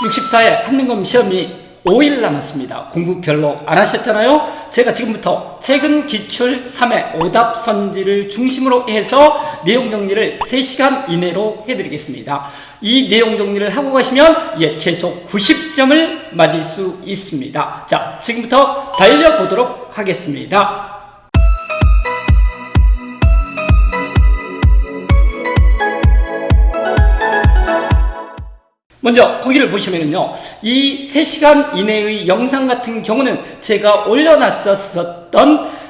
64회 한능검 시험이 5일 남았습니다. 공부 별로 안 하셨잖아요? 제가 지금부터 최근 기출 3회 오답 선지를 중심으로 해서 내용 정리를 3시간 이내로 해드리겠습니다. 이 내용 정리를 하고 가시면 최소 90점을 맞을 수 있습니다. 자, 지금부터 달려보도록 하겠습니다. 먼저 거기를 보시면요, 이 3시간 이내의 영상 같은 경우는 제가 올려놨었던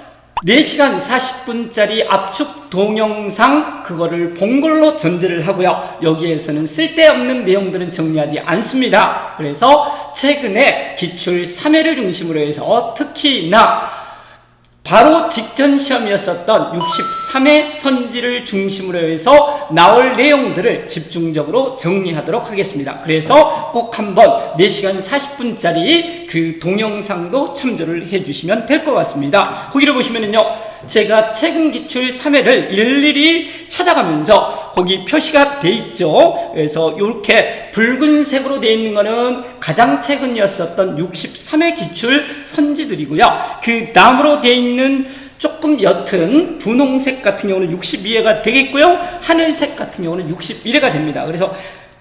4시간 40분짜리 압축 동영상, 그거를 본 걸로 전제를 하고요. 여기에서는 쓸데없는 내용들은 정리하지 않습니다. 그래서 최근에 기출 3회를 중심으로 해서 특히나 바로 직전 시험이었었던 63회 선지를 중심으로 해서 나올 내용들을 집중적으로 정리하도록 하겠습니다. 그래서 꼭 한번 4시간 40분짜리 그 동영상도 참조를 해주시면 될 것 같습니다. 거기를 보시면은요, 제가 최근 기출 3회를 일일이 찾아가면서 거기 표시가 돼 있죠. 그래서 이렇게 붉은색으로 되어 있는 거는 가장 최근이었었던 63회 기출 선지들이고요. 그 다음으로 되어 있는 조금 옅은 분홍색 같은 경우는 62회가 되겠고요. 하늘색 같은 경우는 61회가 됩니다. 그래서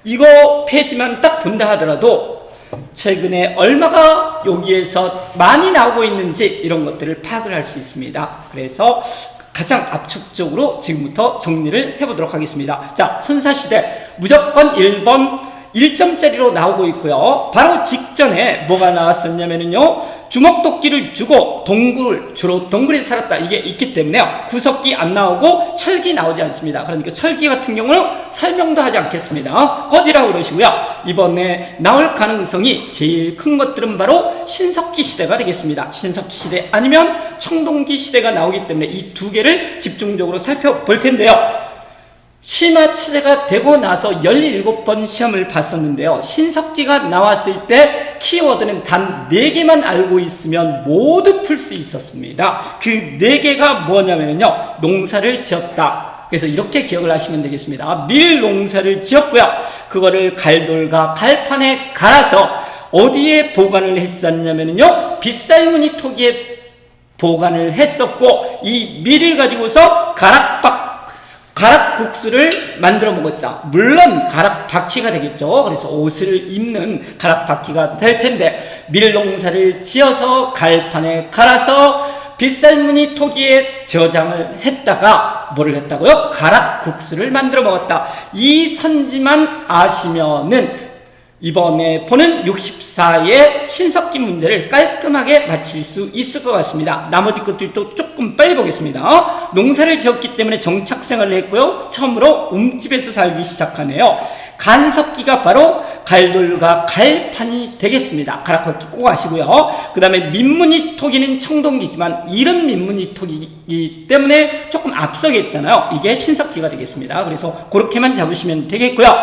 이거 페이지만 딱 본다 하더라도 최근에 얼마가 여기에서 많이 나오고 있는지 이런 것들을 파악을 할 수 있습니다. 그래서 가장 압축적으로 지금부터 정리를 해보도록 하겠습니다. 자, 선사시대 무조건 1번 1점짜리로 나오고 있고요. 바로 직전에 뭐가 나왔었냐면요, 주먹도끼를 주고 주로 동굴에서 살았다, 이게 있기 때문에 구석기 안 나오고 철기 나오지 않습니다. 그러니까 철기 같은 경우는 설명도 하지 않겠습니다. 꺼지라고 그러시고요. 이번에 나올 가능성이 제일 큰 것들은 바로 신석기 시대가 되겠습니다. 신석기 시대 아니면 청동기 시대가 나오기 때문에 이 두 개를 집중적으로 살펴볼 텐데요. 심화체제가 되고 나서 17번 시험을 봤었는데요. 신석기가 나왔을 때 키워드는 단 4개만 알고 있으면 모두 풀 수 있었습니다. 그 4개가 뭐냐면요, 농사를 지었다. 그래서 이렇게 기억을 하시면 되겠습니다. 밀 농사를 지었고요. 그거를 갈돌과 갈판에 갈아서 어디에 보관을 했었냐면요, 빗살무늬 토기에 보관을 했었고, 이 밀을 가지고서 가락국수를 만들어 먹었다. 물론 가락바퀴가 되겠죠. 그래서 옷을 입는 가락바퀴가 될 텐데, 밀농사를 지어서 갈판에 갈아서 빗살무늬 토기에 저장을 했다가 뭐를 했다고요? 가락국수를 만들어 먹었다. 이 선지만 아시면은 이번에 보는 64의 신석기 문제를 깔끔하게 맞힐 수 있을 것 같습니다. 나머지 것들도 조금 빨리 보겠습니다. 농사를 지었기 때문에 정착생활을 했고요. 처음으로 움집에서 살기 시작하네요. 간석기가 바로 갈돌과 갈판이 되겠습니다. 가락바퀴 꼭 아시고요. 그 다음에 민무늬 토기는 청동기지만 이른 민무늬 토기이기 때문에 조금 앞서겠잖아요. 이게 신석기가 되겠습니다. 그래서 그렇게만 잡으시면 되겠고요.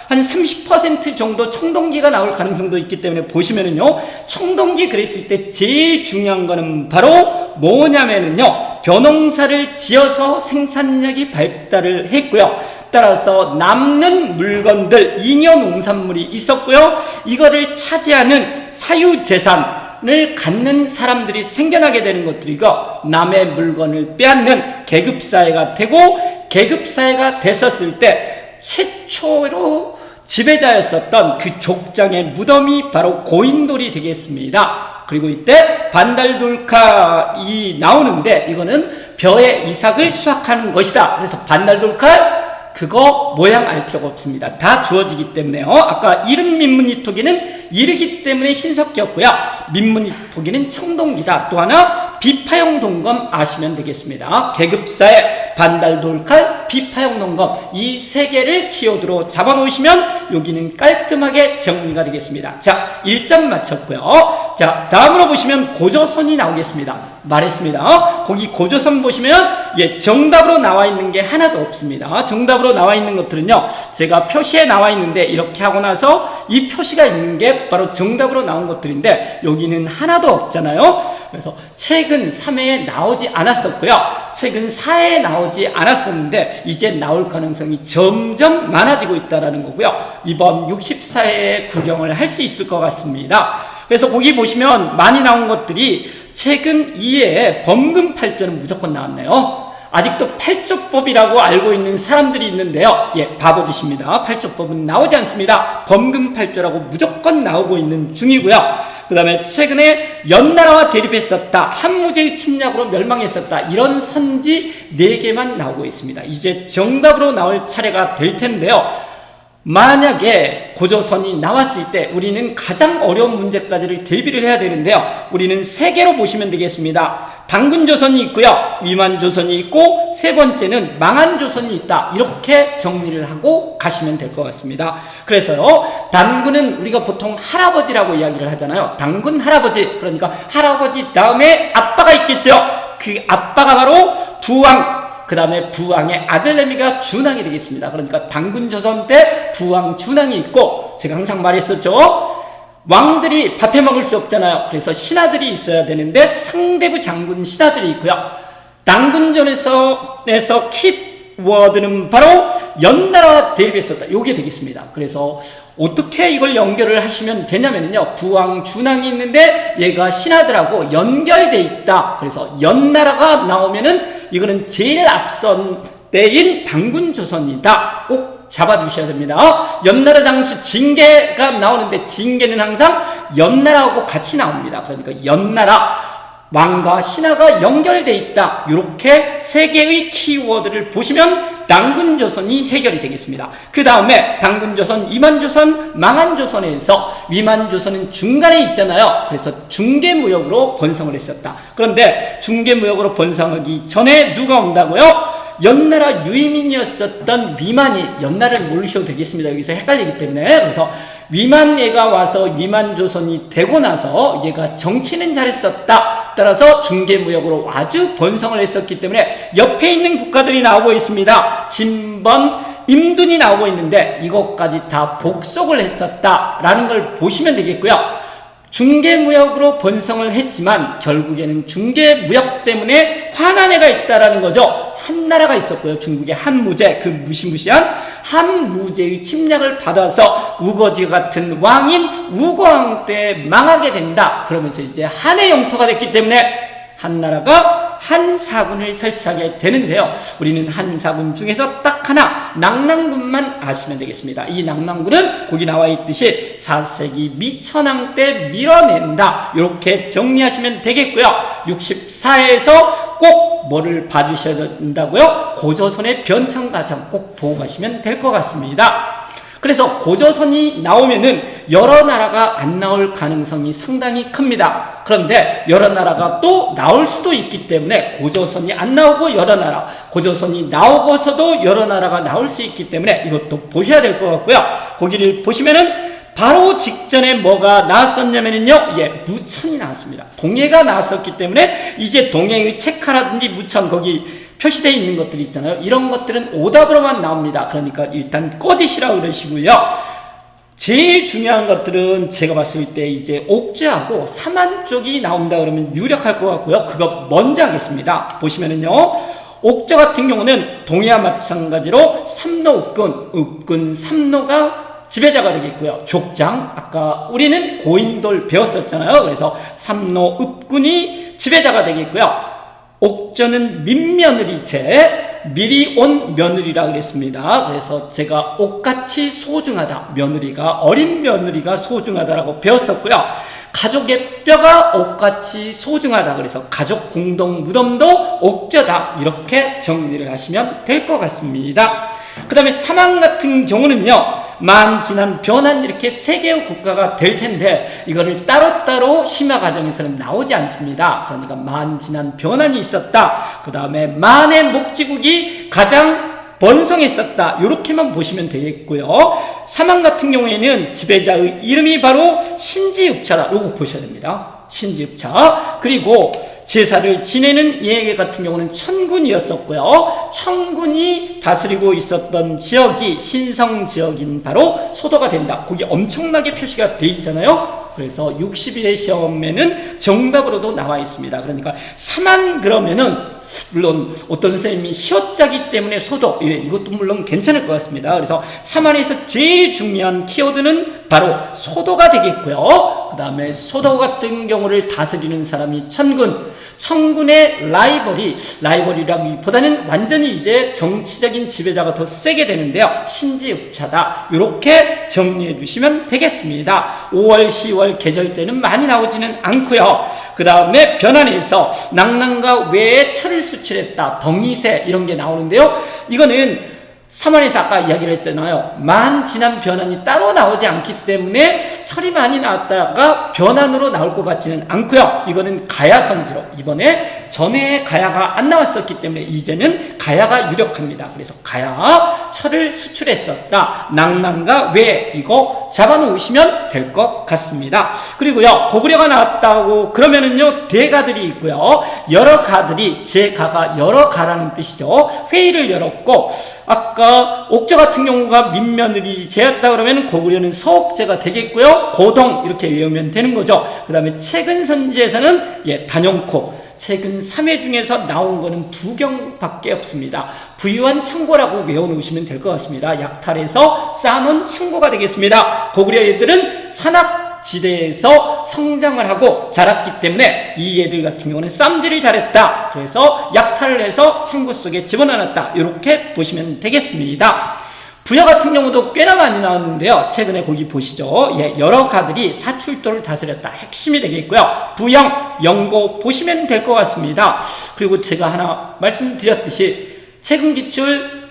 한 30% 정도 청동기가 나올 가능성도 있기 때문에 보시면은요, 청동기 그랬을 때 제일 중요한 거는 바로 뭐냐면은요, 벼농사를 지어서 생산력이 발달을 했고요. 따라서 남는 물건들, 잉여 농산물이 있었고요. 이거를 차지하는 사유재산을 갖는 사람들이 생겨나게 되는 것들이고, 남의 물건을 빼앗는 계급사회가 되고, 계급사회가 됐었을 때 최초로 지배자였었던 그 족장의 무덤이 바로 고인돌이 되겠습니다. 그리고 이때 반달돌칼이 나오는데, 이거는 벼의 이삭을 수확하는 것이다. 그래서 반달돌칼 그거 모양 알 필요가 없습니다. 다 주어지기 때문에요. 아까 이른 민무늬 토기는 이르기 때문에 신석기였고요. 민무늬 토기는 청동기다. 또 하나 비파형 동검 아시면 되겠습니다. 계급사의 반달돌칼, 비파형 동검, 이 3개를 키워드로 잡아놓으시면 여기는 깔끔하게 정리가 되겠습니다. 자, 1점 맞췄고요. 자, 다음으로 보시면 고조선이 나오겠습니다. 말했습니다. 거기 고조선 보시면 정답으로 나와 있는 게 하나도 없습니다. 정답으로 나와 있는 것들은요, 제가 표시에 나와 있는데 이렇게 하고 나서 이 표시가 있는 게 바로 정답으로 나온 것들인데 여기는 하나도 없잖아요. 그래서 책은 3회에 나오지 않았었고요. 책은 4회에 나오지 않았었는데 이제 나올 가능성이 점점 많아지고 있다는 거고요. 이번 64회 구경을 할 수 있을 것 같습니다. 그래서 거기 보시면 많이 나온 것들이 최근 2회에 범금 8조는 무조건 나왔네요. 아직도 8조법이라고 알고 있는 사람들이 있는데요. 바보짓입니다. 8조법은 나오지 않습니다. 범금 8조라고 무조건 나오고 있는 중이고요. 그 다음에 최근에 연나라와 대립했었다, 한무제의 침략으로 멸망했었다, 이런 선지 4개만 나오고 있습니다. 이제 정답으로 나올 차례가 될 텐데요. 만약에 고조선이 나왔을 때 우리는 가장 어려운 문제까지를 대비를 해야 되는데요. 우리는 3개로 보시면 되겠습니다. 단군조선이 있고요, 위만조선이 있고, 세 번째는 망한조선이 있다. 이렇게 정리를 하고 가시면 될 것 같습니다. 그래서요, 단군은 우리가 보통 할아버지라고 이야기를 하잖아요. 단군 할아버지, 그러니까 할아버지 다음에 아빠가 있겠죠. 그 아빠가 바로 부왕, 그 다음에 부왕의 아들내미가 준왕이 되겠습니다. 그러니까 단군조선 때 부왕 준왕이 있고, 제가 항상 말했었죠. 왕들이 밥해 먹을 수 없잖아요. 그래서 신하들이 있어야 되는데 상대부 장군 신하들이 있고요. 단군전에서 키워드는 바로 연나라와 대립했었다. 요게 되겠습니다. 그래서 어떻게 이걸 연결을 하시면 되냐면요, 부왕 준왕이 있는데 얘가 신하들하고 연결돼 있다. 그래서 연나라가 나오면은 이거는 제일 앞선 때인 단군조선이다. 꼭 잡아두셔야 됩니다. 연나라 장수 징계가 나오는데 징계는 항상 연나라하고 같이 나옵니다. 그러니까 연나라, 왕과 신하가 연결돼 있다. 이렇게 3개의 키워드를 보시면 단군조선이 해결이 되겠습니다. 그 다음에 단군조선, 위만조선, 망한조선에서 위만조선은 중간에 있잖아요. 그래서 중개무역으로 번성을 했었다. 그런데 중개무역으로 번성하기 전에 누가 온다고요? 연나라 유의민이었었던 위만이, 연나라를 모르셔도 되겠습니다. 여기서 헷갈리기 때문에. 그래서 위만 얘가 와서 위만조선이 되고 나서 얘가 정치는 잘했었다. 따라서 중개무역으로 아주 번성을 했었기 때문에 옆에 있는 국가들이 나오고 있습니다. 진번, 임둔이 나오고 있는데 이것까지 다 복속을 했었다라는 걸 보시면 되겠고요. 중개무역으로 번성을 했지만 결국에는 중개무역 때문에 화난 애가 있다라는 거죠. 한나라가 있었고요. 중국의 한무제, 그 무시무시한 한무제의 침략을 받아서 우거지 같은 왕인 우거왕 때 망하게 된다. 그러면서 이제 한의 영토가 됐기 때문에 한나라가 한사군을 설치하게 되는데요. 우리는 한사군 중에서 딱 하나, 낙랑군만 아시면 되겠습니다. 이 낙랑군은 거기 나와 있듯이 4세기 미천왕 때 밀어낸다. 이렇게 정리하시면 되겠고요. 64에서 꼭 뭐를 봐주셔야 된다고요? 고조선의 변천 과정 꼭 보고 가시면 될 것 같습니다. 그래서 고조선이 나오면은 여러 나라가 안 나올 가능성이 상당히 큽니다. 그런데 여러 나라가 또 나올 수도 있기 때문에 고조선이 안 나오고 여러 나라, 고조선이 나오고서도 여러 나라가 나올 수 있기 때문에 이것도 보셔야 될 것 같고요. 거기를 보시면은 바로 직전에 뭐가 나왔었냐면요, 무천이 나왔습니다. 동해가 나왔었기 때문에 이제 동해의 책하라든지 무천, 거기 표시되어 있는 것들이 있잖아요. 이런 것들은 오답으로만 나옵니다. 그러니까 일단 꺼지시라고 그러시고요. 제일 중요한 것들은 제가 봤을 때 이제 옥저하고 삼안 쪽이 나온다 그러면 유력할 것 같고요. 그거 먼저 하겠습니다. 보시면은요, 옥저 같은 경우는 동해와 마찬가지로 삼로 읍군 삼로가 지배자가 되겠고요. 족장, 아까 우리는 고인돌 배웠었잖아요. 그래서 삼로 읍군이 지배자가 되겠고요. 옥저는 민며느리제, 미리 온 며느리라 그랬습니다. 그래서 제가 옥같이 소중하다, 며느리가, 어린 며느리가 소중하다라고 배웠었고요. 가족의 뼈가 옥같이 소중하다, 그래서 가족 공동 무덤도 옥저다, 이렇게 정리를 하시면 될 것 같습니다. 그 다음에 사망 같은 경우는요, 만 지난 변한 이렇게 3개의 국가가 될 텐데 이거를 따로따로 심화 과정에서는 나오지 않습니다. 그러니까 만 지난 변환이 있었다, 그 다음에 만의 목지국이 가장 번성했었다, 이렇게만 보시면 되겠고요. 사망 같은 경우에는 지배자의 이름이 바로 신지읍차다, 요거 보셔야 됩니다. 신지읍차. 그리고 제사를 지내는 예 같은 경우는 천군이었었고요. 천군이 다스리고 있었던 지역이 신성 지역인 바로 소도가 된다. 거기 엄청나게 표시가 돼 있잖아요. 그래서 60일의 시험에는 정답으로도 나와 있습니다. 그러니까 사만 그러면은 물론 어떤 선생님이 시옷자기 때문에 소도, 이것도 물론 괜찮을 것 같습니다. 그래서 사만에서 제일 중요한 키워드는 바로 소도가 되겠고요. 그 다음에 소도 같은 경우를 다스리는 사람이 천군, 천군의 라이벌이라기보다는 완전히 이제 정치적인 지배자가 더 세게 되는데요. 신지육차다. 이렇게 정리해 주시면 되겠습니다. 5월, 10월 계절 때는 많이 나오지는 않고요. 그 다음에 변환에서 낭낭과 외에 철을 수출했다. 덩이새 이런 게 나오는데요. 이거는 3월에서 아까 이야기를 했잖아요. 만 지난 변환이 따로 나오지 않기 때문에 철이 많이 나왔다가 변환으로 나올 것 같지는 않고요. 이거는 가야선지로 이번에 전에 가야가 안 나왔었기 때문에 이제는 가야가 유력합니다. 그래서 가야 철을 수출했었다. 낭낭과 외 이거 잡아놓으시면 될 것 같습니다. 그리고요 고구려가 나왔다고 그러면은요 대가들이 있고요. 여러 가들이 제 가가 여러 가라는 뜻이죠. 회의를 열었고 아까 옥저 같은 경우가 민며느리 제였다 그러면 고구려는 서옥제가 되겠고요. 고동 이렇게 외우면 되는 거죠. 그 다음에 최근 선지에서는 단연코 최근 3회 중에서 나온 거는 부경밖에 없습니다. 부유한 창고라고 외워놓으시면 될 것 같습니다. 약탈해서 쌓아놓은 창고가 되겠습니다. 고구려 애들은 산악지대에서 성장을 하고 자랐기 때문에 이 애들 같은 경우는 쌈질을 잘했다. 그래서 약탈을 해서 창고 속에 집어넣었다. 이렇게 보시면 되겠습니다. 부여 같은 경우도 꽤나 많이 나왔는데요. 최근에 거기 보시죠. 여러 가들이 사출도를 다스렸다. 핵심이 되겠고요. 부영, 영고 보시면 될 것 같습니다. 그리고 제가 하나 말씀드렸듯이 최근 기출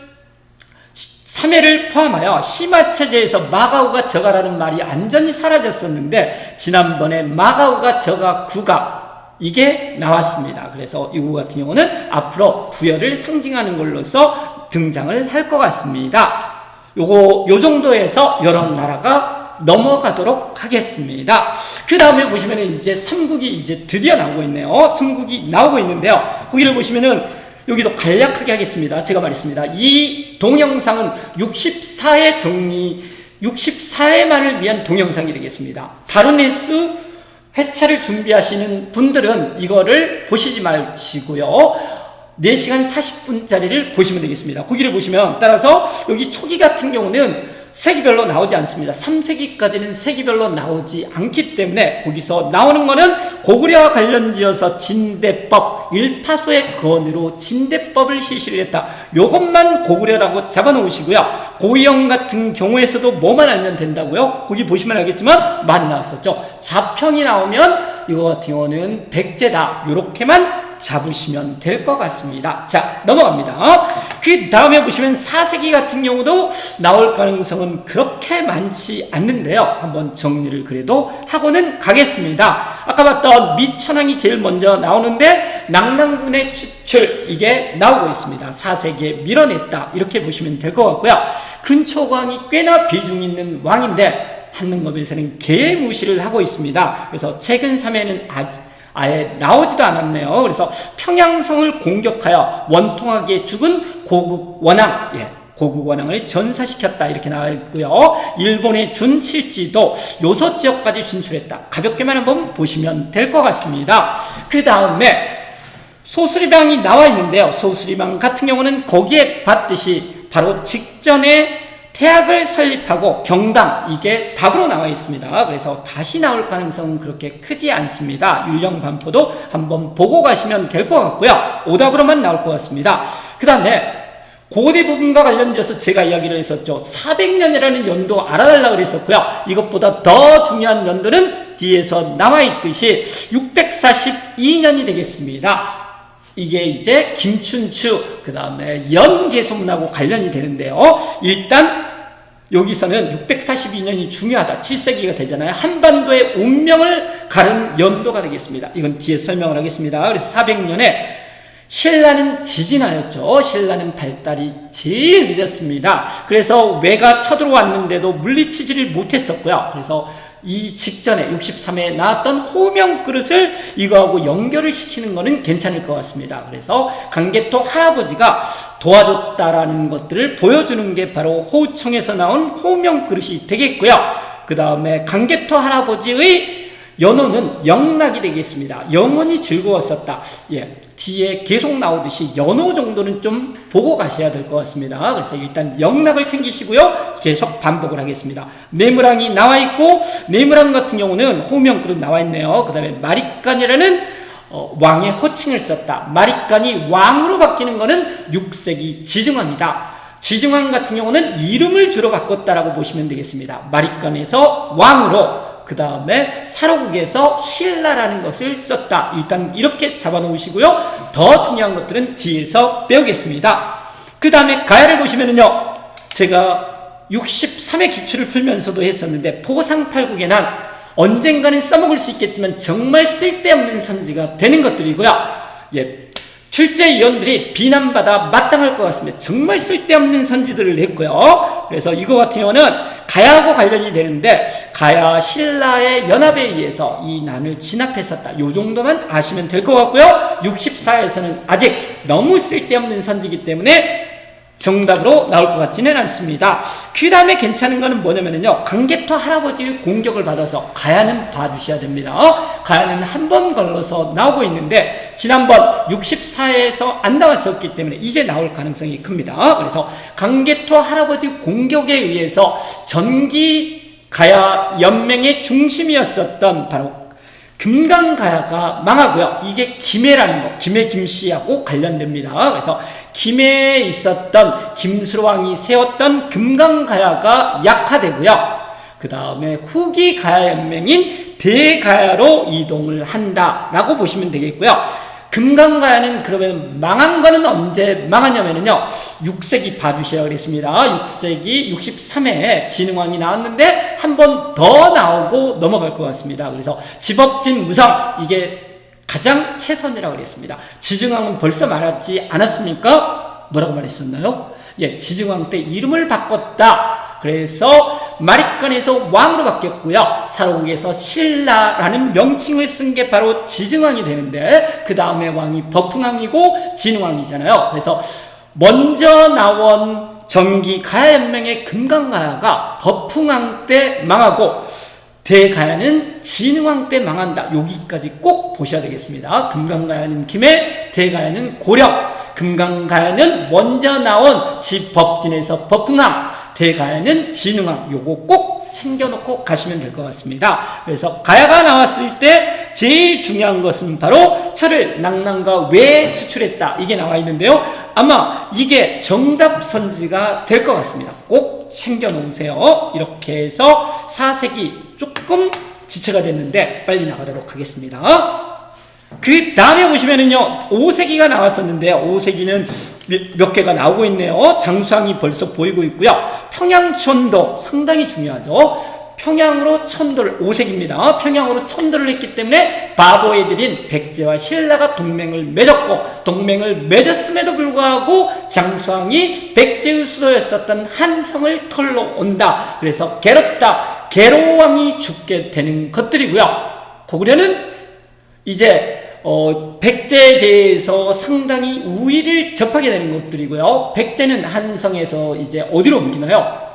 3회를 포함하여 심화체제에서 마가우가 저가라는 말이 완전히 사라졌었는데 지난번에 마가우가 저가 구가 이게 나왔습니다. 그래서 이거 같은 경우는 앞으로 부여를 상징하는 걸로서 등장을 할 것 같습니다. 요 정도에서 여러 나라가 넘어가도록 하겠습니다. 그 다음에 보시면은 이제 삼국이 이제 드디어 나오고 있네요. 삼국이 나오고 있는데요. 거기를 보시면은 여기도 간략하게 하겠습니다. 제가 말했습니다. 이 동영상은 64회만을 위한 동영상이 되겠습니다. 다른 횟수 회차를 준비하시는 분들은 이거를 보시지 마시고요. 4시간 40분짜리를 보시면 되겠습니다. 거기를 보시면 따라서 여기 초기 같은 경우는 세기별로 나오지 않습니다. 3세기까지는 세기별로 나오지 않기 때문에 거기서 나오는 거는 고구려와 관련지어서 진대법, 일파소의 건으로 진대법을 실시를 했다. 요것만 고구려라고 잡아놓으시고요. 고이영 같은 경우에서도 뭐만 알면 된다고요? 거기 보시면 알겠지만 많이 나왔었죠. 자평이 나오면 이거 같은 경우는 백제다. 요렇게만 잡으시면 될 것 같습니다. 자, 넘어갑니다. 그 다음에 보시면 4세기 같은 경우도 나올 가능성은 그렇게 많지 않는데요. 한번 정리를 그래도 하고는 가겠습니다. 아까 봤던 미천왕이 제일 먼저 나오는데 낭낭군의 추출 이게 나오고 있습니다. 4세기에 밀어냈다. 이렇게 보시면 될 것 같고요. 근초광이 꽤나 비중 있는 왕인데 한능검에서는 개무시를 하고 있습니다. 그래서 최근 3회는 아예 나오지도 않았네요. 그래서 평양성을 공격하여 원통하게 죽은 고국원왕, 고국원왕을 전사시켰다. 이렇게 나와 있고요. 일본의 준칠지도 요소 지역까지 진출했다. 가볍게만 한번 보시면 될 것 같습니다. 그 다음에 소수리방이 나와 있는데요. 소수리방 같은 경우는 거기에 봤듯이 바로 직전에 태학을 설립하고 경당 이게 답으로 나와 있습니다. 그래서 다시 나올 가능성은 그렇게 크지 않습니다. 율령반포도 한번 보고 가시면 될 것 같고요. 오답으로만 나올 것 같습니다. 그 다음에 고대 부분과 관련돼서 제가 이야기를 했었죠. 400년이라는 연도 알아달라고 그랬었고요. 이것보다 더 중요한 연도는 뒤에서 나와 있듯이 642년이 되겠습니다. 이게 이제 김춘추 그 다음에 연개소문하고 관련이 되는데요. 일단 여기서는 642년이 중요하다. 7세기가 되잖아요. 한반도의 운명을 가른 연도가 되겠습니다. 이건 뒤에 설명을 하겠습니다. 그래서 400년에 신라는 지진하였죠. 신라는 발달이 제일 늦었습니다. 그래서 외가 쳐들어왔는데도 물리치지를 못했었고요. 그래서 이 직전에 63회에 나왔던 호명 그릇을 이거하고 연결을 시키는 거는 괜찮을 것 같습니다. 그래서 강개토 할아버지가 도와줬다라는 것들을 보여주는 게 바로 호우청에서 나온 호명 그릇이 되겠고요. 그 다음에 강개토 할아버지의 연호는 영락이 되겠습니다. 영원히 즐거웠었다. 예, 뒤에 계속 나오듯이 연호 정도는 좀 보고 가셔야 될 것 같습니다. 그래서 일단 영락을 챙기시고요. 계속 반복을 하겠습니다. 내무랑이 나와 있고, 내무랑 같은 경우는 호명그릇 나와 있네요. 그 다음에 마립간이라는 왕의 호칭을 썼다. 마립간이 왕으로 바뀌는 거는 6세기 지증왕이다. 지증왕 같은 경우는 이름을 주로 바꿨다라고 보시면 되겠습니다. 마립간에서 왕으로, 그 다음에 사로국에서 신라라는 것을 썼다. 일단 이렇게 잡아놓으시고요. 더 중요한 것들은 뒤에서 배우겠습니다. 그 다음에 가야를 보시면은요, 제가 63회 기출을 풀면서도 했었는데, 포상탈국의 난 언젠가는 써먹을 수 있겠지만 정말 쓸데없는 선지가 되는 것들이고요. 예, 출제위원들이 비난받아 마땅할 것 같습니다. 정말 쓸데없는 선지들을 냈고요. 그래서 이거 같은 경우는 가야하고 관련이 되는데, 가야 신라의 연합에 의해서 이 난을 진압했었다. 요 정도만 아시면 될 것 같고요. 64에서는 아직 너무 쓸데없는 선지이기 때문에 정답으로 나올 것 같지는 않습니다. 그 다음에 괜찮은 거는 뭐냐면요, 강개토 할아버지의 공격을 받아서 가야는 봐주셔야 됩니다. 가야는 한 번 걸러서 나오고 있는데, 지난번 64회에서 안 나왔었기 때문에 이제 나올 가능성이 큽니다. 그래서 강개토 할아버지 공격에 의해서 전기 가야 연맹의 중심이었었던 바로 금강가야가 망하고요. 이게 김해라는 거, 김해 김씨하고 관련됩니다. 그래서 김해에 있었던 김수로왕이 세웠던 금강가야가 약화되고요. 그 다음에 후기 가야연맹인 대가야로 이동을 한다라고 보시면 되겠고요. 금강가야는 그러면 망한 거는 언제 망하냐면요, 6세기 봐주셔야 그랬습니다. 6세기 63회에 진흥왕이 나왔는데 한 번 더 나오고 넘어갈 것 같습니다. 그래서 지법진 무성, 이게 가장 최선이라고 그랬습니다. 지증왕은 벌써 말하지 않았습니까? 뭐라고 말했었나요? 예, 지증왕 때 이름을 바꿨다. 그래서 마립간에서 왕으로 바뀌었고요. 사로국에서 신라라는 명칭을 쓴 게 바로 지증왕이 되는데, 그 다음에 왕이 버풍왕이고 진왕이잖아요. 그래서 먼저 나온 전기 가야연맹의 금강가야가 버풍왕 때 망하고, 대가야는 진흥왕 때 망한다. 여기까지 꼭 보셔야 되겠습니다. 금강가야는 김해, 대가야는 고려. 금강가야는 먼저 나온 지법진에서 버풍왕, 대가야는 진흥왕. 요거 꼭 챙겨놓고 가시면 될 것 같습니다. 그래서 가야가 나왔을 때 제일 중요한 것은 바로 철을 낙랑과 왜 수출했다. 이게 나와 있는데요. 아마 이게 정답 선지가 될 것 같습니다. 꼭 챙겨놓으세요. 이렇게 해서 4세기 조금 지체가 됐는데 빨리 나가도록 하겠습니다. 그 다음에 보시면은요, 5세기가 나왔었는데요. 5세기는 몇 개가 나오고 있네요. 장수왕이 벌써 보이고 있고요. 평양천도 상당히 중요하죠. 평양으로 천도를, 5세기입니다. 평양으로 천도를 했기 때문에 바보애들인 백제와 신라가 동맹을 맺었고, 동맹을 맺었음에도 불구하고 장수왕이 백제의 수도였었던 한성을 털러 온다. 그래서 괴롭다. 괴로왕이 죽게 되는 것들이고요. 고구려는 이제 백제에 대해서 상당히 우위를 접하게 되는 것들이고요. 백제는 한성에서 이제 어디로 옮기나요?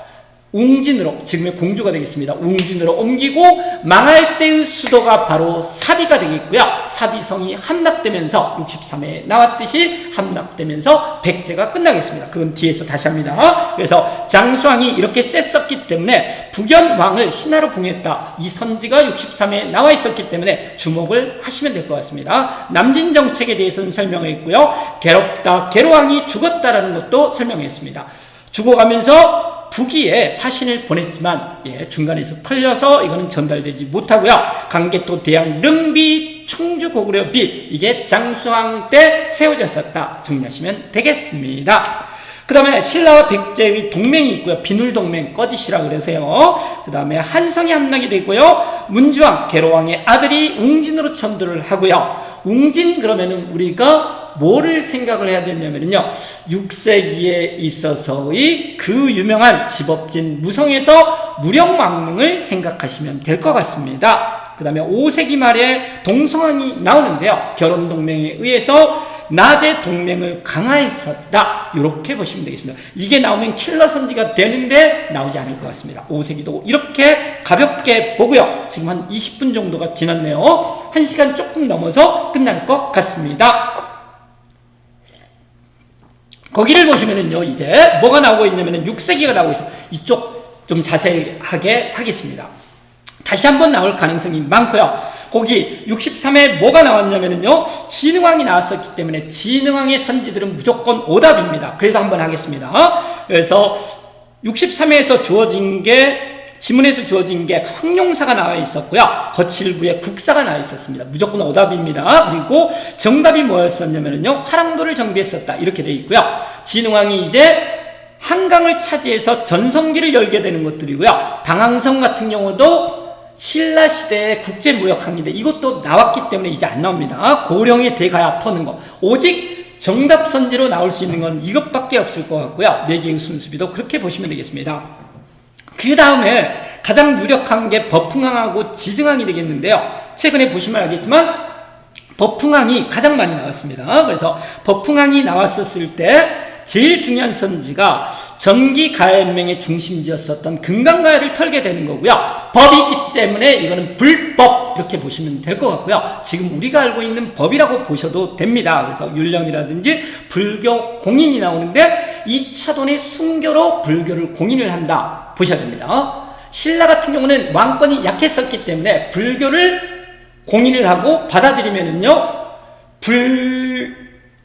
웅진으로, 지금의 공주가 되겠습니다. 웅진으로 옮기고, 망할 때의 수도가 바로 사비가 되겠고요. 사비성이 함락되면서 63회에 나왔듯이 함락되면서 백제가 끝나겠습니다. 그건 뒤에서 다시 합니다. 그래서 장수왕이 이렇게 셌었기 때문에 북연왕을 신하로 봉했다. 이 선지가 63회에 나와 있었기 때문에 주목을 하시면 될 것 같습니다. 남진정책에 대해서는 설명했고요. 괴롭다, 괴로왕이 죽었다라는 것도 설명했습니다. 죽어가면서 북위에 사신을 보냈지만, 예, 중간에서 털려서 이거는 전달되지 못하고요. 강개토 대양 릉비 청주 고구려 비, 이게 장수왕 때 세워졌었다. 정리하시면 되겠습니다. 그 다음에 신라와 백제의 동맹이 있고요. 비눌동맹 꺼지시라 그러세요. 그 다음에 한성이 함락이 되고요. 문주왕, 계로왕의 아들이 웅진으로 천도를 하고요. 웅진 그러면은 우리가 뭐를 생각을 해야 되냐면요, 6세기에 있어서의 그 유명한 집업진 무성에서 무령왕릉을 생각하시면 될 것 같습니다. 그 다음에 5세기 말에 동성왕이 나오는데요, 결혼동맹에 의해서 낮에 동맹을 강화했었다, 이렇게 보시면 되겠습니다. 이게 나오면 킬러 선지가 되는데 나오지 않을 것 같습니다. 5세기도 이렇게 가볍게 보고요. 지금 한 20분 정도가 지났네요. 1시간 조금 넘어서 끝날 것 같습니다. 거기를 보시면은요, 이제 뭐가 나오고 있냐면은 6세기가 나오고 있습니다. 이쪽 좀 자세하게 하겠습니다. 다시 한번 나올 가능성이 많고요. 거기 63에 뭐가 나왔냐면요, 진흥왕이 나왔었기 때문에 진흥왕의 선지들은 무조건 오답입니다. 그래서 한번 하겠습니다. 그래서 63회에서 주어진 게, 지문에서 주어진 게 황룡사가 나와 있었고요, 거칠부에 국사가 나와 있었습니다. 무조건 오답입니다. 그리고 정답이 뭐였었냐면요, 화랑도를 정비했었다, 이렇게 되어 있고요. 진흥왕이 이제 한강을 차지해서 전성기를 열게 되는 것들이고요. 당항성 같은 경우도 신라 시대의 국제무역항인데 이것도 나왔기 때문에 이제 안 나옵니다. 고령의 대가야 터는 거. 오직 정답 선지로 나올 수 있는 건 이것밖에 없을 것 같고요. 4개의 순수비도 그렇게 보시면 되겠습니다. 그 다음에 가장 유력한 게 버풍항하고 지증항이 되겠는데요. 최근에 보시면 알겠지만 버풍항이 가장 많이 나왔습니다. 그래서 버풍항이 나왔었을 때 제일 중요한 선지가 전기가연맹의 중심지였었던 금강가야를 털게 되는 거고요. 법이 있기 때문에 이거는 불법, 이렇게 보시면 될 것 같고요. 지금 우리가 알고 있는 법이라고 보셔도 됩니다. 그래서 율령이라든지 불교 공인이 나오는데 2차돈의 순교로 불교를 공인을 한다, 보셔야 됩니다. 신라 같은 경우는 왕권이 약했었기 때문에 불교를 공인을 하고 받아들이면은요,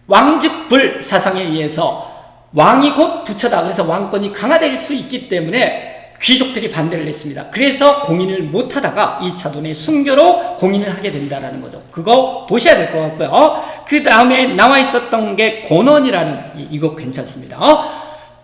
왕즉불 사상에 의해서 왕이 곧 부처다, 그래서 왕권이 강화될 수 있기 때문에 귀족들이 반대를 했습니다. 그래서 공인을 못하다가 2차돈의 순교로 공인을 하게 된다는 거죠. 그거 보셔야 될 것 같고요. 그 다음에 나와 있었던 게 권원이라는, 이거 괜찮습니다.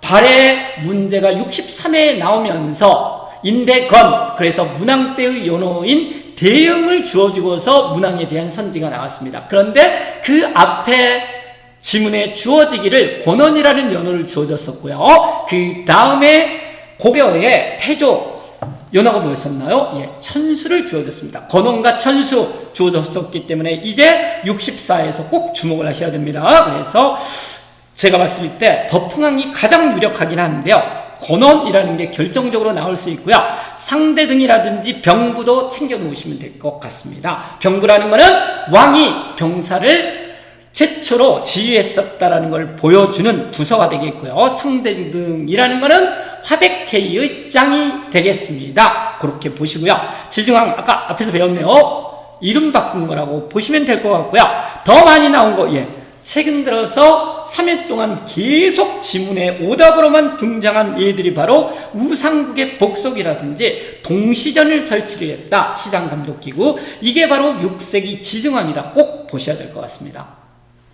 발의 문제가 63회에 나오면서 인대건, 그래서 문왕 때의 연호인 대응을 주어지고서 문왕에 대한 선지가 나왔습니다. 그런데 그 앞에 지문에 주어지기를 권원이라는 연호를 주어졌었고요. 그 다음에 고려의 태조 연호가 뭐였었나요? 예, 천수를 주어졌습니다. 권원과 천수 주어졌었기 때문에 이제 64에서 꼭 주목을 하셔야 됩니다. 그래서 제가 봤을 때 버풍항이 가장 유력하긴 한데요, 권원이라는 게 결정적으로 나올 수 있고요. 상대등이라든지 병부도 챙겨 놓으시면 될 것 같습니다. 병부라는 거는 왕이 병사를 최초로 지휘했었다라는 걸 보여주는 부서가 되겠고요. 상대등이라는 것은 화백회의의 짱이 되겠습니다. 그렇게 보시고요. 지증왕 아까 앞에서 배웠네요. 이름 바꾼 거라고 보시면 될 것 같고요. 더 많이 나온 거, 예, 최근 들어서 3회 동안 계속 지문에 오답으로만 등장한 예들이 바로 우상국의 복속이라든지 동시전을 설치를 했다, 시장감독기구. 이게 바로 6세기 지증왕이다. 꼭 보셔야 될 것 같습니다.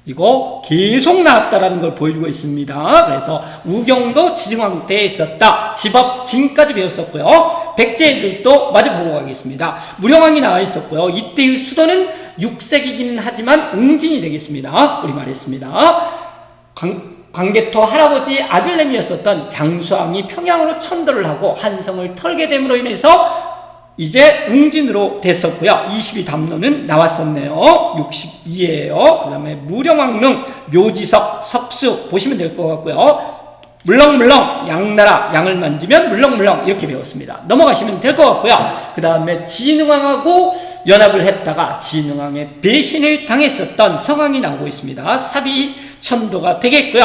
이거 계속 나왔다라는 걸 보여주고 있습니다. 그래서 우경도 지증왕 때에 있었다. 집업진까지 배웠었고요. 백제들도 마저 보고 가겠습니다. 무령왕이 나와 있었고요. 이때의 수도는 6세기이기는 하지만 웅진이 되겠습니다. 우리말했습니다. 광개토 할아버지 아들내미였었던 장수왕이 평양으로 천도를 하고 한성을 털게 됨으로 인해서 이제 웅진으로 됐었고요. 22담론은 나왔었네요. 62예요. 그 다음에 무령왕릉, 묘지석, 석수 보시면 될 것 같고요. 물렁물렁, 양나라, 양을 만지면 물렁물렁, 이렇게 배웠습니다. 넘어가시면 될 것 같고요. 그 다음에 진흥왕하고 연합을 했다가 진흥왕의 배신을 당했었던 성왕이 나오고 있습니다. 사비천도가 되겠고요.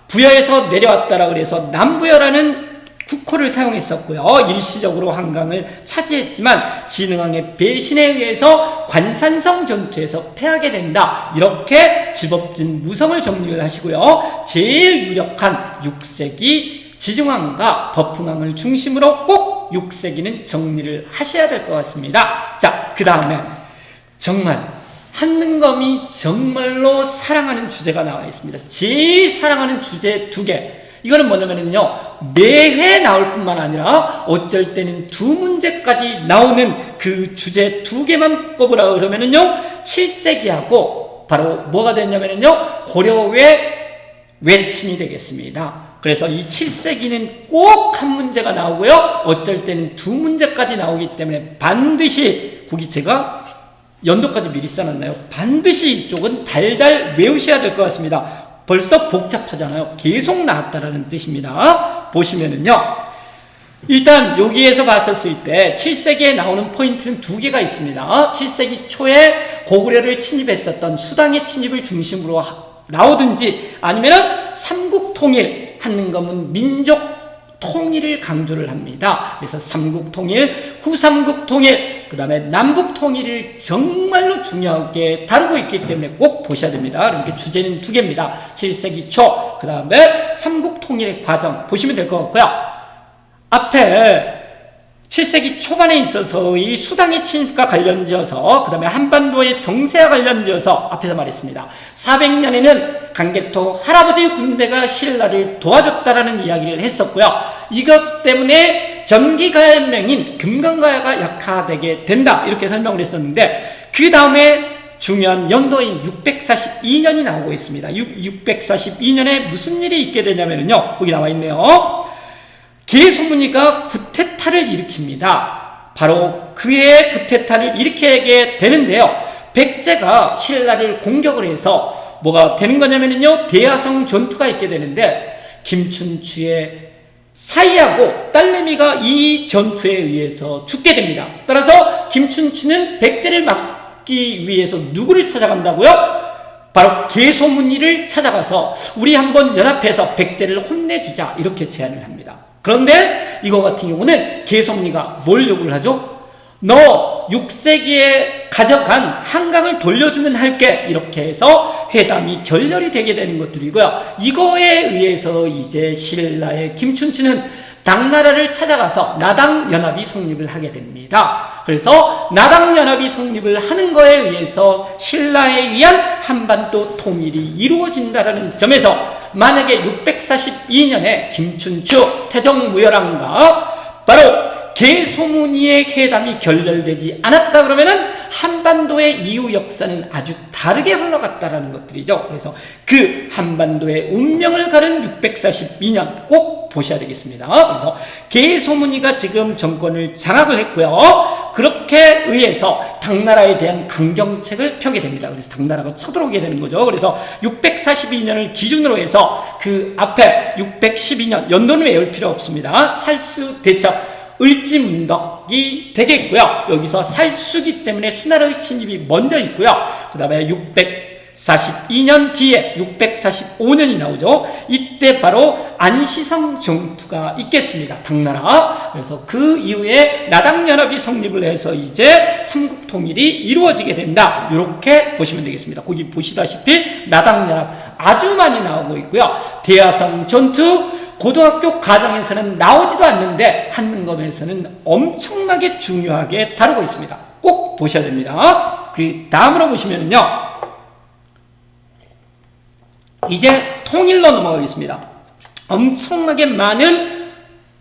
부여에서 내려왔다라 그래서 남부여라는 국호를 사용했었고요. 일시적으로 한강을 차지했지만 진흥왕의 배신에 의해서 관산성 전투에서 패하게 된다. 이렇게 집업진 무성을 정리를 하시고요. 제일 유력한 6세기 지증왕과 버풍왕을 중심으로 꼭 6세기는 정리를 하셔야 될 것 같습니다. 자, 그 다음에 정말 한능검이 정말로 사랑하는 주제가 나와 있습니다. 제일 사랑하는 주제 2개. 이거는 뭐냐면요, 매회 나올 뿐만 아니라 어쩔 때는 두 문제까지 나오는 그 주제 두 개만 꼽으라 그러면은요, 7세기하고 바로 뭐가 됐냐면요, 고려의 외침이 되겠습니다. 그래서 이 7세기는 꼭 한 문제가 나오고요, 어쩔 때는 두 문제까지 나오기 때문에 반드시, 거기 제가 연도까지 미리 써놨나요? 반드시 이쪽은 달달 외우셔야 될 것 같습니다. 벌써 복잡하잖아요. 계속 나왔다라는 뜻입니다. 보시면은요, 일단 여기에서 봤었을 때 7세기에 나오는 포인트는 두 개가 있습니다. 7세기 초에 고구려를 침입했었던 수당의 침입을 중심으로 나오든지, 아니면은 삼국통일, 한능검은 민족 통일을 강조를 합니다. 그래서 삼국통일, 후삼국통일, 그 다음에 남북통일을 정말로 중요하게 다루고 있기 때문에 꼭 보셔야 됩니다. 이렇게 주제는 두 개입니다. 7세기 초, 그 다음에 삼국통일의 과정 보시면 될 것 같고요. 앞에 7세기 초반에 있어서의 수당의 침입과 관련지어서, 그 다음에 한반도의 정세와 관련지어서 앞에서 말했습니다. 400년에는 강개토 할아버지의 군대가 신라를 도와줬다라는 이야기를 했었고요. 이것 때문에 전기가연명인 금강가야가 약화되게 된다, 이렇게 설명을 했었는데, 그 다음에 중요한 연도인 642년이 나오고 있습니다. 642년에 무슨 일이 있게 되냐면요, 여기 나와 있네요. 계소문이가 구테타를 일으킵니다. 바로 그의 구테타를 일으키게 되는데요, 백제가 신라를 공격을 해서 뭐가 되는 거냐면요, 대야성 전투가 있게 되는데, 김춘추의 사이하고 딸내미가 이 전투에 의해서 죽게 됩니다. 따라서 김춘추는 백제를 막기 위해서 누구를 찾아간다고요? 바로 계소문이를 찾아가서 우리 한번 연합해서 백제를 혼내주자, 이렇게 제안을 합니다. 그런데 이거 같은 경우는 계소문이가 뭘 요구를 하죠? 너 6세기에 가져간 한강을 돌려주면 할게, 이렇게 해서 회담이 결렬이 되게 되는 것들이고요. 이거에 의해서 이제 신라의 김춘추는 당나라를 찾아가서 나당연합이 성립을 하게 됩니다. 그래서 나당연합이 성립을 하는 거에 의해서 신라에 의한 한반도 통일이 이루어진다는 점에서, 만약에 642년에 김춘추, 태종무열왕과 바로 계소문이의 회담이 결렬되지 않았다 그러면은 한반도의 이후 역사는 아주 다르게 흘러갔다라는 것들이죠. 그래서 그 한반도의 운명을 가른 642년 꼭 보셔야 되겠습니다. 그래서 계소문이가 지금 정권을 장악을 했고요. 그렇게 의해서 당나라에 대한 강경책을 펴게 됩니다. 그래서 당나라가 쳐들어오게 되는 거죠. 그래서 642년을 기준으로 해서 그 앞에 612년, 연도는 외울 필요 없습니다. 살수대첩, 을지문덕이 되겠고요. 여기서 살수기 때문에 수나라의 침입이 먼저 있고요. 그 다음에 642년 뒤에 645년이 나오죠. 이때 바로 안시성 정투가 있겠습니다. 당나라. 그래서 그 이후에 나당연합이 성립을 해서 이제 삼국통일이 이루어지게 된다, 이렇게 보시면 되겠습니다. 거기 보시다시피 나당연합 아주 많이 나오고 있고요. 대야성 전투, 고등학교 과정에서는 나오지도 않는데 한능검에서는 엄청나게 중요하게 다루고 있습니다. 꼭 보셔야 됩니다. 그 다음으로 보시면요, 이제 통일로 넘어가겠습니다. 엄청나게 많은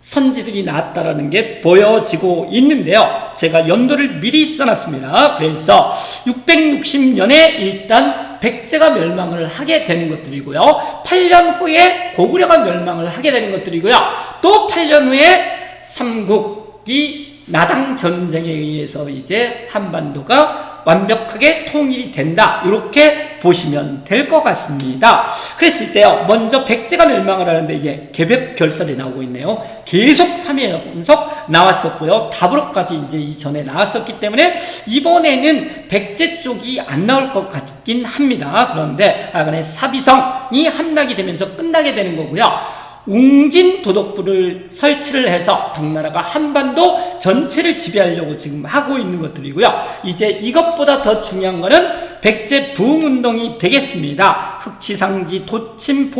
선지들이 나왔다라는 게 보여지고 있는데요, 제가 연도를 미리 써놨습니다. 그래서 660년에 일단 백제가 멸망을 하게 되는 것들이고요, 8년 후에 고구려가 멸망을 하게 되는 것들이고요, 또 8년 후에 삼국이 나당 전쟁에 의해서 이제 한반도가 완벽하게 통일이 된다, 이렇게 보시면 될 것 같습니다. 그랬을 때요, 먼저 백제가 멸망을 하는데 이제 개벽결설이 나오고 있네요. 계속 3회 연속 나왔었고요, 다부로까지 이제 이전에 나왔었기 때문에 이번에는 백제 쪽이 안 나올 것 같긴 합니다. 그런데 하여간에 사비성이 함락이 되면서 끝나게 되는 거고요. 웅진 도독부를 설치를 해서 당나라가 한반도 전체를 지배하려고 지금 하고 있는 것들이고요. 이제 이것보다 더 중요한 거는 백제 부흥운동이 되겠습니다. 흑치상지, 도침,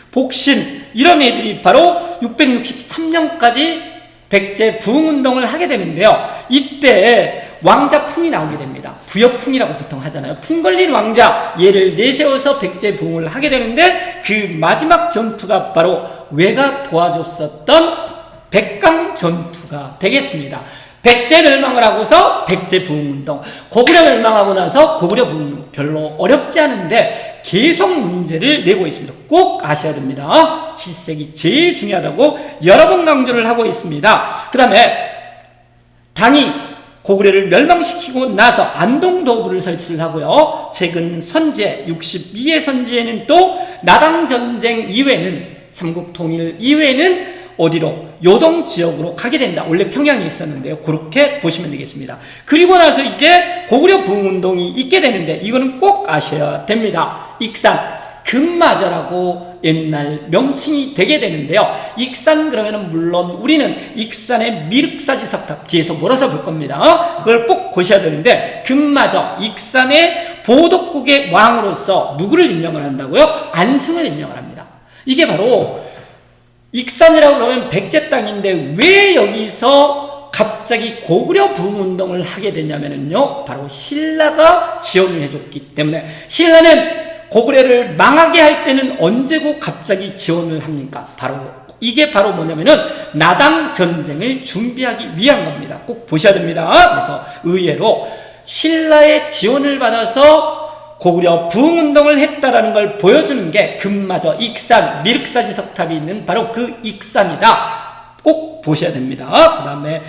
복신 이런 애들이 바로 663년까지 백제 부흥운동을 하게 되는데요. 이때 왕자풍이 나오게 됩니다. 부여풍이라고 보통 하잖아요. 풍 걸린 왕자, 얘를 내세워서 백제부흥을 하게 되는데 그 마지막 전투가 바로 왜가 도와줬었던 백강 전투가 되겠습니다. 백제 멸망을 하고서 백제 부흥운동, 고구려 멸망하고 나서 고구려 부흥운동, 별로 어렵지 않은데 계속 문제를 내고 있습니다. 꼭 아셔야 됩니다. 7세기 제일 중요하다고 여러 번 강조를 하고 있습니다. 그 다음에 당이 고구려를 멸망시키고 나서 안동도구를 설치를 하고요. 최근 선제 62의 선제에는 또 나당전쟁 이후에는 삼국통일 이후에는 어디로? 요동 지역으로 가게 된다. 원래 평양에 있었는데요. 그렇게 보시면 되겠습니다. 그리고 나서 이제 고구려 부흥운동이 있게 되는데 이거는 꼭 아셔야 됩니다. 익산, 금마저라고 옛날 명칭이 되게 되는데요. 익산 그러면은 물론 우리는 익산의 미륵사지석탑 뒤에서 몰아서 볼 겁니다. 그걸 꼭 보셔야 되는데 금마저 익산의 보덕국의 왕으로서 누구를 임명을 한다고요? 안승을 임명을 합니다. 이게 바로 익산이라고 그러면 백제 땅인데 왜 여기서 갑자기 고구려 부흥운동을 하게 되냐면요. 바로 신라가 지원을 해줬기 때문에 신라는 고구려를 망하게 할 때는 언제고 갑자기 지원을 합니까? 이게 바로 뭐냐면은 나당 전쟁을 준비하기 위한 겁니다. 꼭 보셔야 됩니다. 그래서 의외로 신라의 지원을 받아서 고구려 부흥운동을 했다라는 걸 보여주는 게 금마저 익산 미륵사지석탑이 있는 바로 그 익산이다. 꼭 보셔야 됩니다. 그 다음에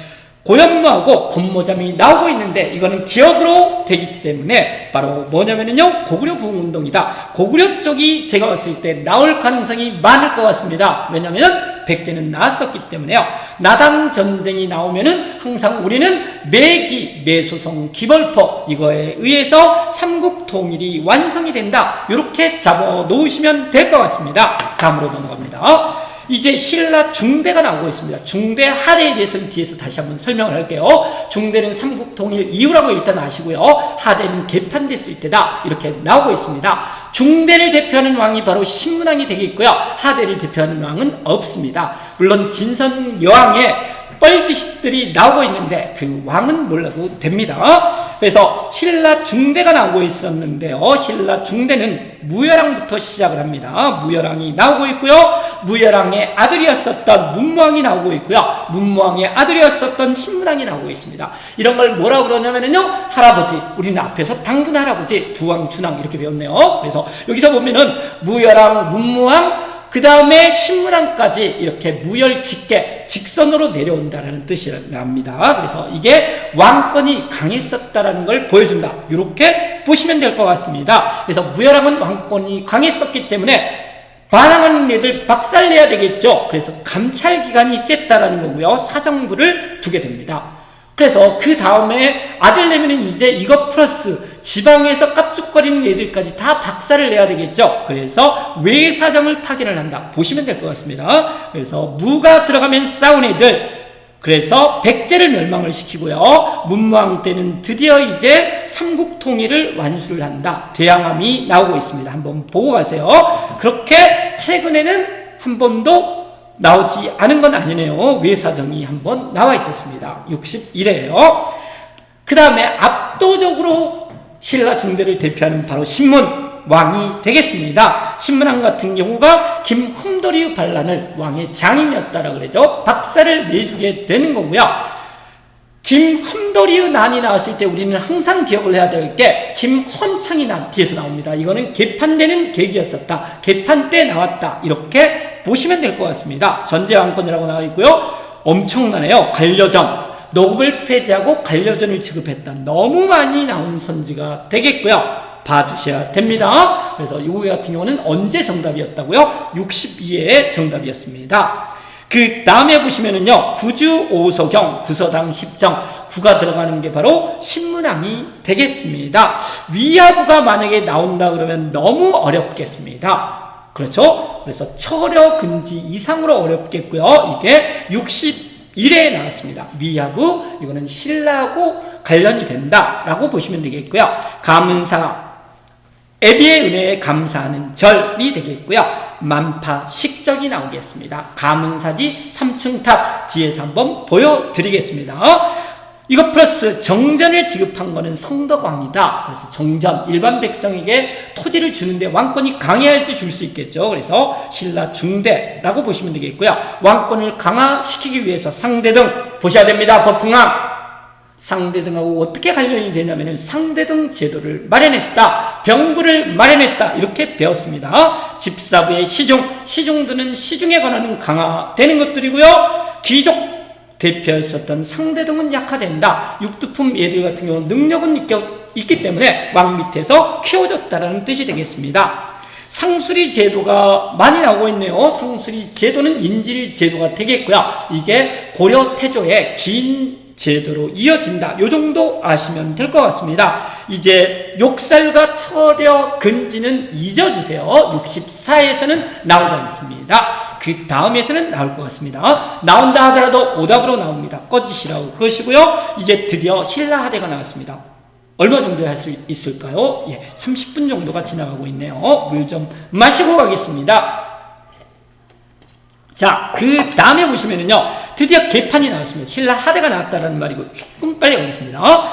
고현무하고 곤모잠이 나오고 있는데 이거는 기억으로 되기 때문에 바로 뭐냐면요 고구려 부흥운동이다. 고구려 쪽이 제가 봤을 때 나올 가능성이 많을 것 같습니다. 왜냐하면 백제는 나왔었기 때문에요. 나당 전쟁이 나오면은 항상 우리는 매기, 매소성, 기벌포 이거에 의해서 삼국 통일이 완성이 된다. 이렇게 잡아 놓으시면 될 것 같습니다. 다음으로 넘어갑니다. 이제 신라 중대가 나오고 있습니다. 중대 하대에 대해서는 뒤에서 다시 한번 설명을 할게요. 중대는 삼국통일 이후라고 일단 아시고요. 하대는 개판됐을 때다. 이렇게 나오고 있습니다. 중대를 대표하는 왕이 바로 신문왕이 되겠고요. 하대를 대표하는 왕은 없습니다. 물론 진선여왕의 뻘짓들이 나오고 있는데 그 왕은 몰라도 됩니다. 그래서 신라 중대가 나오고 있었는데요. 신라 중대는 무열왕부터 시작을 합니다. 무열왕이 나오고 있고요. 무열왕의 아들이었었던 문무왕이 나오고 있고요. 문무왕의 아들이었었던 신문왕이 나오고 있습니다. 이런 걸 뭐라고 그러냐면요. 할아버지, 우리는 앞에서 당근 할아버지, 부왕, 준왕 이렇게 배웠네요. 그래서 여기서 보면은 무열왕, 문무왕, 그 다음에 신문왕까지 이렇게 무열직계 직선으로 내려온다라는 뜻이 납니다. 그래서 이게 왕권이 강했었다라는 걸 보여준다. 이렇게 보시면 될 것 같습니다. 그래서 무열왕은 왕권이 강했었기 때문에 반항하는 애들 박살내야 되겠죠. 그래서 감찰기관이 셌다라는 거고요. 사정부를 두게 됩니다. 그래서 그 다음에 아들 내면은 이제 이것 플러스 지방에서 깝죽거리는 애들까지 다 박살을 내야 되겠죠. 그래서 외사정을 파견을 한다. 보시면 될 것 같습니다. 그래서 무가 들어가면 싸운 애들. 그래서 백제를 멸망을 시키고요. 문무왕 때는 드디어 이제 삼국 통일을 완수를 한다. 대항함이 나오고 있습니다. 한번 보고 가세요. 그렇게 최근에는 한 번도 나오지 않은 건 아니네요. 외사정이 한번 나와 있었습니다. 61회에요. 그 다음에 압도적으로 신라 중대를 대표하는 바로 신문왕이 되겠습니다. 신문왕 같은 경우가 김흠도리의 반란을 왕의 장인이었다라고 그러죠. 박살을 내주게 되는 거고요. 김흠도리의 난이 나왔을 때 우리는 항상 기억을 해야 될 게 김헌창이 난 뒤에서 나옵니다. 이거는 개판되는 계기였었다. 개판 때 나왔다. 이렇게 보시면 될 것 같습니다. 전제왕권이라고 나와 있고요. 엄청나네요. 관려전. 노급을 폐지하고 관려전을 지급했다. 너무 많이 나온 선지가 되겠고요. 봐주셔야 됩니다. 그래서 이거 같은 경우는 언제 정답이었다고요? 62회의 정답이었습니다. 그 다음에 보시면은요, 구주 오소경, 구서당 십정, 구가 들어가는 게 바로 신문왕이 되겠습니다. 위하부가 만약에 나온다 그러면 너무 어렵겠습니다. 그렇죠? 그래서 철여 근지 이상으로 어렵겠고요. 이게 61회에 나왔습니다. 위하부, 이거는 신라하고 관련이 된다라고 보시면 되겠고요. 가문사, 애비의 은혜에 감사하는 절이 되겠고요. 만파 식적이 나오겠습니다. 가문사지 3층탑 뒤에서 한번 보여드리겠습니다. 이것 플러스 정전을 지급한 거는 성덕왕이다. 그래서 정전, 일반 백성에게 토지를 주는데 왕권이 강해야지 줄 수 있겠죠. 그래서 신라 중대라고 보시면 되겠고요. 왕권을 강화시키기 위해서 상대등 보셔야 됩니다. 법흥왕. 상대등하고 어떻게 관련이 되냐면 상대등 제도를 마련했다. 병부를 마련했다. 이렇게 배웠습니다. 집사부의 시중들은 시중에 관한 강화되는 것들이고요. 귀족 대표였었던 상대등은 약화된다. 육두품 얘들 같은 경우는 능력은 있기 때문에 왕 밑에서 키워줬다라는 뜻이 되겠습니다. 상수리 제도가 많이 나오고 있네요. 상수리 제도는 인질 제도가 되겠고요. 이게 고려 태조의 긴 제도로 이어진다. 요 정도 아시면 될 것 같습니다. 이제 욕살과 처려 근지는 잊어주세요. 64에서는 나오지 않습니다. 그 다음에서는 나올 것 같습니다. 나온다 하더라도 오답으로 나옵니다. 꺼지시라고 그러시고요. 이제 드디어 신라하대가 나왔습니다. 얼마 정도 할 수 있을까요? 30분 정도가 지나가고 있네요. 물 좀 마시고 가겠습니다. 자, 그 다음에 보시면은요, 드디어 개판이 나왔습니다. 신라 하대가 나왔다라는 말이고, 조금 빨리 가겠습니다.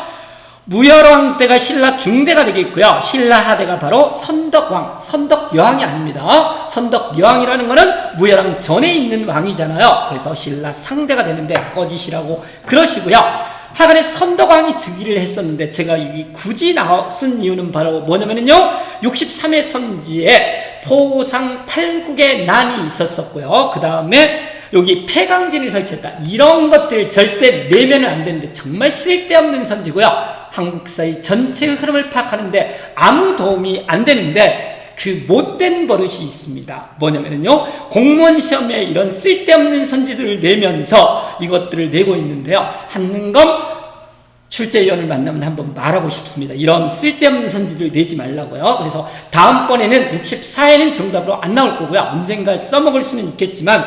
무열왕 때가 신라 중대가 되겠고요. 신라 하대가 바로 선덕왕, 선덕여왕이 아닙니다. 선덕여왕이라는 거는 무열왕 전에 있는 왕이잖아요. 그래서 신라 상대가 되는데 꺼지시라고 그러시고요. 하간에 선덕왕이 즉위를 했었는데 제가 여기 굳이 쓴 이유는 바로 뭐냐면요, 63회 선지에 포상 8국의 난이 있었었고요. 그 다음에 여기 폐강진을 설치했다. 이런 것들 절대 내면은 안 되는데 정말 쓸데없는 선지고요. 한국사의 전체의 흐름을 파악하는데 아무 도움이 안 되는데 그 못된 버릇이 있습니다. 뭐냐면요, 공무원 시험에 이런 쓸데없는 선지들을 내면서 이것들을 내고 있는데요. 한능검 출제위원을 만나면 한번 말하고 싶습니다. 이런 쓸데없는 선지들 내지 말라고요. 그래서 다음번에는 64회는 정답으로 안 나올 거고요. 언젠가 써먹을 수는 있겠지만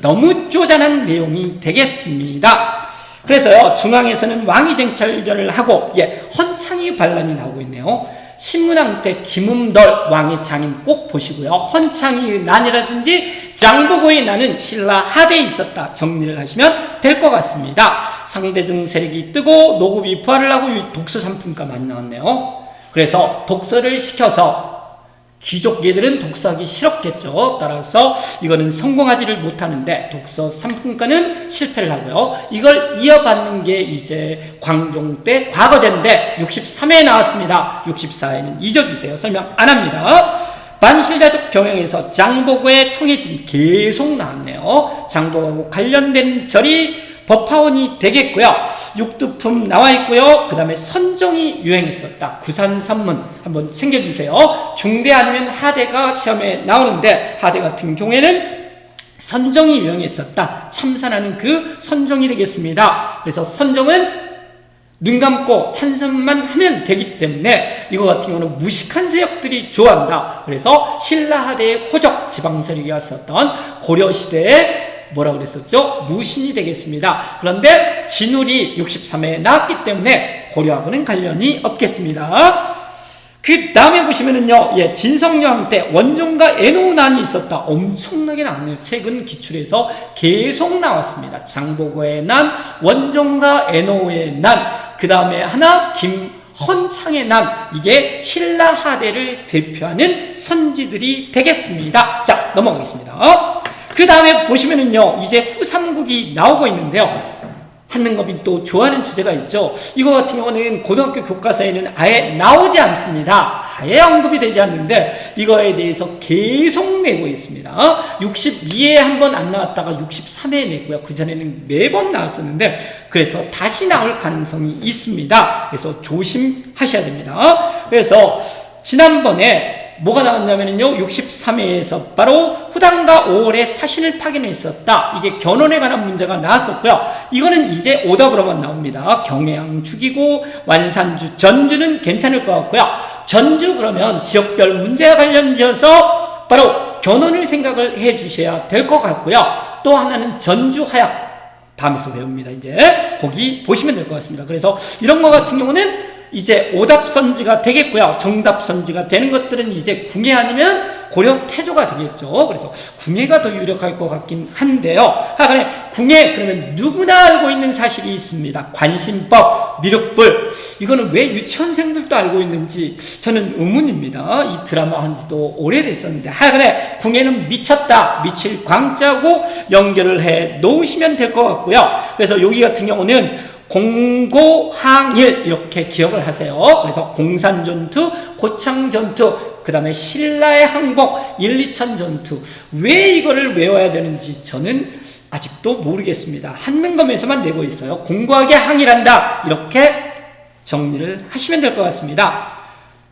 너무 쪼잔한 내용이 되겠습니다. 그래서요, 중앙에서는 왕위 쟁찰전을 하고 헌창이 반란이 나오고 있네요. 신문왕 때 김음덜 왕의 장인 꼭 보시고요. 헌창이의 난이라든지 장보고의 난은 신라 하대에 있었다. 정리를 하시면 될 것 같습니다. 상대등 세력이 뜨고 노급이 부활을 하고 독서 3품가 많이 나왔네요. 그래서 독서를 시켜서 귀족계들은 독서하기 싫었겠죠. 따라서 이거는 성공하지를 못하는데 독서 3품가는 실패를 하고요. 이걸 이어받는 게 이제 광종 때 과거제인데 63회에 나왔습니다. 64회는 잊어주세요. 설명 안 합니다. 반실자족 경영에서 장보고의 청해진 계속 나왔네요. 장보고하고 관련된 절이 법화원이 되겠고요. 육두품 나와 있고요. 그 다음에 선종이 유행했었다. 구산선문 한번 챙겨주세요. 중대 아니면 하대가 시험에 나오는데 하대 같은 경우에는 선종이 유행했었다. 참선하는 그 선종이 되겠습니다. 그래서 선종은 눈 감고 찬선만 하면 되기 때문에 이거 같은 경우는 무식한 세력들이 좋아한다. 그래서 신라하대의 호적 지방세력이 왔었던 고려시대에 뭐라 그랬었죠? 무신이 되겠습니다. 그런데 진울이 63회에 나왔기 때문에 고려하고는 관련이 없겠습니다. 그 다음에 보시면은요, 진성여왕 때 원종과 애노난이 있었다. 엄청나게 나왔네요. 최근 기출에서 계속 나왔습니다. 장보고의 난, 원종과 애노의 난, 그 다음에 하나 김헌창의 난. 이게 신라하대를 대표하는 선지들이 되겠습니다. 자, 넘어가겠습니다. 그 다음에 보시면은요, 이제 후삼국이 나오고 있는데요. 한능검이 또 좋아하는 주제가 있죠. 이거 같은 경우는 고등학교 교과서에는 아예 나오지 않습니다. 아예 언급이 되지 않는데 이거에 대해서 계속 내고 있습니다. 62회에 한 번 안 나왔다가 63회에 냈고요. 그전에는 4번 나왔었는데 그래서 다시 나올 가능성이 있습니다. 그래서 조심하셔야 됩니다. 그래서 지난번에 뭐가 나왔냐면요, 63회에서 바로 후당과 5월에 사신을 파견했었다. 이게 견훤에 관한 문제가 나왔었고요. 이거는 이제 오답으로만 나옵니다. 경해양 죽이고 완산주, 전주는 괜찮을 것 같고요. 전주 그러면 지역별 문제와 관련지어서 바로 견훤을 생각을 해 주셔야 될 것 같고요. 또 하나는 전주 하약 밤에서 배웁니다. 이제 거기 보시면 될 것 같습니다. 그래서 이런 거 같은 경우는 이제 오답 선지가 되겠고요. 정답 선지가 되는 것들은 이제 궁예 아니면 고려 태조가 되겠죠. 그래서 궁예가 더 유력할 것 같긴 한데요. 하여간에 궁예 그러면 누구나 알고 있는 사실이 있습니다. 관심법, 미륵불. 이거는 왜 유치원생들도 알고 있는지 저는 의문입니다. 이 드라마 한 지도 오래됐었는데 하여간에 궁예는 미쳤다, 미칠 광자고 연결을 해 놓으시면 될 것 같고요. 그래서 여기 같은 경우는 공고항일 이렇게 기억을 하세요. 그래서 공산전투, 고창전투, 그 다음에 신라의 항복, 1, 2천 전투. 왜 이거를 외워야 되는지 저는 아직도 모르겠습니다. 한능검에서만 내고 있어요. 공고하게 항일한다 이렇게 정리를 하시면 될 것 같습니다.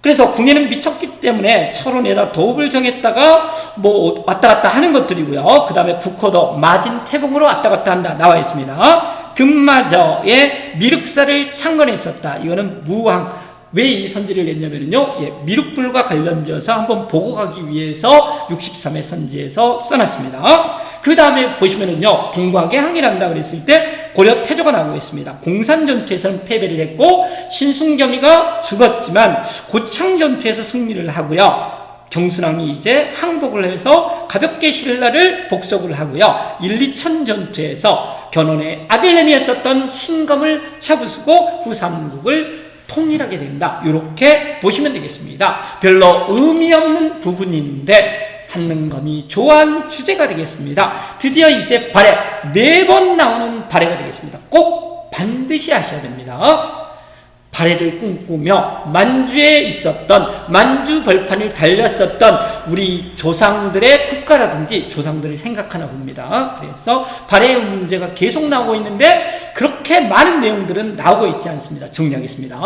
그래서 궁예는 미쳤기 때문에 철원에다 도읍을 정했다가 뭐 왔다 갔다 하는 것들이고요. 그 다음에 국호도 마진태봉으로 왔다 갔다 한다 나와 있습니다. 금마저의 미륵사를 창건했었다. 이거는 무왕. 왜 이 선지를 냈냐면요. 미륵불과 관련지어서 한번 보고 가기 위해서 63회 선지에서 써놨습니다. 그 다음에 보시면은요, 공고하게 항일한다 그랬을 때 고려 태조가 나오고 있습니다. 공산전투에서는 패배를 했고 신순겸이가 죽었지만 고창전투에서 승리를 하고요. 경순왕이 이제 항복을 해서 가볍게 신라를 복속을 하고요. 1, 2천 전투에서 견훤의 아들내미였었던 신검을 차부수고 후삼국을 통일하게 된다. 이렇게 보시면 되겠습니다. 별로 의미 없는 부분인데 한능검이 좋아하는 주제가 되겠습니다. 드디어 이제 발해, 매번 나오는 발해가 되겠습니다. 꼭 반드시 하셔야 됩니다. 발해를 꿈꾸며 만주에 있었던 만주 벌판을 달렸었던 우리 조상들의 국가라든지 조상들을 생각하나 봅니다. 그래서 발해의 문제가 계속 나오고 있는데 그렇게 많은 내용들은 나오고 있지 않습니다. 정리하겠습니다.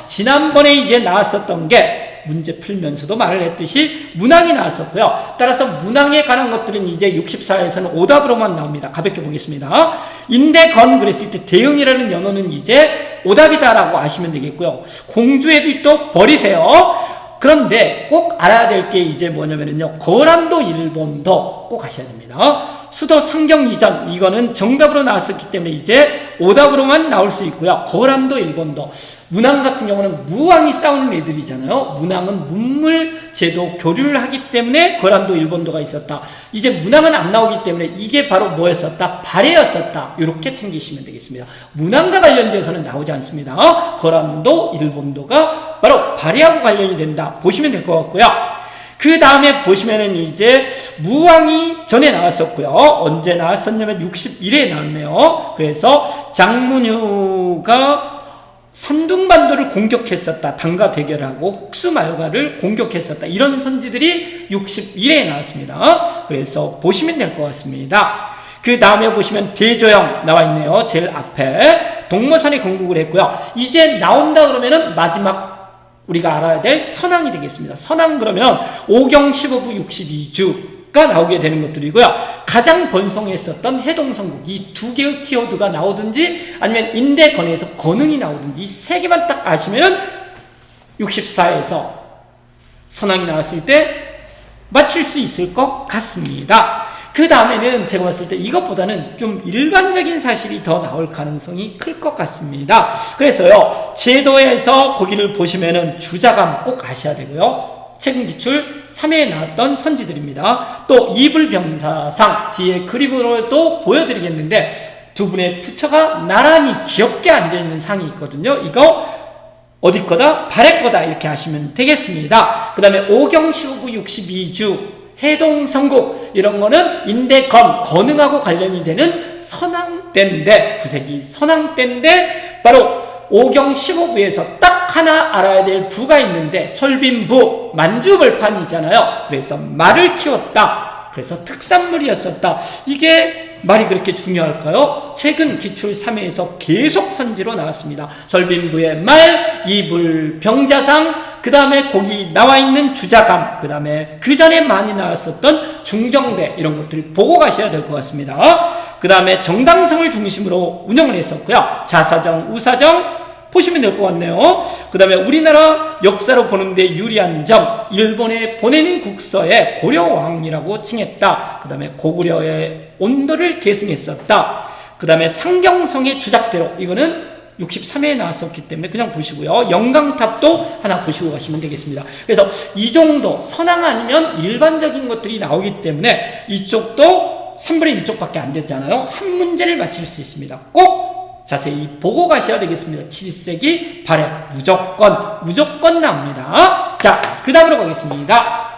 지난번에 이제 나왔었던 게 문제 풀면서도 말을 했듯이 문항이 나왔었고요. 따라서 문항에 관한 것들은 이제 64에서는 오답으로만 나옵니다. 가볍게 보겠습니다. 인대건 그랬을 때 대응이라는 연어는 이제 오답이다라고 아시면 되겠고요. 공주애들 또 버리세요. 그런데 꼭 알아야 될 게 이제 뭐냐면요. 거란도 일본도 꼭 아셔야 됩니다. 수도 상경 이전 이거는 정답으로 나왔었기 때문에 이제 오답으로만 나올 수 있고요. 거란도 일본도 문항 같은 경우는 무왕이 싸우는 애들이잖아요. 문항은 문물 제도 교류를 하기 때문에 거란도 일본도가 있었다. 이제 문항은 안 나오기 때문에 이게 바로 뭐였었다? 발해였었다. 이렇게 챙기시면 되겠습니다. 문항과 관련돼서는 나오지 않습니다. 거란도 일본도가 바로 발해하고 관련이 된다. 보시면 될 것 같고요. 그 다음에 보시면은 이제 무왕이 전에 나왔었고요. 언제 나왔었냐면 61회에 나왔네요. 그래서 장문휴가 산둥반도를 공격했었다. 당과 대결하고 혹수말과를 공격했었다. 이런 선지들이 61회에 나왔습니다. 그래서 보시면 될 것 같습니다. 그 다음에 보시면 대조영 나와 있네요. 제일 앞에 동모산에 건국을 했고요. 이제 나온다 그러면은 마지막 우리가 알아야 될 선왕이 되겠습니다. 선왕 그러면 오경 15부 62주가 나오게 되는 것들이고요. 가장 번성했었던 해동성국 이 두 개의 키워드가 나오든지 아니면 인대건에서 건응이 나오든지 이 세 개만 딱 아시면은 64에서 선왕이 나왔을 때 맞출 수 있을 것 같습니다. 그 다음에는 제가 봤을 때 이것보다는 좀 일반적인 사실이 더 나올 가능성이 클 것 같습니다. 그래서요, 제도에서 거기를 보시면은 주자감 꼭 아셔야 되고요. 최근 기출 3회에 나왔던 선지들입니다. 또 이불병사상 뒤에 그림으로도 보여드리겠는데 두 분의 부처가 나란히 귀엽게 앉아있는 상이 있거든요. 이거 어디 거다? 발해 거다 이렇게 하시면 되겠습니다. 그 다음에 오경 15부 62주 해동성국 이런 거는 인대건 건응하고 관련이 되는 선왕때인데 구색이 선왕때인데 바로 오경 15부에서 딱 하나 알아야 될 부가 있는데 설빈부 만주벌판이잖아요. 그래서 말을 키웠다. 그래서 특산물이었었다. 이게 말이 그렇게 중요할까요? 최근 기출 3회에서 계속 선지로 나왔습니다. 설빈부의 말, 이불 병자상, 그 다음에 거기 나와 있는 주자감, 그 다음에 그 전에 많이 나왔었던 중정대 이런 것들 보고 가셔야 될 것 같습니다. 그 다음에 정당성을 중심으로 운영을 했었고요. 자사정, 우사정 보시면 될 것 같네요. 그 다음에 우리나라 역사로 보는데 유리한 점, 일본에 보내는 국서에 고려왕이라고 칭했다. 그 다음에 고구려의 온도를 계승했었다. 그 다음에 상경성의 주작대로 이거는 63회에 나왔었기 때문에 그냥 보시고요. 영광탑도 하나 보시고 가시면 되겠습니다. 그래서 이 정도 선왕 아니면 일반적인 것들이 나오기 때문에 이쪽도 3분의 1쪽밖에 안 되잖아요. 한 문제를 맞출 수 있습니다. 꼭 자세히 보고 가셔야 되겠습니다. 7세기 발해 무조건 나옵니다. 자, 그 다음으로 가겠습니다.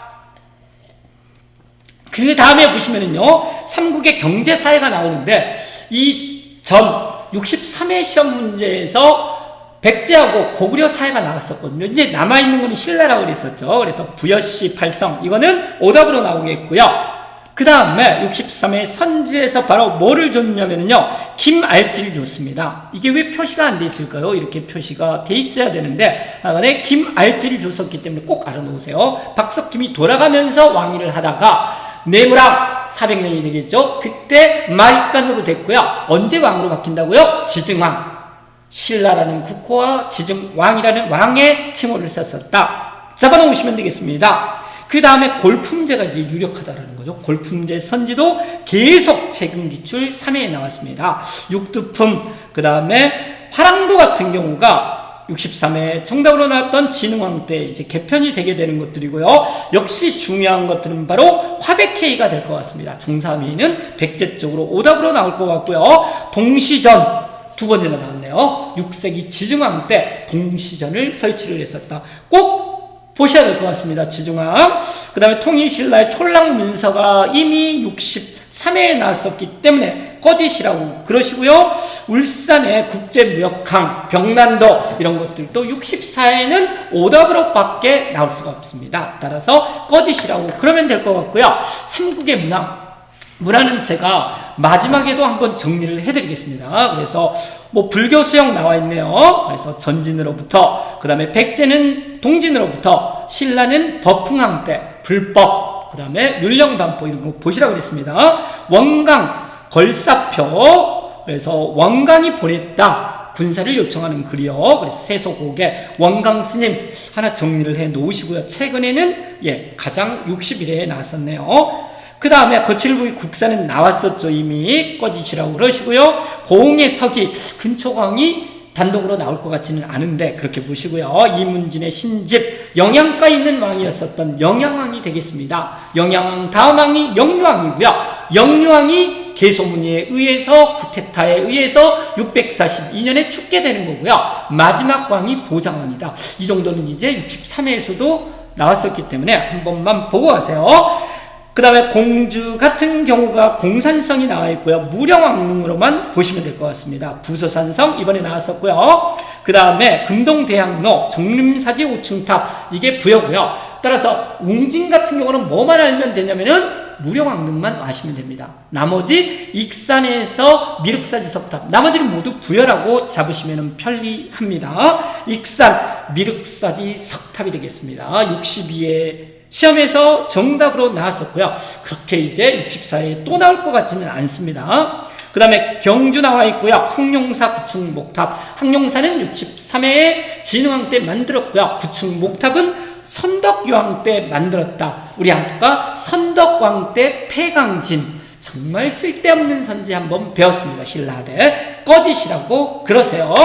그 다음에 보시면은요, 삼국의 경제사회가 나오는데, 이 전 63회 시험 문제에서 백제하고 고구려 사회가 나왔었거든요. 이제 남아있는 거는 신라라고 그랬었죠. 그래서 부여시 팔성, 이거는 오답으로 나오겠고요. 그 다음에 63회 선지에서 바로 뭐를 줬냐면요, 김알지를 줬습니다. 이게 왜 표시가 안 돼 있을까요? 이렇게 표시가 돼 있어야 되는데, 하간에 김알지를 줬었기 때문에 꼭 알아놓으세요. 박석김이 돌아가면서 왕위를 하다가 내무랑 400년이 되겠죠. 그때 마익간으로 됐고요. 언제 왕으로 바뀐다고요? 지증왕. 신라라는 국호와 지증왕이라는 왕의 칭호를 썼었다. 잡아놓으시면 되겠습니다. 그 다음에 골품제가 이제 유력하다라는 거죠. 골품제 선지도 계속 재근기출 3회에 나왔습니다. 육두품, 그 다음에 화랑도 같은 경우가 63회 정답으로 나왔던 진흥왕 때 이제 개편이 되게 되는 것들이고요. 역시 중요한 것들은 바로 화백회의가 될 것 같습니다. 정삼위는 백제 쪽으로 오답으로 나올 것 같고요. 동시전 두 번이나 나왔네요. 6세기 지증왕 때 동시전을 설치를 했었다. 꼭 보셔야 될 것 같습니다. 지증왕. 그 다음에 통일신라의 촐랑문서가 이미 63회에 나왔었기 때문에 꺼지시라고 그러시고요. 울산의 국제무역항, 병난도 이런 것들도 64회는 오답으로 밖에 나올 수가 없습니다. 따라서 꺼지시라고 그러면 될 것 같고요. 삼국의 문화는 제가 마지막에도 한번 정리를 해드리겠습니다. 그래서 뭐 불교 수영 나와 있네요. 그래서 전진으로부터, 그 다음에 백제는 동진으로부터, 신라는 버풍왕 때 불법, 그 다음에 율령반포 이런 거 보시라고 그랬습니다. 원강 걸사표, 그래서 원강이 보냈다. 군사를 요청하는 글이요. 그래서 세소곡에 원강 스님 하나 정리를 해 놓으시고요. 최근에는 가장 61회에 나왔었네요. 그 다음에 거칠부의 국사는 나왔었죠. 이미 꺼지시라고 그러시고요. 고흥의 서기, 근초광이 단독으로 나올 것 같지는 않은데 그렇게 보시고요. 이문진의 신집, 영양가 있는 왕이었었던 영양왕이 되겠습니다. 영양왕 다음 왕이 영유왕이고요. 영유왕이 계소문의에 의해서, 쿠데타에 의해서 642년에 죽게 되는 거고요. 마지막 왕이 보장왕이다. 이 정도는 이제 63회에서도 나왔었기 때문에 한 번만 보고 가세요. 그 다음에 공주 같은 경우가 공산성이 나와 있고요. 무령왕릉으로만 보시면 될 것 같습니다. 부서산성 이번에 나왔었고요. 그 다음에 금동대학로, 정림사지 5층탑 이게 부여고요. 따라서 웅진 같은 경우는 뭐만 알면 되냐면은 무령왕릉만 아시면 됩니다. 나머지 익산에서 미륵사지 석탑, 나머지는 모두 부여라고 잡으시면 편리합니다. 익산 미륵사지 석탑이 되겠습니다. 62회 시험에서 정답으로 나왔었고요. 그렇게 이제 64회에 또 나올 것 같지는 않습니다. 그 다음에 경주 나와 있고요. 항룡사 구층 목탑. 항룡사는 63회에 진흥왕 때 만들었고요. 구층 목탑은 선덕여왕 때 만들었다. 우리 아까 선덕왕 때 폐강진. 정말 쓸데없는 선지 한번 배웠습니다. 신라대. 꺼지시라고 그러세요.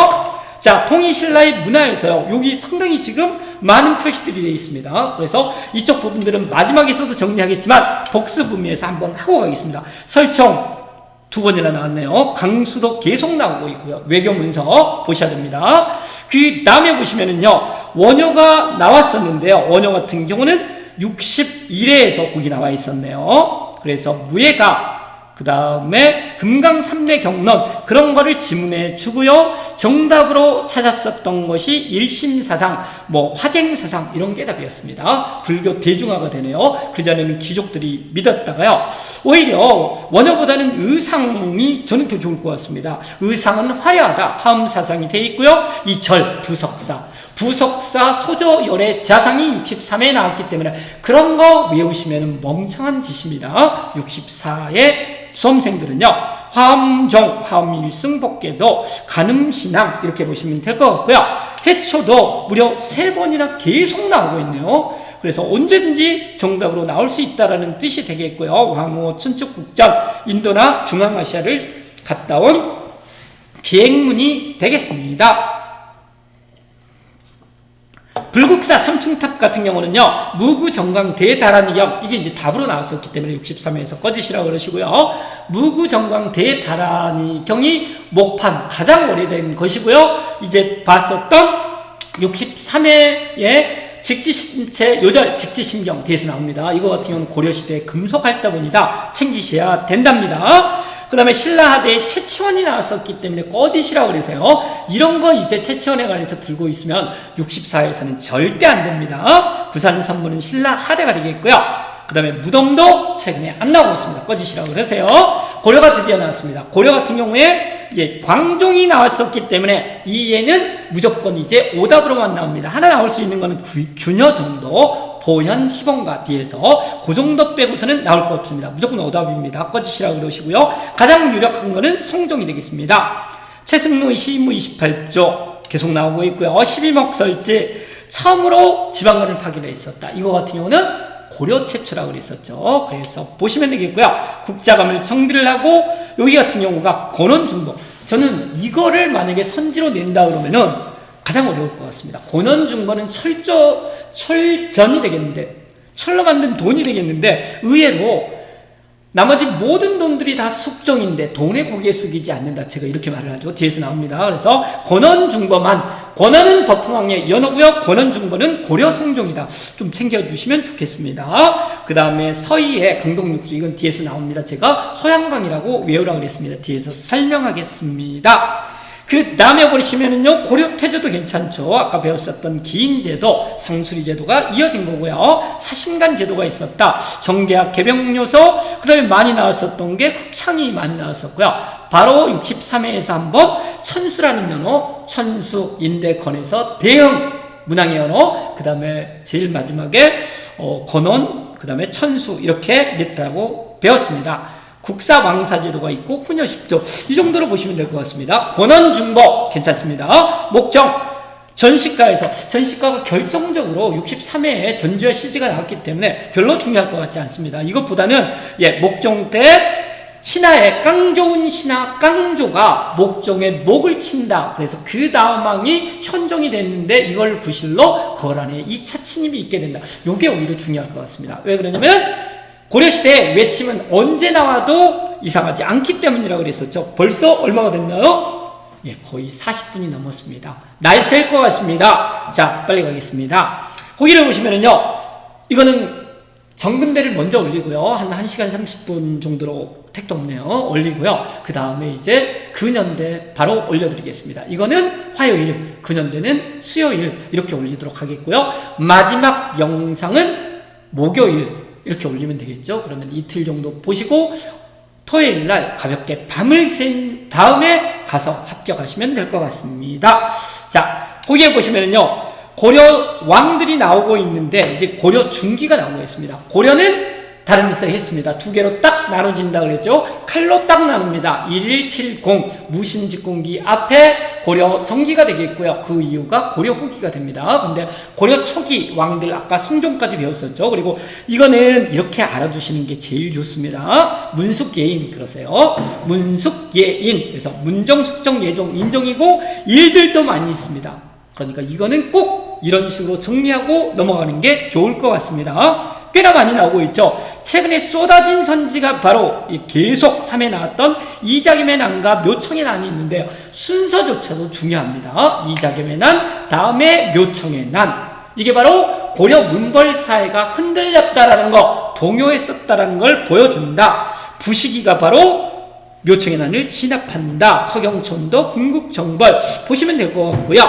자, 통일신라의 문화에서요. 여기 상당히 지금 많은 표시들이 되어 있습니다. 그래서 이쪽 부분들은 마지막에서도 정리하겠지만 복습 의미에서 한번 하고 가겠습니다. 설청 두 번이나 나왔네요. 강수도 계속 나오고 있고요. 외교문서 보셔야 됩니다. 그 다음에 보시면은요. 원효가 나왔었는데요. 원효 같은 경우는 61회에서 거기 나와 있었네요. 그래서 무예가, 그 다음에 금강산맥경론 그런 거를 지문해 주고요. 정답으로 찾았었던 것이 일심사상, 뭐 화쟁사상 이런 게 답이었습니다. 불교 대중화가 되네요. 그전에는 귀족들이 믿었다가요. 오히려 원효보다는 의상이 저는 더 좋을 것 같습니다. 의상은 화려하다. 화엄사상이 돼 있고요. 이 절, 부석사 소조열의 자상이 63회에 나왔기 때문에 그런 거 외우시면 멍청한 짓입니다. 64회 수험생들은요. 화엄종, 화엄일승복계도, 간음신앙 이렇게 보시면 될 것 같고요. 해초도 무려 3번이나 계속 나오고 있네요. 그래서 언제든지 정답으로 나올 수 있다는 뜻이 되겠고요. 황후, 춘축국전, 인도나 중앙아시아를 갔다 온 비행문이 되겠습니다. 불국사 삼층탑 같은 경우는요, 무구정강 대다란이경, 이게 이제 답으로 나왔었기 때문에 63회에서 꺼지시라고 그러시고요. 무구정강 대다란이경이 목판 가장 오래된 것이고요. 이제 봤었던 63회에 직지심체 요절 직지심경 뒤에서 나옵니다. 이거 같은 경우는 고려시대 금속활자본이다. 챙기셔야 된답니다. 그 다음에 신라하대에 채치원이 나왔었기 때문에 꺼지시라고 그러세요. 이런 거 이제 채치원에 관해서 들고 있으면 64에서는 절대 안 됩니다. 구산선문은 신라하대가 되겠고요. 그 다음에 무덤도 최근에 안 나오고 있습니다. 꺼지시라고 그러세요. 고려가 드디어 나왔습니다. 고려 같은 경우에 광종이 나왔었기 때문에 이 예는 무조건 이제 오답으로만 나옵니다. 하나 나올 수 있는 거는 균여 정도, 보현, 시본가 뒤에서 그 정도 빼고서는 나올 거 없습니다. 무조건 오답입니다. 꺼지시라고 그러시고요. 가장 유력한 거는 성종이 되겠습니다. 최승로의 시무 28조 계속 나오고 있고요. 12목설지 처음으로 지방간을 파기로 했었다. 이거 같은 경우는 고려 최초라고 그랬었죠. 그래서 보시면 되겠고요. 국자감을 정비를 하고 여기 같은 경우가 권원중보. 저는 이거를 만약에 선지로 낸다 그러면은 가장 어려울 것 같습니다. 권원중보는 철전이 되겠는데, 철로 만든 돈이 되겠는데, 의외로 나머지 모든 돈들이 다 숙종인데 돈에 고개 숙이지 않는다. 제가 이렇게 말을 하죠. 뒤에서 나옵니다. 그래서 권원중보만, 권원은 법흥왕의 연호고요. 권원중보는 고려 성종이다. 좀 챙겨주시면 좋겠습니다. 그 다음에 서희의 강동육주, 이건 뒤에서 나옵니다. 제가 소양강이라고 외우라고 그랬습니다. 뒤에서 설명하겠습니다. 그 다음에 보시면은요, 고려 태조도 괜찮죠. 아까 배웠었던 기인제도, 상수리제도가 이어진 거고요. 사신간 제도가 있었다. 정계학, 개병요소, 그 다음에 많이 나왔었던 게 흑창이 많이 나왔었고요. 바로 63회에서 한번 천수라는 연호, 천수, 인대건에서 대응, 문항의 연호, 그 다음에 제일 마지막에 건원, 그 다음에 천수, 이렇게 냈다고 배웠습니다. 국사왕사제도가 있고 훈여십조, 이 정도로 보시면 될 것 같습니다. 권원중보 괜찮습니다. 목정 전시가에서, 전시가가 결정적으로 63회에 전주와 시지가 나왔기 때문에 별로 중요할 것 같지 않습니다. 이것보다는 목종 때 신하의 깡좋은 신하 깡조가 목종에 목을 친다. 그래서 그 다음 왕이 현종이 됐는데 이걸 구실로 거란에 2차 침입이 있게 된다. 이게 오히려 중요할 것 같습니다. 왜 그러냐면 고려시대 외침은 언제 나와도 이상하지 않기 때문이라고 그랬었죠. 벌써 얼마가 됐나요? 거의 40분이 넘었습니다. 날 셀 것 같습니다. 자, 빨리 가겠습니다. 거기를 보시면은요, 이거는 정근대를 먼저 올리고요. 한 1시간 30분 정도로 택도 없네요. 올리고요. 그 다음에 이제 근현대 바로 올려드리겠습니다. 이거는 화요일, 근현대는 수요일 이렇게 올리도록 하겠고요. 마지막 영상은 목요일 이렇게 올리면 되겠죠. 그러면 이틀 정도 보시고 토요일 날 가볍게 밤을 샌 다음에 가서 합격하시면 될 것 같습니다. 자, 거기에 보시면요, 고려 왕들이 나오고 있는데 이제 고려 중기가 나오고 있습니다. 고려는 다른 데서 했습니다. 두 개로 딱 나눠진다 그랬죠. 칼로 딱 나눕니다. 1170 무신직공기 앞에 고려 정기가 되겠고요. 그 이유가 고려 후기가 됩니다. 근데 고려 초기 왕들 아까 성종까지 배웠었죠. 그리고 이거는 이렇게 알아두시는 게 제일 좋습니다. 문숙예인 그러세요. 문숙예인. 그래서 문종, 숙종, 예종, 인종이고 일들도 많이 있습니다. 그러니까 이거는 꼭 이런 식으로 정리하고 넘어가는 게 좋을 것 같습니다. 꽤나 많이 나오고 있죠. 최근에 쏟아진 선지가 바로 계속 3회 나왔던 이자겸의 난과 묘청의 난이 있는데요. 순서조차도 중요합니다. 이자겸의 난, 다음에 묘청의 난. 이게 바로 고려 문벌사회가 흔들렸다라는 거, 동요했었다라는 걸 보여준다. 부시기가 바로 묘청의 난을 진압한다. 서경촌도 궁극정벌 보시면 될 것 같고요.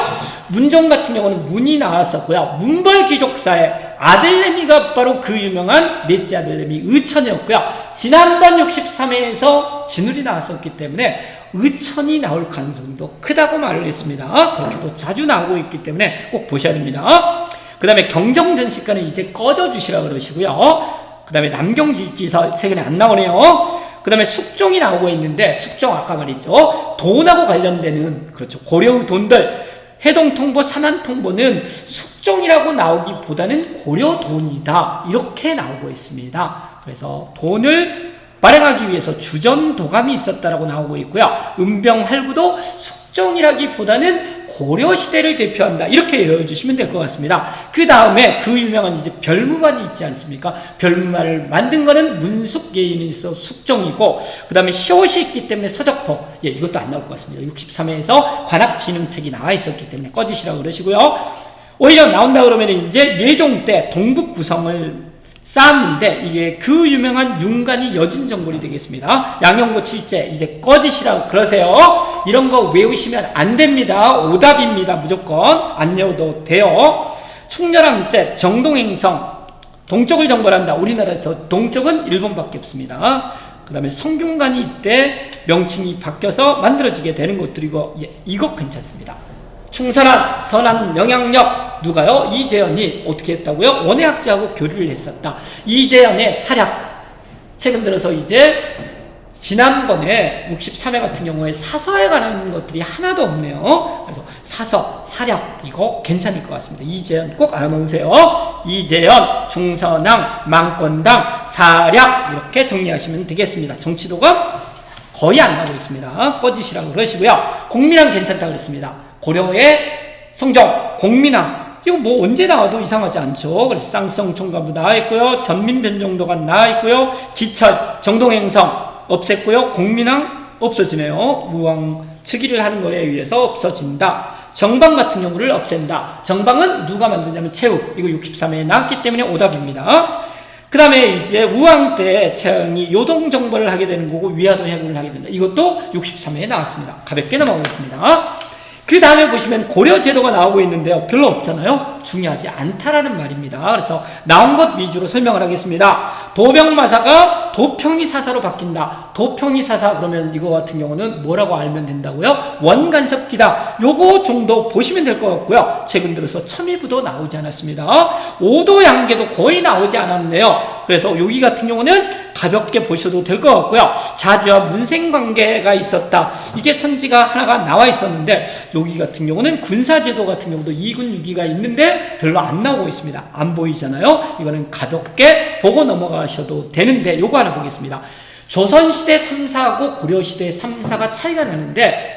문종 같은 경우는 문이 나왔었고요. 문벌귀족사의 아들내미가 바로 그 유명한 넷째 아들내미 의천이었고요. 지난번 63회에서 진울이 나왔었기 때문에 의천이 나올 가능성도 크다고 말을 했습니다. 그렇게도 자주 나오고 있기 때문에 꼭 보셔야 됩니다. 그 다음에 경정전시가는 이제 꺼져주시라 그러시고요. 그 다음에 남경지지서 최근에 안 나오네요. 그 다음에 숙종이 나오고 있는데, 숙종 아까 말했죠. 돈하고 관련되는, 그렇죠. 고려의 돈들, 해동통보, 삼한통보는 숙종이라고 나오기보다는 고려돈이다. 이렇게 나오고 있습니다. 그래서 돈을 발행하기 위해서 주전도감이 있었다라고 나오고 있고요. 은병할구도 숙종이라기보다는 고려시대를 대표한다, 이렇게 외워주시면 될 것 같습니다. 그 다음에 그 유명한 이제 별무반이 있지 않습니까? 별무반을 만든 거는 문숙예인이 있어 숙종이고, 그 다음에 시옷이 있기 때문에 서적포, 예, 이것도 안 나올 것 같습니다. 63회에서 관합진흥책이 나와 있었기 때문에 꺼지시라고 그러시고요. 오히려 나온다 그러면 이제 예종 때 동북 구성을 쌓았는데, 이게 그 유명한 윤관이 여진정벌이 되겠습니다. 양용고 칠제, 이제 꺼지시라고 그러세요. 이런 거 외우시면 안 됩니다. 오답입니다. 무조건 안 외워도 돼요. 충렬왕제, 정동행성, 동쪽을 정벌한다. 우리나라에서 동쪽은 일본밖에 없습니다. 그 다음에 성균관이 이때 명칭이 바뀌어서 만들어지게 되는 것들이고, 예, 이거 괜찮습니다. 충선한 선한 영향력, 누가요? 이재현이 어떻게 했다고요? 원예학자하고 교류를 했었다. 이재현의 사략, 최근 들어서 이제 지난번에 63회 같은 경우에 사서에 관한 것들이 하나도 없네요. 그래서 사서, 사략, 이거 괜찮을 것 같습니다. 이재현 꼭 알아놓으세요. 이재현, 충선왕, 망권당, 사략, 이렇게 정리하시면 되겠습니다. 정치도가 거의 안 나오고 있습니다. 꺼지시라고 그러시고요. 공민왕 괜찮다고 그랬습니다. 고려의 성종, 공민왕, 이거 뭐 언제 나와도 이상하지 않죠. 그래서 쌍성총가부 나와 있고요. 전민변정도가 나와 있고요. 기철, 정동행성 없앴고요. 공민왕 없어지네요. 무왕 즉위를 하는 거에 의해서 없어진다. 정방 같은 경우를 없앤다. 정방은 누가 만드냐면 최욱, 이거 63회에 나왔기 때문에 오답입니다. 그 다음에 이제 우왕 때 최영이 요동정벌을 하게 되는 거고, 위화도 해군을 하게 된다. 이것도 63회에 나왔습니다. 가볍게 넘어가겠습니다. 그 다음에 보시면 고려제도가 나오고 있는데요. 별로 없잖아요. 중요하지 않다라는 말입니다. 그래서 나온 것 위주로 설명을 하겠습니다. 도병마사가 도평이사사로 바뀐다. 도평이사사 그러면 이거 같은 경우는 뭐라고 알면 된다고요? 원간섭기다. 요거 정도 보시면 될 것 같고요. 최근 들어서 첨의부도 나오지 않았습니다. 오도양계도 거의 나오지 않았네요. 그래서 여기 같은 경우는 가볍게 보셔도 될 것 같고요. 자주와 문생관계가 있었다. 이게 선지가 하나가 나와 있었는데, 여기 같은 경우는 군사제도 같은 경우도 2군 6기가 있는데 별로 안 나오고 있습니다. 안 보이잖아요. 이거는 가볍게 보고 넘어가셔도 되는데, 요거 하나 보겠습니다. 조선시대 3사하고 고려시대 3사가 차이가 나는데,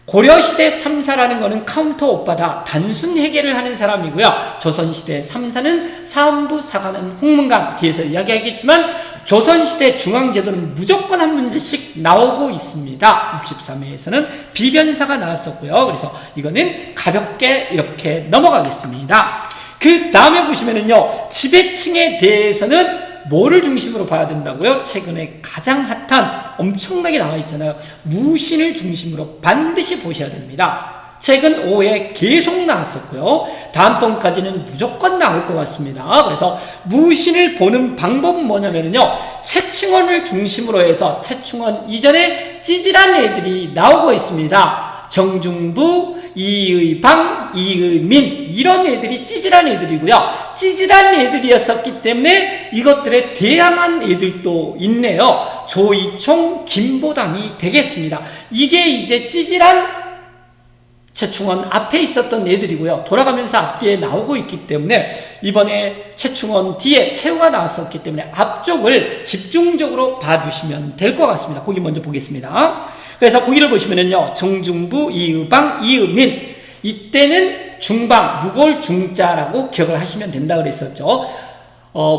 고려시대 3사라는 거는 카운터 오빠다. 단순 해결을 하는 사람이고요. 조선시대 3사는 사헌부 사관은 홍문관, 뒤에서 이야기하겠지만 조선시대 중앙제도는 무조건 한 문제씩 나오고 있습니다. 63회에서는 비변사가 나왔었고요. 그래서 이거는 가볍게 이렇게 넘어가겠습니다. 그 다음에 보시면은요, 지배층에 대해서는 뭐를 중심으로 봐야 된다고요? 최근에 가장 핫한, 엄청나게 나와 있잖아요. 무신을 중심으로 반드시 보셔야 됩니다. 최근 5회 계속 나왔었고요. 다음번까지는 무조건 나올 것 같습니다. 그래서 무신을 보는 방법은 뭐냐면요, 최충원을 중심으로 해서 최충원 이전에 찌질한 애들이 나오고 있습니다. 정중부, 이의방, 이의민, 이런 애들이 찌질한 애들이고요. 찌질한 애들이었었기 때문에 이것들에 대항한 애들도 있네요. 조이총, 김보당이 되겠습니다. 이게 이제 찌질한 최충원 앞에 있었던 애들이고요. 돌아가면서 앞뒤에 나오고 있기 때문에 이번에 최충원 뒤에 최후가 나왔었기 때문에 앞쪽을 집중적으로 봐주시면 될 것 같습니다. 거기 먼저 보겠습니다. 그래서 거기를 보시면은요, 정중부, 이의방, 이의민, 이때는 중방, 무골 중자라고 기억을 하시면 된다 그랬었죠.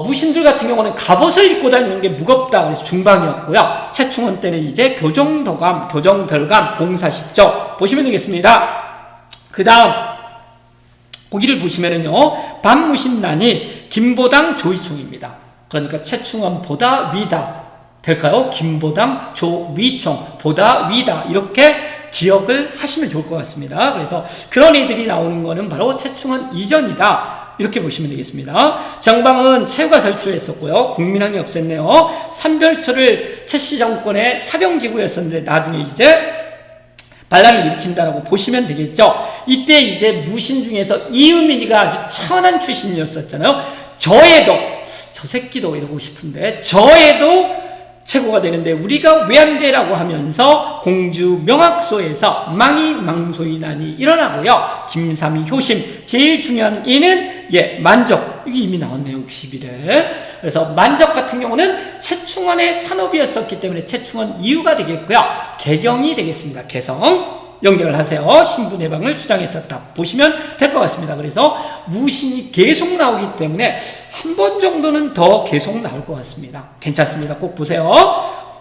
무신들 같은 경우는 갑옷을 입고 다니는 게 무겁다 그래서 중방이었고요. 최충원 때는 이제 교정도감, 교정별감, 봉사십조 보시면 되겠습니다. 그 다음 거기를 보시면은요, 반무신난이 김보당, 조이총입니다. 그러니까 최충원보다 위다 될까요? 김보당, 조위총 보다 위다, 이렇게 기억을 하시면 좋을 것 같습니다. 그래서 그런 애들이 나오는 거는 바로 최충원 이전이다, 이렇게 보시면 되겠습니다. 정방은 최후가 설치를 했었고요. 국민왕이 없앴네요. 삼별초를 최씨 정권의 사병기구였었는데 나중에 이제 반란을 일으킨다라고 보시면 되겠죠. 이때 이제 무신 중에서 이의민이가 아주 천한 출신이었었잖아요. 저 새끼도 이러고 싶은데, 저애도 최고가 되는데 우리가 왜 안 돼라고 하면서 공주 명학소에서 망이 망소이난이 일어나고요. 김삼이 효심, 제일 중요한 이는 만적. 이게 이미 나왔네요. 61에. 그래서 만적 같은 경우는 최충원의 산업이었었기 때문에 최충원 이유가 되겠고요. 개경이 되겠습니다. 개성. 연결을 하세요. 신분해방을 주장했었다. 보시면 될 것 같습니다. 그래서 무신이 계속 나오기 때문에 한 번 정도는 더 계속 나올 것 같습니다. 괜찮습니다. 꼭 보세요.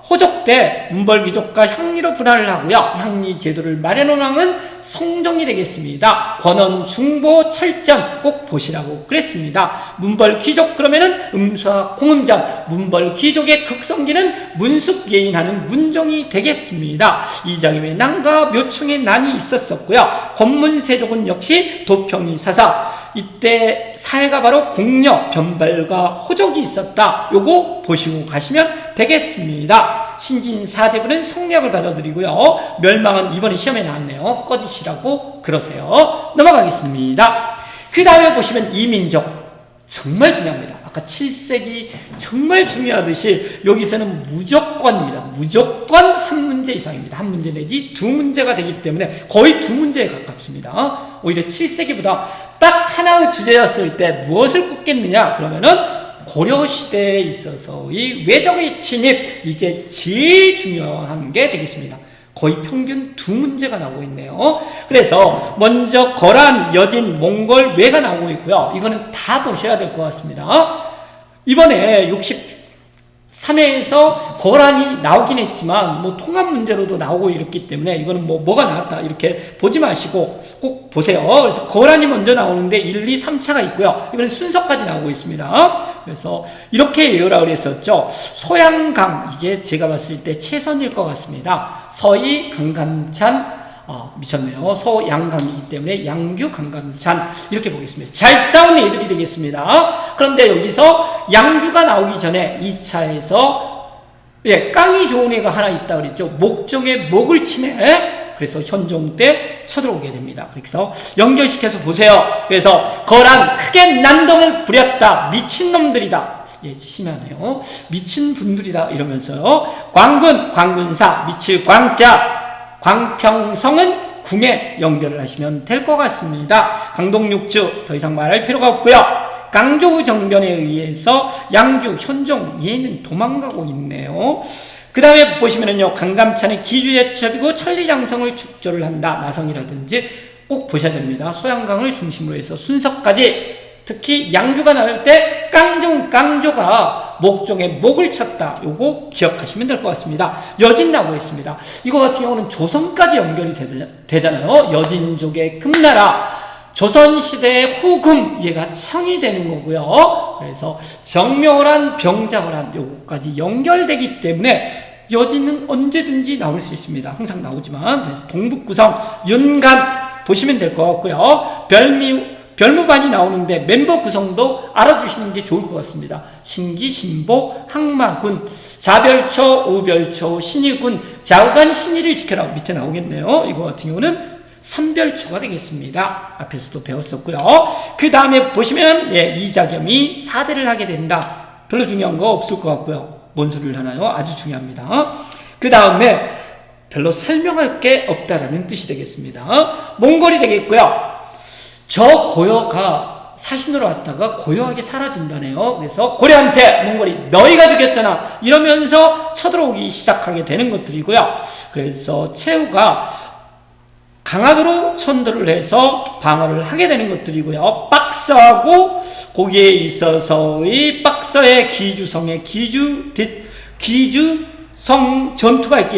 호족 때 문벌귀족과 향리로 분할을 하고요. 향리 제도를 마련한 왕은 성종이 되겠습니다. 권원, 중보, 철전 꼭 보시라고 그랬습니다. 문벌귀족 그러면은 음수와 공음전, 문벌귀족의 극성기는 문숙예인하는 문종이 되겠습니다. 이장임의 난과 묘청의 난이 있었었고요. 권문세족은 역시 도평이 사사. 이때 사회가 바로 공력, 변발과 호족이 있었다. 요거 보시고 가시면 되겠습니다. 신진 4대부는 성략을 받아들이고요. 멸망은 이번에 시험에 나왔네요. 꺼지시라고 그러세요. 넘어가겠습니다. 그 다음에 보시면 이민족. 정말 중요합니다. 아까 7세기 정말 중요하듯이 여기서는 무조건입니다. 무조건 한 문제 이상입니다. 한 문제 내지 두 문제가 되기 때문에 거의 두 문제에 가깝습니다. 오히려 7세기보다 딱 하나의 주제였을 때 무엇을 꼽겠느냐 그러면은 고려시대에 있어서의 외적의 침입, 이게 제일 중요한 게 되겠습니다. 거의 평균 두 문제가 나오고 있네요. 그래서 먼저 거란, 여진, 몽골, 왜가 나오고 있고요. 이거는 다 보셔야 될 것 같습니다. 이번에 63회에서 거란이 나오긴 했지만 뭐 통합 문제로도 나오고 이렇기 때문에 이거는 뭐가 나왔다 이렇게 보지 마시고 꼭 보세요. 그래서 거란이 먼저 나오는데 1, 2, 3차가 있고요. 이거는 순서까지 나오고 있습니다. 그래서 이렇게 외우라 그랬었죠. 소양강, 이게 제가 봤을 때 최선일 것 같습니다. 서희, 강감찬, 미쳤네요. 소양강이기 때문에 양규, 강감찬 이렇게 보겠습니다. 잘 싸운 애들이 되겠습니다. 그런데 여기서 양규가 나오기 전에 2차에서 깡이 좋은 애가 하나 있다 그랬죠. 목종의 목을 치네. 그래서 현종 때 쳐들어오게 됩니다. 그래서 연결시켜서 보세요. 그래서 거란 크게 난동을 부렸다. 미친놈들이다. 심하네요. 미친 분들이다 이러면서요. 광군, 광군사, 미칠 광자, 광평성은 궁에 연결을 하시면 될 것 같습니다. 강동육주 더 이상 말할 필요가 없고요. 강조 정변에 의해서 양규, 현종 얘는 도망가고 있네요. 그 다음에 보시면은요, 강감찬의 기주예첩이고 천리장성을 축조를 한다. 나성이라든지 꼭 보셔야 됩니다. 소양강을 중심으로 해서 순서까지. 특히 양규가 나올 때 깡조가 목종의 목을 쳤다. 요거 기억하시면 될 것 같습니다. 여진 나오고 있습니다. 이거 같은 경우는 조선까지 연결이 되잖아요. 여진족의 금나라. 조선시대의 후금, 얘가 청이 되는 거고요. 그래서 정묘란, 병자호란 요거까지 연결되기 때문에 여진은 언제든지 나올 수 있습니다. 항상 나오지만. 그래서 동북구성, 윤간 보시면 될 것 같고요. 별무반이 나오는데 멤버 구성도 알아주시는 게 좋을 것 같습니다. 신기, 신보, 항마군, 자별초, 우별초, 신의군, 좌우간 신의를 지켜라. 밑에 나오겠네요. 이거 같은 경우는 3별초가 되겠습니다. 앞에서도 배웠었고요. 그 다음에 보시면 이자겸이 4대를 하게 된다. 별로 중요한 거 없을 것 같고요. 뭔 소리를 하나요? 아주 중요합니다. 그 다음에 별로 설명할 게 없다라는 뜻이 되겠습니다. 몽골이 되겠고요. 저 고려가 사신으로 왔다가 고요하게 사라진다네요. 그래서 고려한테 몽골이 너희가 죽였잖아 이러면서 쳐들어오기 시작하게 되는 것들이고요. 그래서 최후가 강화도로 천도를 해서 방어를 하게 되는 것들이고요. 박서하고 거기에 있어서의 박서의 기주성의 기주성 전투가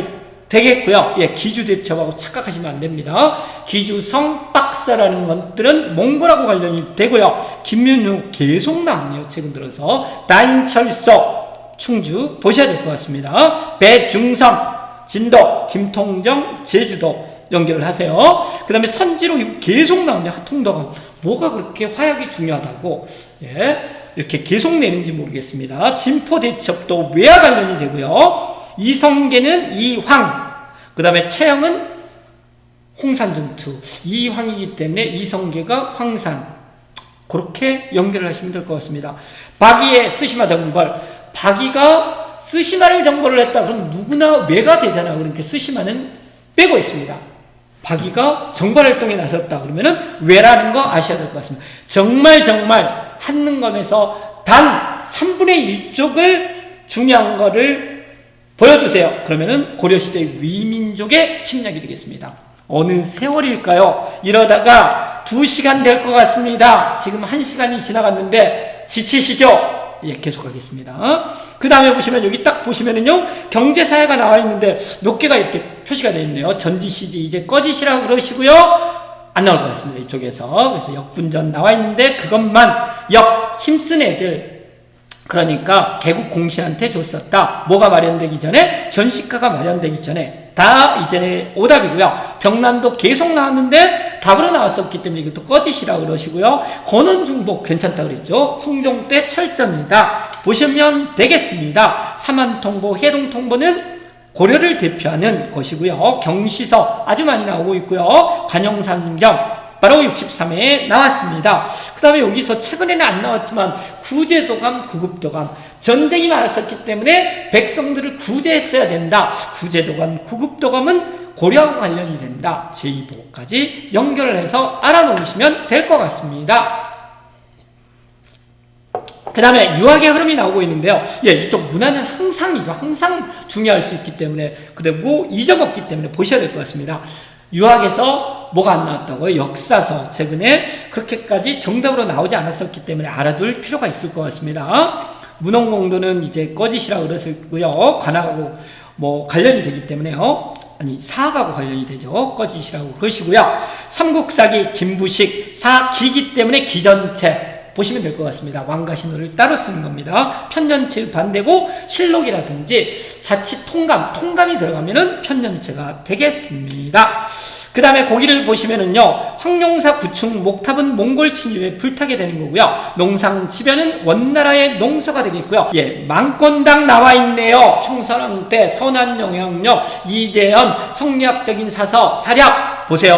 되겠고요. 기주대첩하고 착각하시면 안 됩니다. 기주성, 박서라는 것들은 몽골하고 관련이 되고요. 김윤우 계속 나왔네요. 최근 들어서. 다인철서, 충주 보셔야 될 것 같습니다. 배중성, 진도, 김통정, 제주도 연결을 하세요. 그 다음에 선지로 계속 나오네요. 하통도가. 뭐가 그렇게 화약이 중요하다고 이렇게 계속 내는지 모르겠습니다. 진포대첩도 외와 관련이 되고요. 이성계는 이황, 그 다음에 채영은 홍산전투. 이황이기 때문에 이성계가 황산. 그렇게 연결을 하시면 될 것 같습니다. 박이의 쓰시마 정벌. 박이가 쓰시마를 정벌을 했다. 그럼 누구나 외가 되잖아요. 그러니까 쓰시마는 빼고 있습니다. 박이가 정발활동에 나섰다 그러면은 왜라는 거 아셔야 될 것 같습니다. 정말 한능검에서 단 3분의 1쪽을 중요한 거를 보여주세요. 그러면은 고려시대 위민족의 침략이 되겠습니다. 어느 세월일까요? 이러다가 2시간 될 것 같습니다. 지금 1시간이 지나갔는데 지치시죠? 예, 계속하겠습니다. 그 다음에 보시면 여기 딱 보시면은요, 경제사회가 나와 있는데 몇 개가 이렇게 표시가 되어 있네요. 전지시지 이제 꺼지시라고 그러시고요. 안 나올 것 같습니다. 이쪽에서. 그래서 역분전 나와 있는데 그것만 힘쓴 애들, 그러니까 개국 공신한테 줬었다. 뭐가 마련되기 전에? 전시가가 마련되기 전에. 다 이제 오답이고요. 병난도 계속 나왔는데 답으로 나왔었기 때문에 이것도 꺼지시라고 그러시고요. 권원중복 괜찮다 그랬죠. 성종 때 철전이다. 보시면 되겠습니다. 삼한통보, 해동통보는 고려를 대표하는 것이고요. 경시서 아주 많이 나오고 있고요. 관영상경 바로 63회에 나왔습니다. 그 다음에 여기서 최근에는 안 나왔지만 구제도감, 구급도감, 전쟁이 많았었기 때문에 백성들을 구제했어야 된다. 구제도감, 구급도감은 고려하고 관련이 된다. 제2보까지 연결을 해서 알아놓으시면 될 것 같습니다. 그 다음에 유학의 흐름이 나오고 있는데요. 예, 이쪽 문화는 항상 중요할 수 있기 때문에, 그리고 잊어먹기 때문에 보셔야 될 것 같습니다. 유학에서 뭐가 안 나왔다고요? 역사서. 최근에 그렇게까지 정답으로 나오지 않았었기 때문에 알아둘 필요가 있을 것 같습니다. 문헌공도는 이제 꺼지시라고 그러셨고요. 관악하고 뭐 관련이 되기 때문에요. 아니, 사하하고 관련이 되죠. 꺼지시라고 그러시고요. 삼국사기, 김부식, 사기이기 때문에 기전체. 보시면 될 것 같습니다. 왕가신호를 따로 쓰는 겁니다. 편전체의 반대고 실록이라든지 자칫 통감이 들어가면은 편전체가 되겠습니다. 그 다음에 거기를 보시면은요, 황룡사 구충 목탑은 몽골 침입에 불타게 되는 거고요. 농상지변은 원나라의 농서가 되겠고요. 예, 망권당 나와 있네요. 충선왕 때 선한 영향력, 이재현, 성리학적인 사서, 사략 보세요.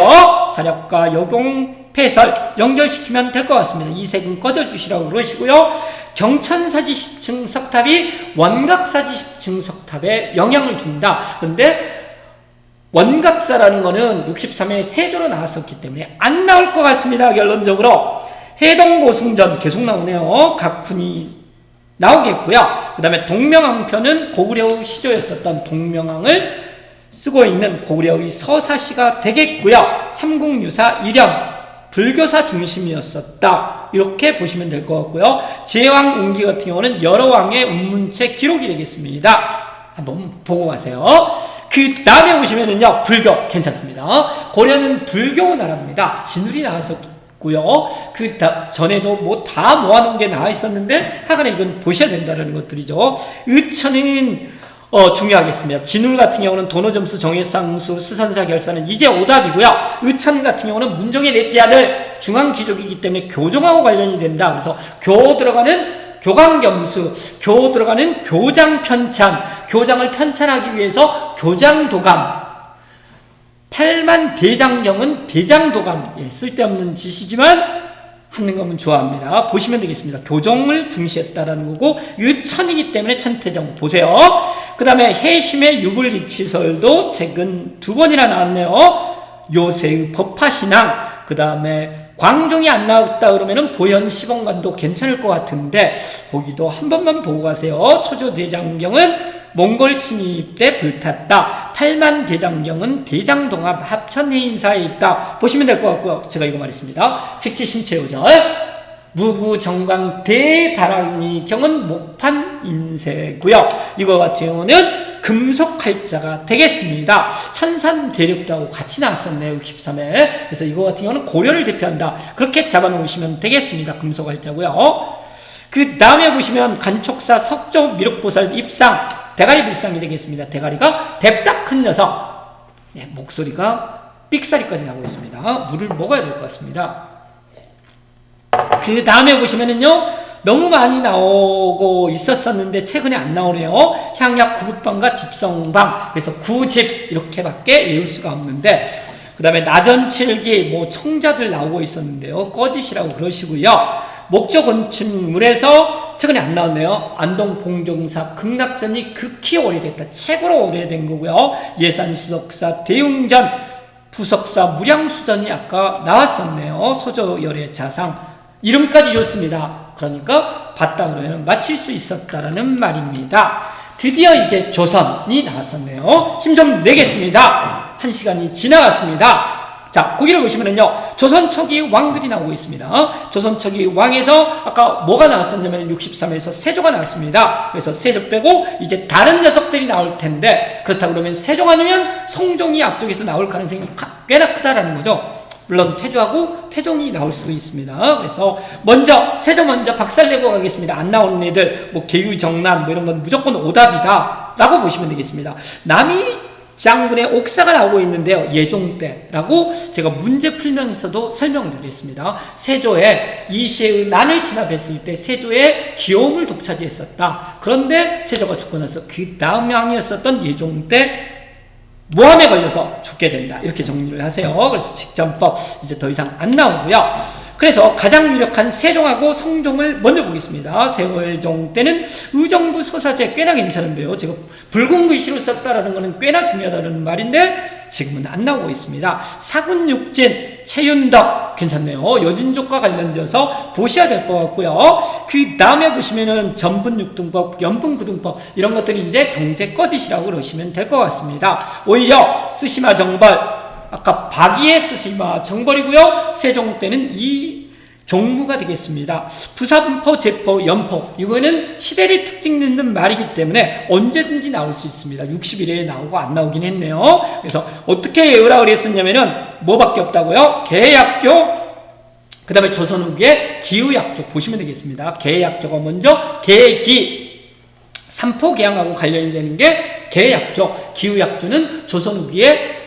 사략과 여공 폐설 연결시키면 될 것 같습니다. 이색은 꺼져주시라고 그러시고요. 경천사지 10층 석탑이 원각사지 10층 석탑에 영향을 준다. 근데 원각사라는 거는 63회 세조로 나왔었기 때문에 안 나올 것 같습니다. 결론적으로 해동고승전 계속 나오네요. 각훈이 나오겠고요. 그 다음에 동명왕편은 고구려의 시조였었던 동명왕을 쓰고 있는 고구려의 서사시가 되겠고요. 삼국유사 일현 불교사 중심이었었다. 이렇게 보시면 될 것 같고요. 제왕운기 같은 경우는 여러 왕의 운문체 기록이 되겠습니다. 한번 보고 가세요. 그 다음에 보시면은요, 불교 괜찮습니다. 고려는 불교 나라입니다. 진울이 나왔었고요. 그 전에도 뭐 다 모아놓은 게 나와 있었는데 하여간에 이건 보셔야 된다는 것들이죠. 의천은 중요하겠습니다. 진울 같은 경우는 도노점수, 정해상수, 수선사 결사는 이제 오답이고요. 의천 같은 경우는 문종의 넷째 아들 중앙귀족이기 때문에 교종하고 관련이 된다. 그래서 교 들어가는 교강겸수, 교 들어가는 교장편찬, 교장을 편찬하기 위해서 교장도감, 팔만 대장경은 대장도감, 예, 쓸데없는 짓이지만 한능검은 좋아합니다. 보시면 되겠습니다. 교정을 중시했다라는 거고, 의천이기 때문에 천태정 보세요. 그 다음에 해심의 유불이취설도 최근 2번이나 나왔네요. 요새의 법화신앙, 그 다음에 광종이 안 나왔다 그러면은 보현 시범관도 괜찮을 것 같은데 거기도 한 번만 보고 가세요. 초조대장경은 몽골 침입 때 불탔다. 팔만 대장경은 대장동합 합천해인사에 있다. 보시면 될 것 같고요. 제가 이거 말했습니다. 직지심체요절 무구정강 대다랑이경은 목판인세고요. 이거 같은 경우는 금속칼자가 되겠습니다. 천산대륙도하고 같이 나왔었네요. 63회. 그래서 이거 같은 경우는 고려를 대표한다. 그렇게 잡아놓으시면 되겠습니다. 금속칼자고요. 그 다음에 보시면 간촉사 석조 미륵보살 입상 대가리 불상이 되겠습니다. 대가리가 뎁다 큰 녀석. 네, 목소리가 삑사리까지 나오고 있습니다. 물을 먹어야 될 것 같습니다. 그 다음에 보시면은요, 너무 많이 나오고 있었었는데 최근에 안 나오네요. 향약 구급방과 집성방. 그래서 구집 이렇게밖에 외울 수가 없는데, 그 다음에 나전칠기 뭐 청자들 나오고 있었는데요. 꺼지시라고 그러시고요. 목조 건축물에서 최근에 안 나왔네요. 안동 봉종사 극락전이 극히 오래됐다. 최고로 오래된 거고요. 예산수석사 대웅전 부석사 무량수전이 아까 나왔었네요. 소조열의 자상. 이름까지 좋습니다. 그러니까 봤다 그러면 맞힐 수 있었다라는 말입니다. 드디어 이제 조선이 나왔었네요. 힘 좀 내겠습니다. 1시간이 지나갔습니다. 자, 거기를 보시면은요, 조선 초기 왕들이 나오고 있습니다. 조선 초기 왕에서 아까 뭐가 나왔었냐면 63에서 세조가 나왔습니다. 그래서 세조 빼고 이제 다른 녀석들이 나올 텐데, 그렇다 그러면 세조가 아니면 성종이 앞쪽에서 나올 가능성이 꽤나 크다라는 거죠. 물론 태조하고 태종이 나올 수도 있습니다. 그래서 먼저 세조 먼저 박살내고 가겠습니다. 안 나오는 애들 뭐 계유정난 뭐 이런 건 무조건 오답이다 라고 보시면 되겠습니다. 남이 장군의 옥사가 나오고 있는데요. 예종 때라고 제가 문제 풀면서도 설명을 드렸습니다. 세조의 이시의 난을 진압했을 때 세조의 기욤을 독차지했었다. 그런데 세조가 죽고 나서 그 다음 왕이었었던 예종 때 모함에 걸려서 죽게 된다. 이렇게 정리를 하세요. 그래서 직전법 이제 더 이상 안 나오고요. 그래서 가장 유력한 세종하고 성종을 먼저 보겠습니다. 세종 때는 의정부 소사제 꽤나 괜찮은데요. 제가 붉은 글씨로 썼다라는 것은 꽤나 중요하다는 말인데 지금은 안 나오고 있습니다. 사군육진, 최윤덕 괜찮네요. 여진족과 관련돼서 보셔야 될 것 같고요. 그 다음에 보시면은 전분육등법, 연분구등법 이런 것들이 이제 경제 꺼짓이라고 그러시면 될 것 같습니다. 오히려 스시마 정벌 아까 박이의 스시마 정벌이고요. 세종 때는 이 종무가 되겠습니다. 부사분포, 제포, 연포 이거는 시대를 특징 짓는 말이기 때문에 언제든지 나올 수 있습니다. 60일에 나오고 안 나오긴 했네요. 그래서 어떻게 외우라 그랬었냐면은 뭐밖에 없다고요? 계약조, 그 다음에 조선 후기에 기후약조 보시면 되겠습니다. 계약조가 먼저 계기, 삼포계양하고 관련이 되는 게 계약조, 기후약조는 조선 후기에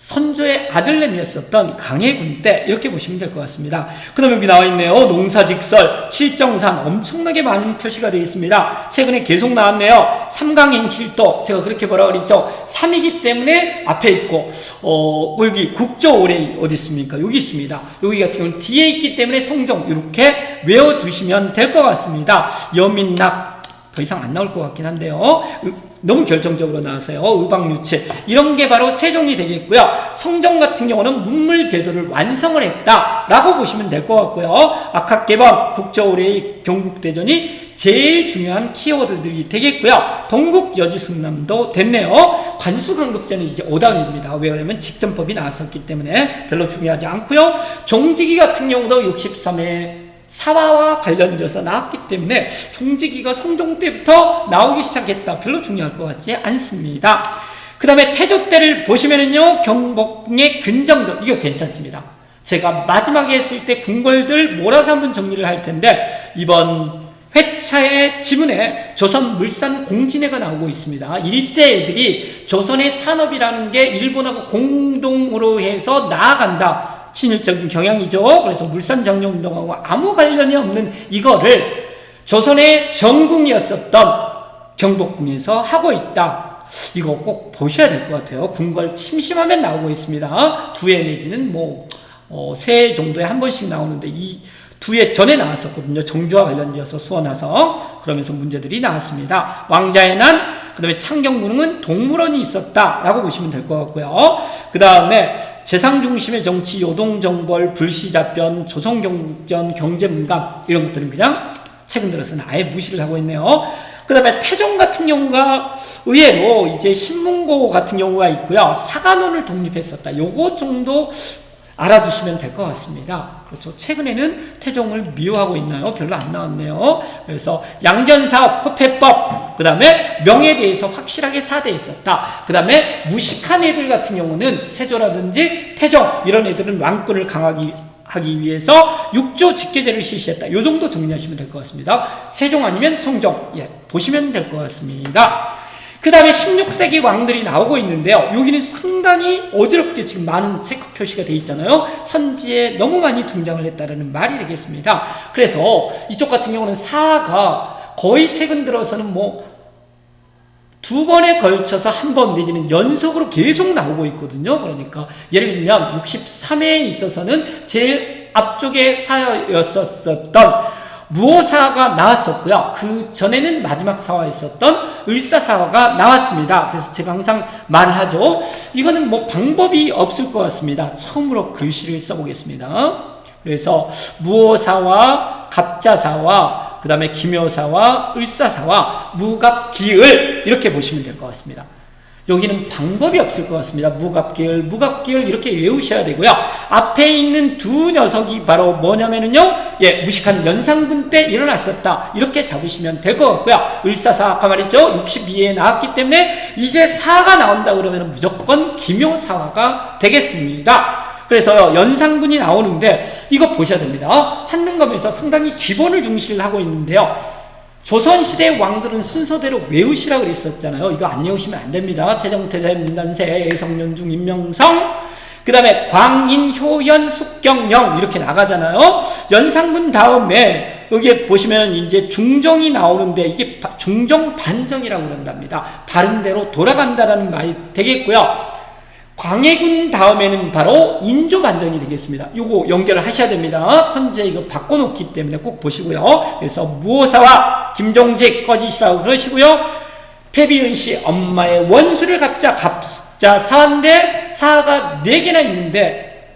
선조의 아들내미였었던 강해군 때 이렇게 보시면 될 것 같습니다. 그 다음에 여기 나와 있네요. 농사직설, 칠정산 엄청나게 많은 표시가 되어 있습니다. 최근에 계속 나왔네요. 삼강행실도 제가 그렇게 뭐라 그랬죠. 3이기 때문에 앞에 있고 여기 국조오레이 어디 있습니까? 여기 있습니다. 여기 같은 경우는 뒤에 있기 때문에 성종 이렇게 외워두시면 될 것 같습니다. 여민낙 더 이상 안 나올 것 같긴 한데요. 너무 결정적으로 나와서요. 의방유치 이런 게 바로 세종이 되겠고요. 성종 같은 경우는 문물제도를 완성을 했다라고 보시면 될 것 같고요. 악학개방, 국조오레이, 경국대전이 제일 중요한 키워드들이 되겠고요. 동국여지승남도 됐네요. 관수강급제는 이제 오답입니다. 왜냐하면 직전법이 나왔었기 때문에 별로 중요하지 않고요. 종지기 같은 경우도 63회 사화와 관련돼서 나왔기 때문에 종지기가 성종 때부터 나오기 시작했다. 별로 중요할 것 같지 않습니다. 그 다음에 태조 때를 보시면은요, 경복궁의 근정전, 이거 괜찮습니다. 제가 마지막에 했을 때 궁궐들 몰아서 한번 정리를 할 텐데, 이번 회차의 지문에 조선 물산 공진회가 나오고 있습니다. 일제 애들이 조선의 산업이라는 게 일본하고 공동으로 해서 나아간다. 친일적인 경향이죠. 그래서 물산장려운동하고 아무 관련이 없는 이거를 조선의 정궁이었었던 경복궁에서 하고 있다. 이거 꼭 보셔야 될 것 같아요. 궁궐 심심하면 나오고 있습니다. 2회 내지는 세 정도에 한 번씩 나오는데 이 2회 전에 나왔었거든요. 정조와 관련되어서 수원와서 그러면서 문제들이 나왔습니다. 왕자의 난, 그 다음에 창경궁은 동물원이 있었다라고 보시면 될 것 같고요. 그 다음에 재상중심의 정치, 요동정벌, 불시잡변, 조선경국전, 경제문감 이런 것들은 그냥 최근 들어서는 아예 무시를 하고 있네요. 그 다음에 태종 같은 경우가 의외로 이제 신문고 같은 경우가 있고요. 사관원을 독립했었다. 요거 정도 알아두시면 될 것 같습니다. 그렇죠. 최근에는 태종을 미워하고 있나요? 별로 안 나왔네요. 그래서 양전사업, 호패법, 그 다음에 명에 대해서 확실하게 사대했었다. 그 다음에 무식한 애들 같은 경우는 세조라든지 태종 이런 애들은 왕권을 강하게 하기 위해서 6조 직계제를 실시했다. 이 정도 정리하시면 될 것 같습니다. 세종 아니면 성종, 보시면 될 것 같습니다. 그 다음에 16세기 왕들이 나오고 있는데요. 여기는 상당히 어지럽게 지금 많은 체크 표시가 되어 있잖아요. 선지에 너무 많이 등장을 했다는 말이 되겠습니다. 그래서 이쪽 같은 경우는 사화가 거의 최근 들어서는 2번에 걸쳐서 한 번 내지는 연속으로 계속 나오고 있거든요. 그러니까 예를 들면 63회에 있어서는 제일 앞쪽에 사였었던 무호사가 나왔었고요. 그 전에는 마지막 사화에 있었던 을사사화가 나왔습니다. 그래서 제가 항상 말을 하죠. 이거는 뭐 방법이 없을 것 같습니다. 처음으로 글씨를 써보겠습니다. 그래서 무오사와 갑자사와 그 다음에 기묘사와 을사사와 무갑기을 이렇게 보시면 될 것 같습니다. 여기는 방법이 없을 것 같습니다. 무갑기을, 무갑기을 이렇게 외우셔야 되고요. 앞에 있는 두 녀석이 바로 뭐냐면은요, 무식한 연산군 때 일어났었다. 이렇게 잡으시면 될 것 같고요. 을사사 아까 말했죠. 62에 나왔기 때문에 이제 사가 나온다 그러면 무조건 기묘사화가 되겠습니다. 그래서 연산군이 나오는데 이거 보셔야 됩니다. 한능검에서 상당히 기본을 중시를 하고 있는데요. 조선시대 왕들은 순서대로 외우시라고 그랬었잖아요. 이거 안 외우시면 안 됩니다. 태정태세, 민단세, 예성연중, 임명성, 그 다음에 광인, 효연, 숙경영 이렇게 나가잖아요. 연산군 다음에 여기 보시면 이제 중정이 나오는데 이게 중정 반정이라고 그런답니다. 바른 대로 돌아간다라는 말이 되겠고요. 광해군 다음에는 바로 인조반정이 되겠습니다. 요거 연결을 하셔야 됩니다. 선제 이거 바꿔놓기 때문에 꼭 보시고요. 그래서 무오사와 김종직 꺼지시라고 그러시고요. 패비은씨 엄마의 원수를 갚자 갑자 사인데 사가 4개나 있는데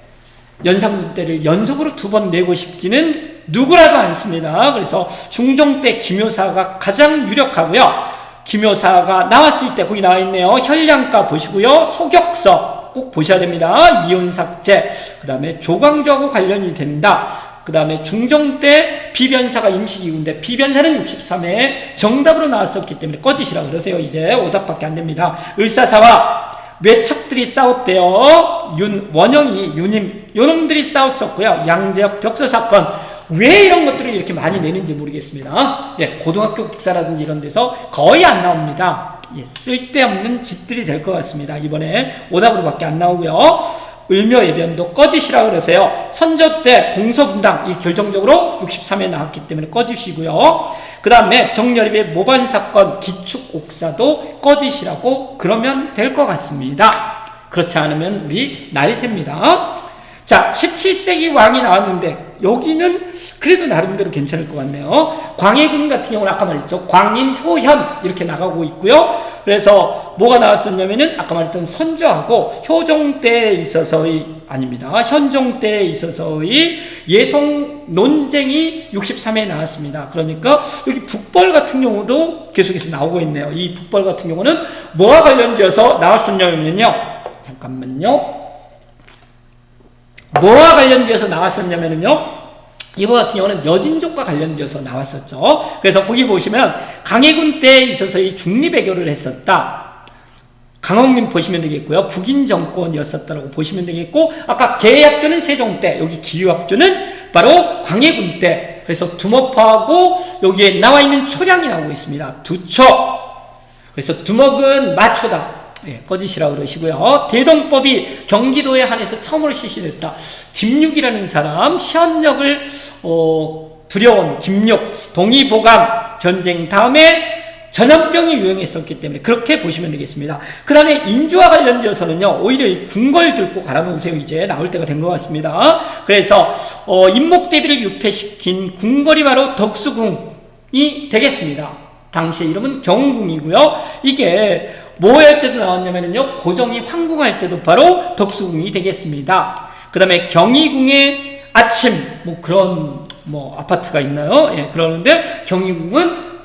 연산군 때를 연속으로 2번 내고 싶지는 누구라도 않습니다. 그래서 중종 때 기묘사가 가장 유력하고요. 기묘사가 나왔을 때 거기 나와 있네요. 혈량가 보시고요. 소격서 꼭 보셔야 됩니다. 이혼삭제, 그 다음에 조광조하고 관련이 된다. 그 다음에 중종 때 비변사가 임시기구인데 비변사는 63회에 정답으로 나왔었기 때문에 꺼지시라 그러세요. 이제 오답밖에 안 됩니다. 을사사와 외척들이 싸웠대요. 원영이, 유님, 요놈들이 싸웠었고요. 양재역 벽서사건. 왜 이런 것들을 이렇게 많이 내는지 모르겠습니다. 고등학교 국사라든지 이런 데서 거의 안 나옵니다. 쓸데없는 짓들이 될 것 같습니다. 이번에 오답으로밖에 안 나오고요. 을묘예변도 꺼지시라 그러세요. 선조 때 동서분당 이 결정적으로 63에 나왔기 때문에 꺼지시고요. 그 다음에 정여립의 모반사건 기축옥사도 꺼지시라고 그러면 될 것 같습니다. 그렇지 않으면 우리 날이 셉니다. 자, 17세기 왕이 나왔는데 여기는 그래도 나름대로 괜찮을 것 같네요. 광해군 같은 경우는 아까 말했죠. 광인, 효현 이렇게 나가고 있고요. 그래서 뭐가 나왔었냐면은 아까 말했던 선조하고 효종 때에 있어서의 아닙니다. 현종 때에 있어서의 예송 논쟁이 63회에 나왔습니다. 그러니까 여기 북벌 같은 경우도 계속해서 나오고 있네요. 이 북벌 같은 경우는 뭐와 관련되어서 나왔었냐면요. 잠깐만요. 뭐와 관련되어서 나왔었냐면요. 이거 같은 경우는 여진족과 관련되어서 나왔었죠. 그래서 거기 보시면 강해군 때에 있어서 이 중립외교를 했었다. 강홍림 보시면 되겠고요. 북인 정권이었었다고 보시면 되겠고, 아까 계약조는 세종 때, 여기 기유학조는 바로 광해군 때. 그래서 두목파하고 여기에 나와 있는 초량이 나오고 있습니다. 두초. 그래서 두목은 마초다. 꺼지시라고 그러시고요. 대동법이 경기도에 한해서 처음으로 실시됐다. 김육이라는 사람, 현역을 두려운 김육, 동의보감 전쟁 다음에 전염병이 유행했었기 때문에 그렇게 보시면 되겠습니다. 그 다음에 인주와 관련되어서는요, 오히려 궁궐 들고 갈아놓으세요. 이제 나올 때가 된 것 같습니다. 그래서 인목대비를 유폐시킨 궁궐이 바로 덕수궁이 되겠습니다. 당시의 이름은 경궁이고요. 이게 뭐 할 때도 나왔냐면요, 고정이 황궁할 때도 바로 덕수궁이 되겠습니다. 그 다음에 경희궁의 아침, 그런 아파트가 있나요? 그러는데 경희궁은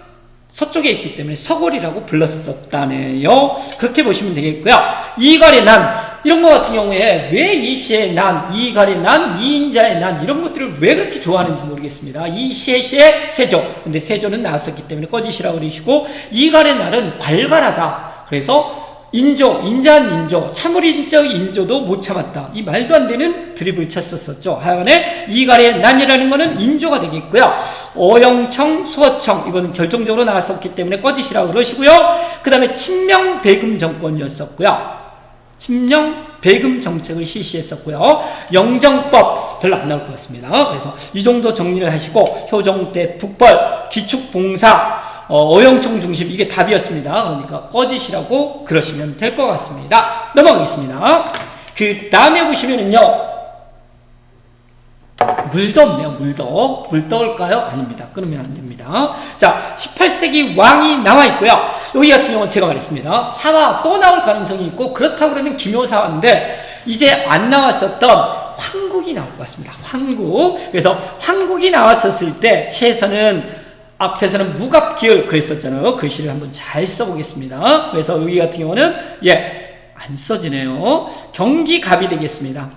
서쪽에 있기 때문에 서골이라고 불렀었다네요. 그렇게 보시면 되겠고요. 이갈의 난, 이런 것 같은 경우에 왜 이시의 난, 이갈의 난, 이인자의 난, 이런 것들을 왜 그렇게 좋아하는지 모르겠습니다. 이시의 세조, 근데 세조는 나왔었기 때문에 꺼지시라고 그러시고, 이갈의 날은 괄괄하다. 그래서 인자한 인조, 참을인자의 인조도 못 참았다. 이 말도 안 되는 드립을 쳤었었죠. 하여간에 이갈의 난이라는 것은 인조가 되겠고요. 어영청, 수어청, 이거는 결정적으로 나왔었기 때문에 꺼지시라고 그러시고요. 그 다음에 친명 배금 정권이었었고요. 친명 배금 정책을 실시했었고요. 영정법 별로 안 나올 것 같습니다. 그래서 이 정도 정리를 하시고, 효종 때 북벌, 기축봉사, 어영청 중심, 이게 답이었습니다. 그러니까 꺼지시라고 그러시면 될 것 같습니다. 넘어가겠습니다. 그 다음에 보시면은요, 물도 없네요. 물도 올까요? 아닙니다. 끊으면 안 됩니다. 자, 18세기 왕이 나와 있고요. 여기 같은 경우는 제가 말했습니다. 사화 또 나올 가능성이 있고, 그렇다고 그러면 기묘사화인데 이제 안 나왔었던 황국이 나올 것 같습니다. 황국. 그래서 황국이 나왔었을 때 최선은 앞에서는 무갑기열 그랬었잖아요. 글씨를 한번 잘 써보겠습니다. 그래서 여기 같은 경우는 안 써지네요. 경기갑이 되겠습니다.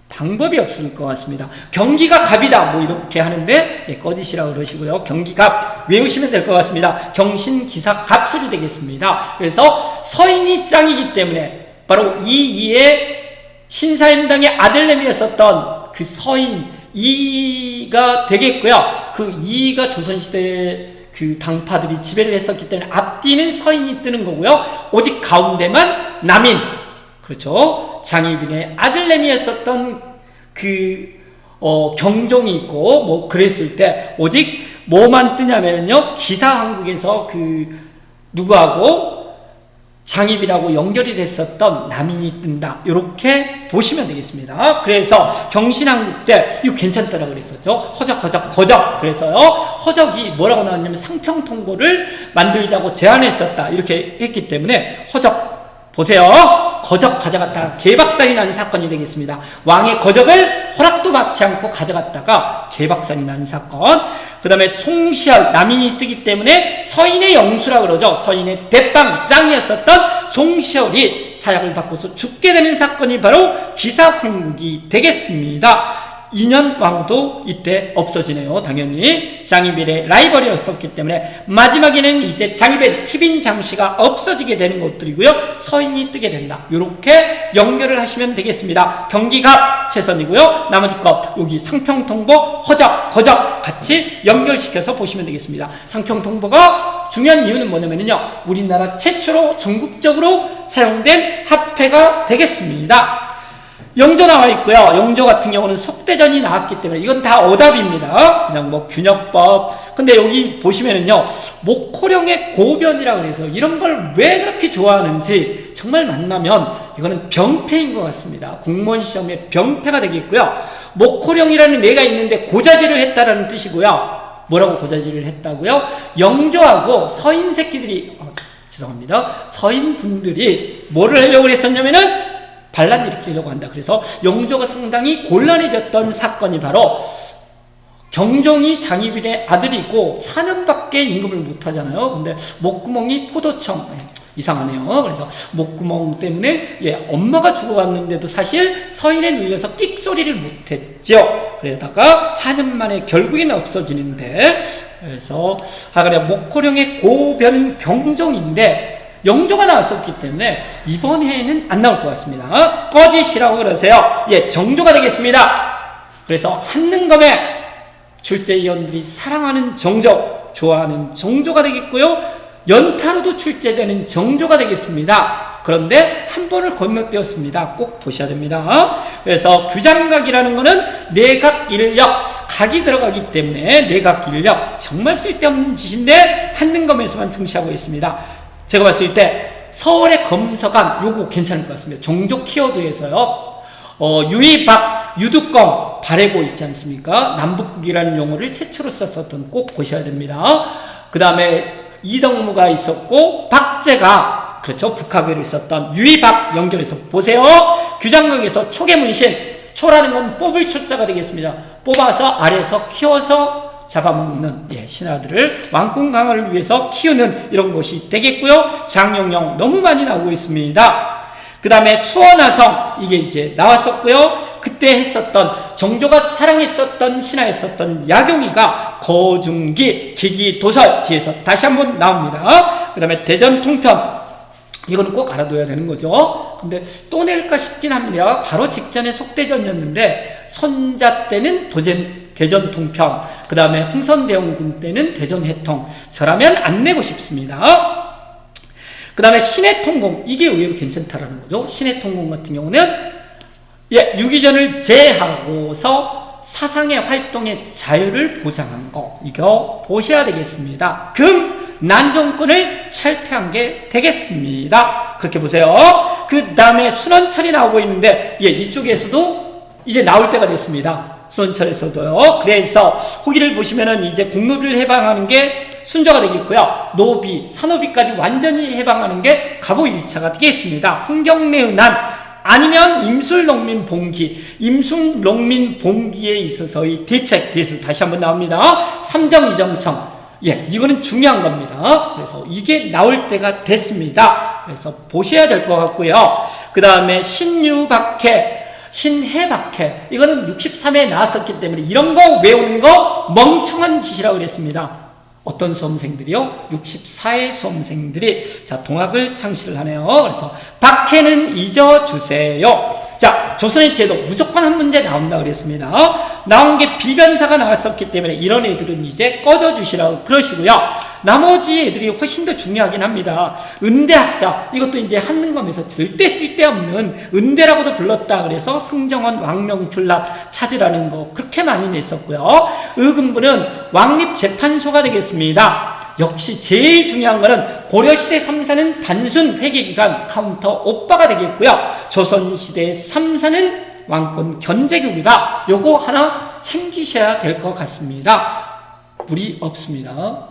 방법이 없을 것 같습니다. 경기가 갑이다 뭐 이렇게 하는데 꺼지시라고 그러시고요. 경기갑 외우시면 될 것 같습니다. 경신기사 갑술이 되겠습니다. 그래서 서인이 짱이기 때문에 바로 이이의 신사임당의 아들내미였었던 그 서인 이가 되겠고요. 그 이가 조선시대 그 당파들이 지배를 했었기 때문에 앞뒤는 서인이 뜨는 거고요. 오직 가운데만 남인, 그렇죠. 장희빈의 아들내미였었던 그 경종이 있고 뭐 그랬을 때 오직 뭐만 뜨냐면요, 기사왕국에서 그 누구하고 장희빈하고 연결이 됐었던 남인이 뜬다. 이렇게 보시면 되겠습니다. 그래서 경신왕국 때 이거 괜찮다라고 그랬었죠. 허적. 그래서요, 허적이 뭐라고 나왔냐면 상평통보를 만들자고 제안했었다. 이렇게 했기 때문에 허적. 보세요. 거적 가져갔다가 개박살이 난 사건이 되겠습니다. 왕의 거적을 허락도 받지 않고 가져갔다가 개박살이 난 사건. 그 다음에 송시열, 남인이 뜨기 때문에 서인의 영수라고 그러죠. 서인의 대빵 짱이었었던 송시열이 사약을 받고서 죽게 되는 사건이 바로 기사황국이 되겠습니다. 인현왕후도 이때 없어지네요. 당연히 장희빈의 라이벌이었었기 때문에 마지막에는 이제 장희빈, 희빈 장씨가 없어지게 되는 것들이고요. 서인이 뜨게 된다. 이렇게 연결을 하시면 되겠습니다. 경기갑 최선이고요. 나머지 것 여기 상평통보, 허적, 거적 같이 연결시켜서 보시면 되겠습니다. 상평통보가 중요한 이유는 뭐냐면요, 우리나라 최초로 전국적으로 사용된 화폐가 되겠습니다. 영조 나와 있고요. 영조 같은 경우는 석대전이 나왔기 때문에 이건 다 오답입니다. 그냥 뭐 균역법. 근데 여기 보시면은요, 목호령의 고변이라고 해서 이런 걸 왜 그렇게 좋아하는지 정말 만나면 이거는 병폐인 것 같습니다. 공무원 시험에 병폐가 되겠고요. 목호령이라는 뇌가 있는데 고자질을 했다라는 뜻이고요. 뭐라고 고자질을 했다고요? 영조하고 서인 새끼들이 죄송합니다. 서인 분들이 뭐를 하려고 했었냐면은 반란 일으키려고 한다. 그래서 영조가 상당히 곤란해졌던 사건이 바로 경종이 장희빈의 아들이고 4년밖에 임금을 못하잖아요. 근데 목구멍이 포도청, 이상하네요. 그래서 목구멍 때문에 엄마가 죽어갔는데도 사실 서인에 눌려서 끽소리를 못했죠. 그러다가 4년 만에 결국에는 없어지는데, 그래서 하가랴 목호령의 고변은 경종인데 영조가 나왔었기 때문에 이번 해에는 안 나올 것 같습니다. 꺼지시라고 그러세요. 정조가 되겠습니다. 그래서 한능검의 출제위원들이 사랑하는 정조, 좋아하는 정조가 되겠고요. 연타로도 출제되는 정조가 되겠습니다. 그런데 한 번을 건너뛰었습니다. 꼭 보셔야 됩니다. 그래서 규장각이라는 거는 내각인력, 각이 들어가기 때문에 내각인력, 정말 쓸데없는 짓인데 한능검에서만 중시하고 있습니다. 제가 봤을 때 서울의 검서관 요거 괜찮을 것 같습니다. 종족 키워드에서요. 유이박, 유두검, 발해고 있지 않습니까? 남북국이라는 용어를 최초로 썼었던 꼭 보셔야 됩니다. 그 다음에 이덕무가 있었고 박제가 그렇죠. 북학을 썼던 유이박 연결해서 보세요. 규장각에서 초계문신, 초라는 건 뽑을 초자가 되겠습니다. 뽑아서 아래에서 키워서 잡아먹는 신하들을 왕권 강화를 위해서 키우는 이런 것이 되겠고요. 장영영 너무 많이 나오고 있습니다. 그 다음에 수원화성 이게 이제 나왔었고요. 그때 했었던 정조가 사랑했었던 신하였었던 야경이가 거중기 기기도설 뒤에서 다시 한번 나옵니다. 그 다음에 대전통편 이거는 꼭 알아둬야 되는 거죠. 근데 또 낼까 싶긴 합니다. 바로 직전에 속대전이었는데 선자 때는 대전통편, 그 다음에 흥선대원군 때는 대전해통. 저라면 안 내고 싶습니다. 그 다음에 신해통공, 이게 의외로 괜찮다라는 거죠. 신해통공 같은 경우는 유기전을 제하고서 사상의 활동의 자유를 보장한 거, 이거 보셔야 되겠습니다. 난종권을 철폐한 게 되겠습니다. 그렇게 보세요. 그 다음에 순원철이 나오고 있는데 이쪽에서도 이제 나올 때가 됐습니다. 수원철에서도요. 그래서 후기를 보시면은 이제 공노비를 해방하는 게 순조가 되겠고요. 노비, 산호비까지 완전히 해방하는 게 갑오 1차가 되겠습니다. 홍경래은한 아니면 임술농민봉기, 임술농민봉기에 있어서의 대책 대해서 다시 한번 나옵니다. 삼정이정청, 예, 이거는 중요한 겁니다. 그래서 이게 나올 때가 됐습니다. 그래서 보셔야 될 것 같고요. 그 다음에 신유박해, 신해박해, 이거는 63에 나왔었기 때문에 이런 거 외우는 거 멍청한 짓이라고 그랬습니다. 어떤 수험생들이요? 64의 수험생들이 자 동학을 창시를 하네요. 그래서 박해는 잊어주세요. 자, 조선의 제도 무조건 한 문제 나온다 그랬습니다. 나온 게 비변사가 나왔었기 때문에 이런 애들은 이제 꺼져주시라고 그러시고요. 나머지 애들이 훨씬 더 중요하긴 합니다. 은대학사, 이것도 이제 한능검에서 절대 쓸데없는 은대라고도 불렀다 그래서 성정원 왕명출납 찾으라는 거 그렇게 많이 냈었고요. 의금부는 왕립재판소가 되겠습니다. 역시 제일 중요한 거는 고려시대 3사는 단순 회계기관 카운터 오빠가 되겠고요. 조선시대 3사는 왕권 견제국이다. 요거 하나 챙기셔야 될 것 같습니다. 무리 없습니다.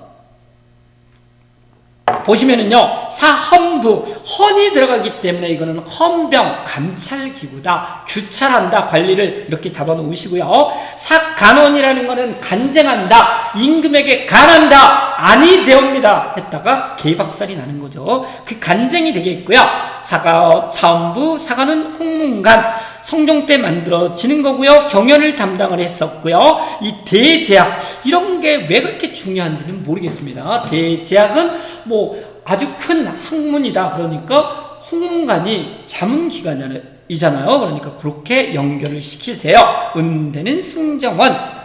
보시면은요, 사헌부, 헌이 들어가기 때문에 이거는 헌병, 감찰기구다. 규찰한다. 관리를 이렇게 잡아 놓으시고요. 사간원이라는 거는 간쟁한다. 임금에게 간한다. 아니 되옵니다. 했다가 개박살이 나는 거죠. 그 간쟁이 되겠고요. 사헌부, 사관은 홍문관, 성종 때 만들어지는 거고요. 경연을 담당을 했었고요. 이 대제학, 이런 게 왜 그렇게 중요한지는 모르겠습니다. 대제학은 뭐 아주 큰 학문이다. 그러니까 홍문관이 자문기관이잖아요. 그러니까 그렇게 연결을 시키세요. 은대는 승정원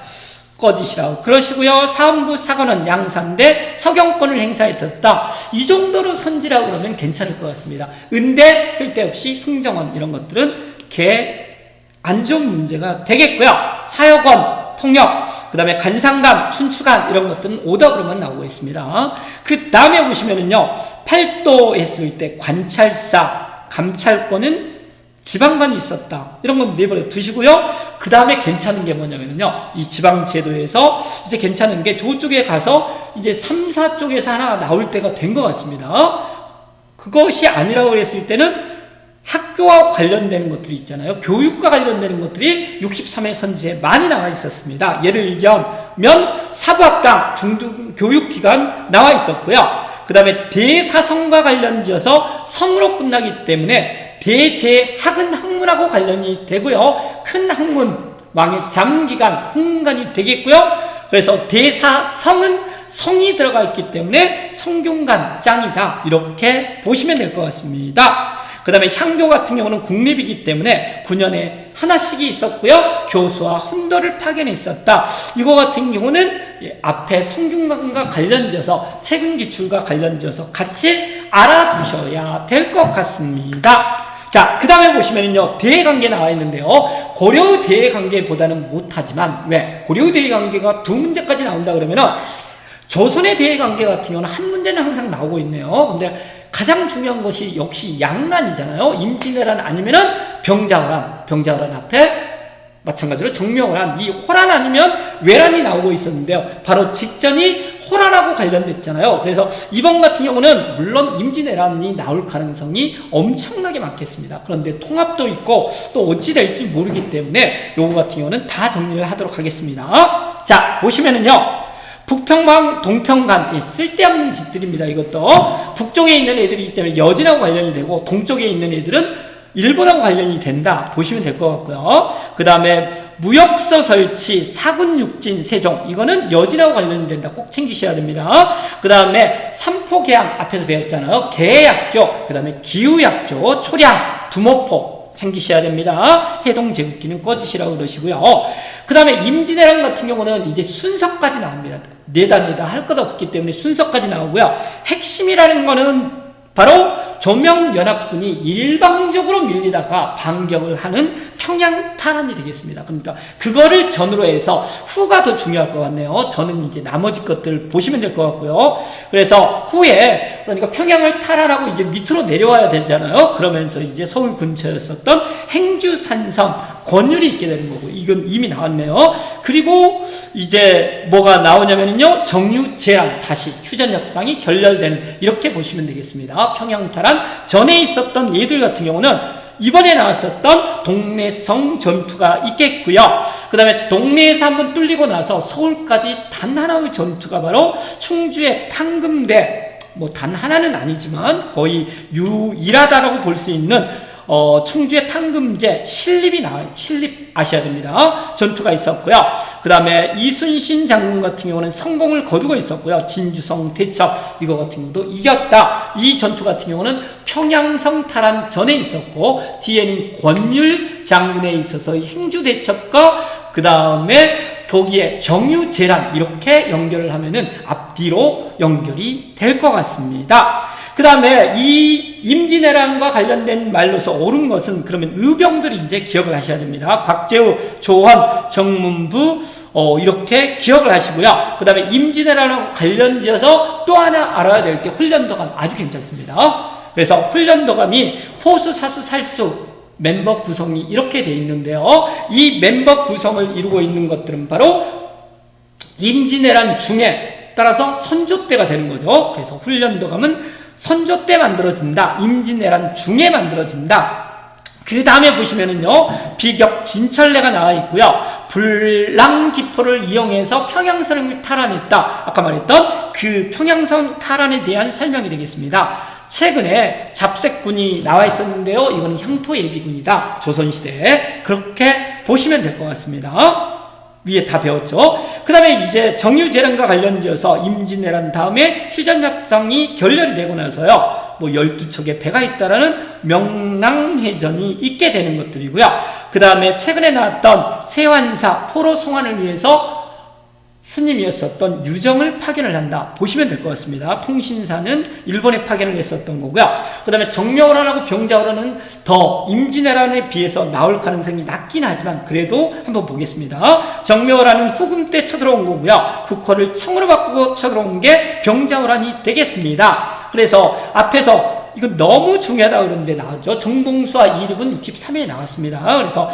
꺼지시라고 그러시고요. 사헌부 사관원 양산대 서경권을 행사해 뒀다. 이 정도로 선지라고 그러면 괜찮을 것 같습니다. 은대 쓸데없이 승정원 이런 것들은 안 좋은 문제가 되겠고요. 사역원 통역, 그 다음에 간상감, 춘추관 이런 것들은 오덕으로만 나오고 있습니다. 그 다음에 보시면은요, 팔도 했을 때 관찰사, 감찰권은 지방관이 있었다. 이런 건 내버려 두시고요. 그 다음에 괜찮은 게 뭐냐면요, 이 지방제도에서 이제 괜찮은 게 저쪽에 가서 이제 3, 4 쪽에서 하나 나올 때가 된 것 같습니다. 그것이 아니라고 그랬을 때는 학교와 관련되는 것들이 있잖아요. 교육과 관련되는 것들이 63회 선지에 많이 나와 있었습니다. 예를 들면 사부학당, 중등교육기관 나와 있었고요. 그 다음에 대사성과 관련지어서 성으로 끝나기 때문에 대제학은 학문하고 관련이 되고요. 큰 학문, 왕의 자문기관, 홍문관이 되겠고요. 그래서 대사성은 성이 들어가 있기 때문에 성균관 짱이다. 이렇게 보시면 될 것 같습니다. 그 다음에 향교 같은 경우는 국립이기 때문에 9년에 하나씩이 있었고요. 교수와 훈도를 파견했었다. 이거 같은 경우는 앞에 성균관과 관련져서 최근 기출과 관련져서 같이 알아두셔야 될 것 같습니다. 자, 그 다음에 보시면은요, 대외관계 나와 있는데요. 고려 대외관계보다는 못하지만, 왜? 고려 대외관계가 두 문제까지 나온다 그러면은 조선의 대외관계 같은 경우는 한 문제는 항상 나오고 있네요. 근데 가장 중요한 것이 역시 양난이잖아요. 임진왜란 아니면은 병자호란 앞에 마찬가지로 정묘호란, 이 호란 아니면 외란이 나오고 있었는데요. 바로 직전이 호란하고 관련됐잖아요. 그래서 이번 같은 경우는 물론 임진왜란이 나올 가능성이 엄청나게 많겠습니다. 그런데 통합도 있고 또 어찌 될지 모르기 때문에 요거 같은 경우는 다 정리를 하도록 하겠습니다. 자, 보시면은요, 북평강, 동평간, 쓸데없는 짓들입니다. 이것도 북쪽에 있는 애들이기 때문에 여진하고 관련이 되고 동쪽에 있는 애들은 일본하고 관련이 된다 보시면 될 것 같고요. 그 다음에 무역서 설치, 사군 육진, 세종, 이거는 여진하고 관련이 된다. 꼭 챙기셔야 됩니다. 그 다음에 삼포계양 앞에서 배웠잖아요. 계약교, 그 다음에 기후약조, 초량, 두모포 챙기셔야 됩니다. 해동제국기는 꺼지시라고 그러시고요. 그 다음에 임진왜란 같은 경우는 이제 순서까지 나옵니다. 내다 할 것 없기 때문에 순서까지 나오고요. 핵심이라는 거는 바로 조명연합군이 일방적으로 밀리다가 반격을 하는 평양 탈환이 되겠습니다. 그러니까 그거를 전으로 해서 후가 더 중요할 것 같네요. 저는 이제 나머지 것들을 보시면 될 것 같고요. 그래서 후에 그러니까 평양을 탈환하고 이제 밑으로 내려와야 되잖아요. 그러면서 이제 서울 근처였었던 행주산성 권율이 있게 되는 거고, 이건 이미 나왔네요. 그리고 이제 뭐가 나오냐면요, 정유재랑 다시 휴전협상이 결렬되는, 이렇게 보시면 되겠습니다. 평양탈환 전에 있었던 얘들 같은 경우는 이번에 나왔었던 동래성 전투가 있겠고요. 그 다음에 동래에서 한번 뚫리고 나서 서울까지 단 하나의 전투가 바로 충주의 탕금대, 뭐 단 하나는 아니지만 거의 유일하다라고 볼 수 있는 충주의 탕금제 신립 아셔야 됩니다. 전투가 있었고요. 그 다음에 이순신 장군 같은 경우는 성공을 거두고 있었고요. 진주성 대첩 이거 같은 경우도 이겼다. 이 전투 같은 경우는 평양성 탈환 전에 있었고, 뒤에는 권율 장군에 있어서 행주 대첩과 그 다음에 거기에 정유재란, 이렇게 연결을 하면은 앞뒤로 연결이 될 것 같습니다. 그 다음에 이 임진왜란과 관련된 말로서 옳은 것은, 그러면 의병들이 이제 기억을 하셔야 됩니다. 곽재우, 조헌, 정문부, 이렇게 기억을 하시고요. 그 다음에 임진왜란하고 관련지어서 또 하나 알아야 될 게 훈련도감, 아주 괜찮습니다. 그래서 훈련도감이 포수, 사수, 살수 멤버 구성이 이렇게 되어 있는데요. 이 멤버 구성을 이루고 있는 것들은 바로 임진왜란 중에 따라서 선조 때가 되는 거죠. 그래서 훈련도감은 선조 때 만들어진다. 임진왜란 중에 만들어진다. 그 다음에 보시면은요, 비격 진철래가 나와 있고요. 불랑기포를 이용해서 평양성을 탈환했다. 아까 말했던 그 평양성 탈환에 대한 설명이 되겠습니다. 최근에 잡색군이 나와 있었는데요. 이거는 향토예비군이다. 조선시대에. 그렇게 보시면 될 것 같습니다. 위에 다 배웠죠. 그 다음에 이제 정유재란과 관련지어서 임진왜란 다음에 휴전협상이 결렬이 되고 나서요, 뭐 12척의 배가 있다라는 명랑해전이 있게 되는 것들이고요. 그 다음에 최근에 나왔던 세환사 포로 송환을 위해서 스님이었었던 유정을 파견을 한다. 보시면 될 것 같습니다. 통신사는 일본에 파견을 했었던 거고요. 그 다음에 정묘호란하고 병자호란은 더 임진왜란에 비해서 나올 가능성이 낮긴 하지만 그래도 한번 보겠습니다. 정묘호란은 후금 때 쳐들어온 거고요. 국호를 청으로 바꾸고 쳐들어온 게 병자호란이 되겠습니다. 그래서 앞에서 이거 너무 중요하다 그러는데 나왔죠. 정봉수와 이립은 63회에 나왔습니다. 그래서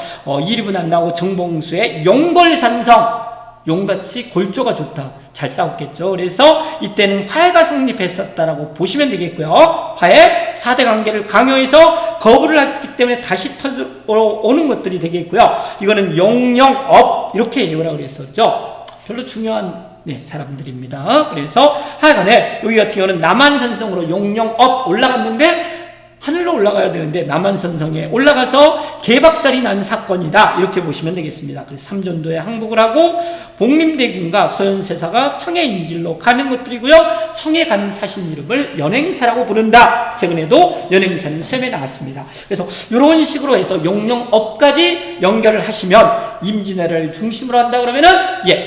이립은 안 나오고 정봉수의 용골산성, 용같이 골조가 좋다. 잘 싸웠겠죠. 그래서 이때는 화해가 성립했었다라고 보시면 되겠고요. 화해, 4대 관계를 강요해서 거부를 했기 때문에 다시 터오는 것들이 되겠고요. 이거는 용영업, 이렇게 예우라고 그랬었죠. 별로 중요한 사람들입니다. 그래서 하여간에 여기 같은 경우는 남한산성으로 용영업 올라갔는데, 하늘로 올라가야 되는데 남한산성에 올라가서 개박살이 난 사건이다. 이렇게 보시면 되겠습니다. 그래서 삼전도에 항복을 하고 복림대군과 소현세사가 청해 인질로 가는 것들이고요. 청해 가는 사신 이름을 연행사라고 부른다. 최근에도 연행사는 시험에 나왔습니다. 그래서 이런 식으로 해서 용영업까지 연결을 하시면 임진왜란을 중심으로 한다 그러면은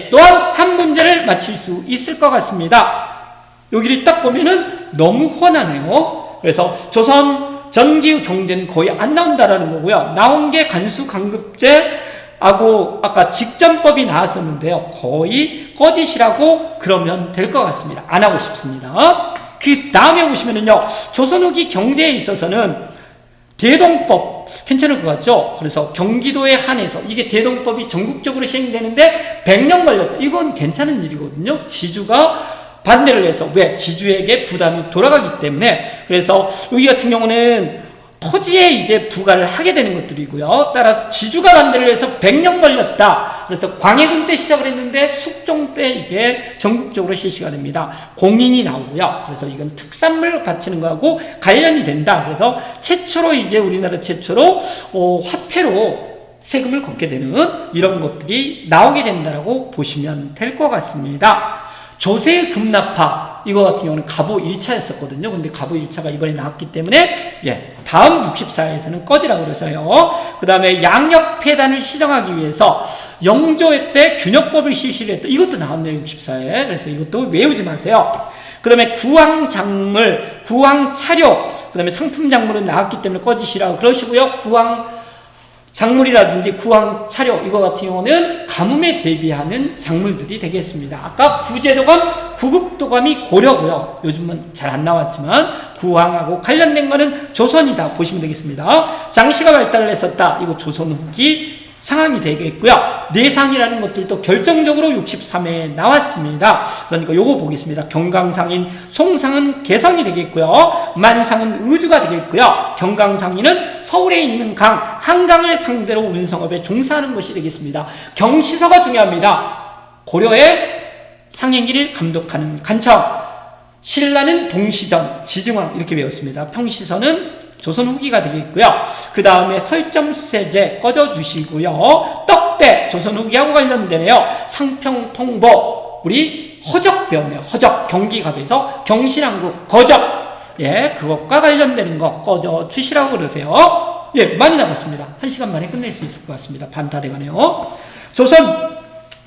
또한 한 문제를 맞힐 수 있을 것 같습니다. 여기를 딱 보면은 너무 훤하네요. 그래서 조선 전기 경제는 거의 안 나온다라는 거고요. 나온 게 간수강급제하고 아까 직전법이 나왔었는데요. 거의 거짓이라고 그러면 될 것 같습니다. 안 하고 싶습니다. 그 다음에 보시면은요, 조선 후기 경제에 있어서는 대동법 괜찮을 것 같죠? 그래서 경기도에 한해서 이게 대동법이 전국적으로 시행되는데 100년 걸렸다. 이건 괜찮은 일이거든요. 지주가 반대를 해서, 왜? 지주에게 부담이 돌아가기 때문에. 그래서 여기 같은 경우는 토지에 이제 부과를 하게 되는 것들이고요. 따라서 지주가 반대를 해서 100년 걸렸다. 그래서 광해군 때 시작을 했는데 숙종 때 이게 전국적으로 실시가 됩니다. 공인이 나오고요. 그래서 이건 특산물 바치는 거하고 관련이 된다. 그래서 최초로 이제 우리나라 최초로 화폐로 세금을 걷게 되는 이런 것들이 나오게 된다라고 보시면 될 것 같습니다. 조세의 급납파, 이거 같은 경우는 가보 1차였었거든요. 근데 가보 1차가 이번에 나왔기 때문에 다음 64회에서는 꺼지라고 그래서요. 그 다음에 양력폐단을 시정하기 위해서 영조 때 균역법을 실시를 했다. 이것도 나왔네요. 64회. 그래서 이것도 외우지 마세요. 그 다음에 구황작물, 구황차료, 그 다음에 상품작물은 나왔기 때문에 꺼지시라고 그러시고요. 작물이라든지 구황 차료, 이거 같은 경우는 가뭄에 대비하는 작물들이 되겠습니다. 아까 구제도감, 구급도감이 고려고요. 요즘은 잘 안 나왔지만 구황하고 관련된 거는 조선이다 보시면 되겠습니다. 장시가 발달을 했었다. 이거 조선 후기 상황이 되겠고요. 내상이라는 것들도 결정적으로 63회에 나왔습니다. 그러니까 요거 보겠습니다. 경강상인 송상은 개성이 되겠고요. 만상은 의주가 되겠고요. 경강상인은 서울에 있는 강, 한강을 상대로 운성업에 종사하는 것이 되겠습니다. 경시서가 중요합니다. 고려의 상행기를 감독하는 간청, 신라는 동시전, 지증왕 이렇게 배웠습니다. 평시서는 조선 후기가 되겠고요. 그 다음에 설점수세제 꺼져주시고요. 떡대, 조선 후기하고 관련되네요. 상평통보, 우리 허적 배웠네요. 허적, 경기갑에서 경신왕국, 거적. 예, 그것과 관련되는 거 꺼져주시라고 그러세요. 예, 많이 남았습니다. 1시간 만에 끝낼 수 있을 것 같습니다. 반 다 돼가네요. 조선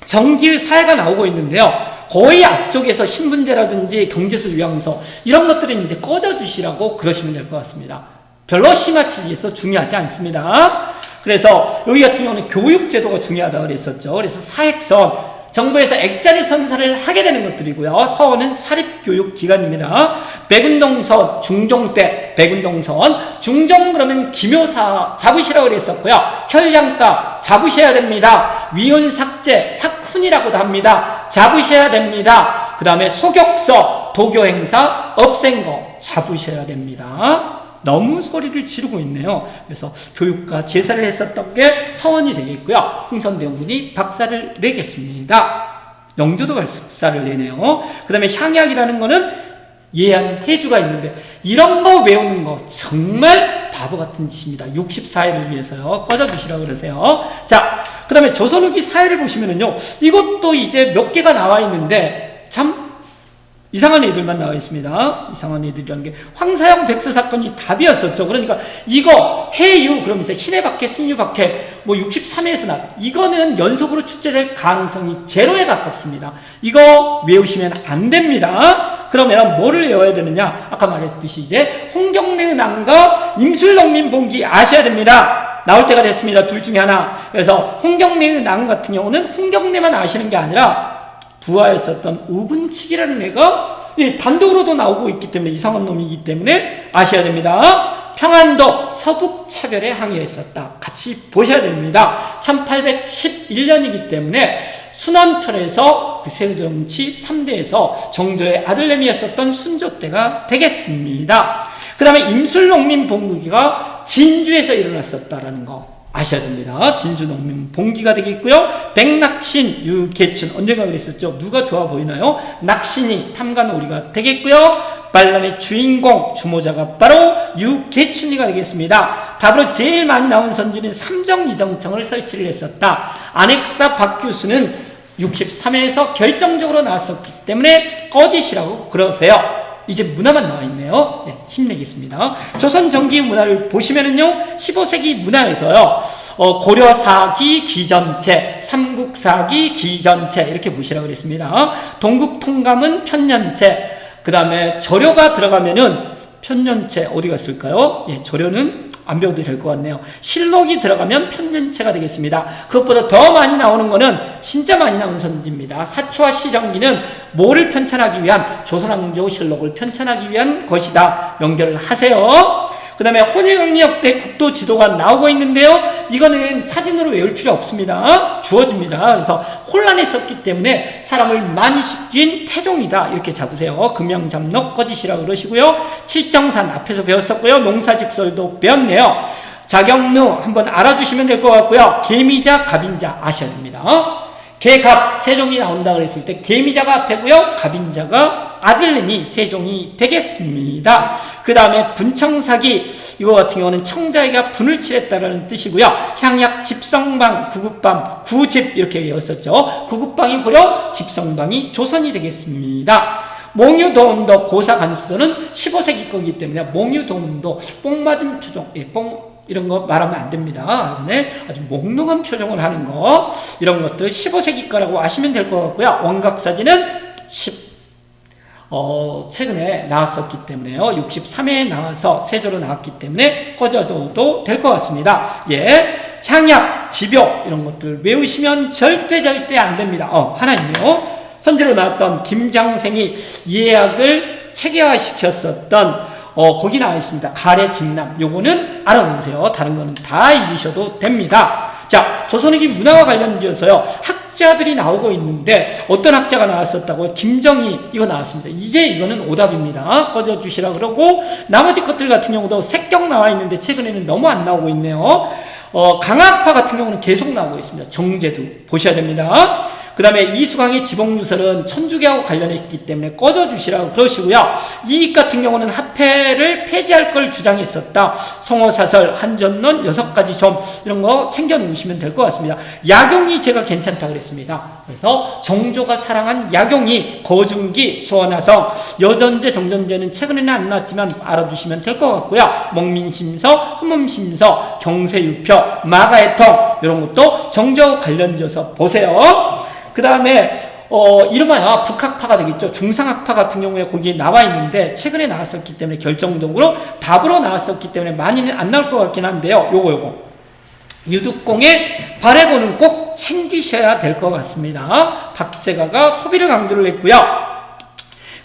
정길 사회가 나오고 있는데요. 거의 앞쪽에서 신분제라든지 경제술 위항서 이런 것들은 이제 꺼져주시라고 그러시면 될 것 같습니다. 별로 심화치기에서 중요하지 않습니다. 그래서 여기 같은 경우는 교육제도가 중요하다고 그랬었죠. 그래서 사획선, 정부에서 액자리 선사를 하게 되는 것들이고요. 서원은 사립교육기관입니다. 백운동선, 중종 때 백운동선, 중종 그러면 기묘사 잡으시라고 그랬었고요. 혈량가 잡으셔야 됩니다. 위헌삭제, 사쿤이라고도 합니다. 잡으셔야 됩니다. 그 다음에 소격서, 도교행사 없앤 거 잡으셔야 됩니다. 너무 소리를 지르고 있네요. 그래서 교육과 제사를 했었던 게 서원이 되겠고요. 흥선대원군이 박사를 내겠습니다. 영조도 박사를 내네요. 그 다음에 향약이라는 거는 예한 해주가 있는데 이런 거 외우는 거 정말 바보 같은 짓입니다. 64회를 위해서요. 꺼져주시라고 그러세요. 자, 그 다음에 조선 후기 사회를 보시면은요. 이것도 이제 몇 개가 나와 있는데 참 이상한 애들만 나와 있습니다. 이상한 애들이라는 게 황사영 백서 사건이 답이었었죠. 그러니까 이거 해유 그러면서 희내박해 승유박해 뭐 63회에서 나와 이거는 연속으로 출제될 가능성이 제로에 가깝습니다. 이거 외우시면 안 됩니다. 그러면 뭐를 외워야 되느냐? 아까 말했듯이 이제 홍경래 은왕과 임술농민 봉기 아셔야 됩니다. 나올 때가 됐습니다. 둘 중에 하나. 그래서 홍경래 은왕 같은 경우는 홍경래만 아시는 게 아니라 부하였었던 우군칙이라는 애가 단독으로도 나오고 있기 때문에 이상한 놈이기 때문에 아셔야 됩니다. 평안도 서북차별에 항의했었다. 같이 보셔야 됩니다. 1811년이기 때문에 순원철에서 그 세종치 3대에서 정조의 아들내미였었던 순조 때가 되겠습니다. 그 다음에 임술농민 봉기가 진주에서 일어났었다라는 거 아셔야 됩니다. 진주농민 봉기가 되겠고요. 백낙신, 유계춘 언젠가 그랬었죠. 누가 좋아 보이나요? 낙신이 탐관오리가 되겠고요. 반란의 주인공 주모자가 바로 유계춘이가 되겠습니다. 답으로 제일 많이 나온 선지는 삼정이정청을 설치를 했었다. 안핵사 박규수는 63회에서 결정적으로 나왔었기 때문에 꺼지시라고 그러세요. 이제 문화만 나와 있네요. 네, 힘내겠습니다. 조선 전기 문화를 보시면은요, 15세기 문화에서요, 고려사기 기전체, 삼국사기 기전체, 이렇게 보시라고 그랬습니다. 동국통감은 편년체, 그 다음에 절효가 들어가면은 편년체 어디 갔을까요? 예, 절효는 안 배워도 될 것 같네요. 실록이 들어가면 편년체가 되겠습니다. 그것보다 더 많이 나오는 거는 진짜 많이 나온 선지입니다. 사초와 시정기는 뭐를 편찬하기 위한 조선왕조 실록을 편찬하기 위한 것이다. 연결을 하세요. 그 다음에 혼일강력 때 국도 지도가 나오고 있는데요. 이거는 사진으로 외울 필요 없습니다. 주어집니다. 그래서 혼란했었기 때문에 사람을 많이 시킨 태종이다. 이렇게 잡으세요. 금영잡록 꺼지시라고 그러시고요. 칠정산 앞에서 배웠었고요. 농사직설도 배웠네요. 자경루 한번 알아두시면 될 것 같고요. 계미자, 갑인자 아셔야 됩니다. 계갑, 세종이 나온다 그랬을 때 계미자가 앞에고요. 갑인자가 아들님이 세종이 되겠습니다. 그 다음에 분청사기, 이거 같은 경우는 청자에게 분을 칠했다라는 뜻이고요. 향약, 집성방, 구급방, 구집 이렇게 외웠었죠. 구급방이 고려, 집성방이 조선이 되겠습니다. 몽유도운도, 고사간수도는 15세기 거기 때문에 몽유도운도 뽕 맞은 표정, 이런 거 말하면 안 됩니다. 네, 아주 몽롱한 표정을 하는 거, 이런 것들 15세기 거라고 아시면 될 것 같고요. 원각사진은 최근에 나왔었기 때문에요. 63회에 나와서 세조로 나왔기 때문에 꺼져도 될 것 같습니다. 예, 향약, 집요 이런 것들 외우시면 절대 안 됩니다. 하나 있네요. 선지로 나왔던 김장생이 예약을 체계화시켰었던 거기 나와 있습니다. 가래 집남. 요거는 알아놓으세요. 다른 거는 다 잊으셔도 됩니다. 자, 조선후기 문화와 관련되어서요, 학자들이 나오고 있는데, 어떤 학자가 나왔었다고요? 김정희, 이거 나왔습니다. 이제 이거는 오답입니다. 꺼져주시라 그러고, 나머지 것들 같은 경우도 색경 나와 있는데, 최근에는 너무 안 나오고 있네요. 강학파 같은 경우는 계속 나오고 있습니다. 정제도 보셔야 됩니다. 그 다음에 이수강의 지봉유설은 천주교하고 관련했기 때문에 꺼져주시라고 그러시고요. 이익 같은 경우는 합회를 폐지할 걸 주장했었다. 성어사설, 한전론, 6가지 점, 이런 거 챙겨 놓으시면 될 것 같습니다. 야경이 제가 괜찮다 그랬습니다. 그래서 정조가 사랑한 야경이, 거중기, 수원화성, 여전제, 정전제는 최근에는 안 나왔지만 알아두시면 될 것 같고요. 먹민심서, 흠음심서, 경세유표, 마가해통, 이런 것도 정조하고 관련져서 보세요. 그 다음에 이름하여 북학파가 되겠죠. 중상학파 같은 경우에 거기에 나와 있는데 최근에 나왔었기 때문에 결정적으로 답으로 나왔었기 때문에 많이는 안 나올 것 같긴 한데요. 요거 유득공의 발해고는 꼭 챙기셔야 될 것 같습니다. 박제가가 소비를 강조를 했고요.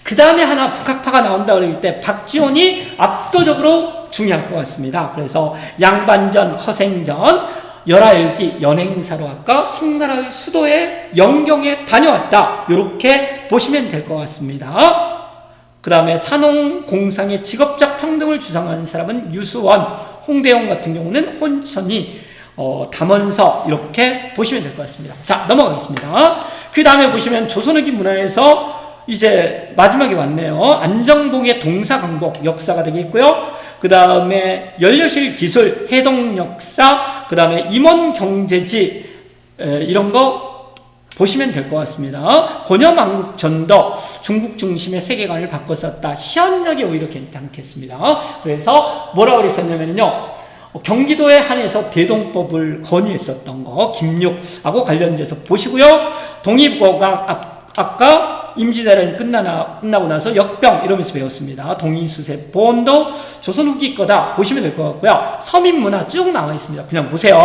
그 다음에 하나 북학파가 나온다 그럴 때 박지원이 압도적으로 중요할 것 같습니다. 그래서 양반전, 허생전, 열하일기, 연행사로 아까 청나라의 수도에 영경에 다녀왔다. 이렇게 보시면 될 것 같습니다. 그 다음에 산홍공상의 직업적 평등을 주장하는 사람은 유수원, 홍대영 같은 경우는 혼천이, 담원서, 이렇게 보시면 될 것 같습니다. 자, 넘어가겠습니다. 그 다음에 보시면 조선후기 문화에서 이제 마지막에 왔네요. 안정복의 동사강복, 역사가 되겠고요. 그 다음에 연료실 기술, 해동역사, 그 다음에 임원경제지, 이런 거 보시면 될 것 같습니다. 권여망국 전도, 중국 중심의 세계관을 바꿨었다. 시연력이 오히려 괜찮겠습니다. 그래서 뭐라고 그랬었냐면요, 경기도에 한해서 대동법을 건의했었던 거, 김육하고 관련돼서 보시고요. 동의보강, 아까 임진왜란이 끝나고 나서 역병 이러면서 배웠습니다. 동의수세 보온도 조선 후기 거다 보시면 될 것 같고요. 서민문화 쭉 나와 있습니다. 그냥 보세요.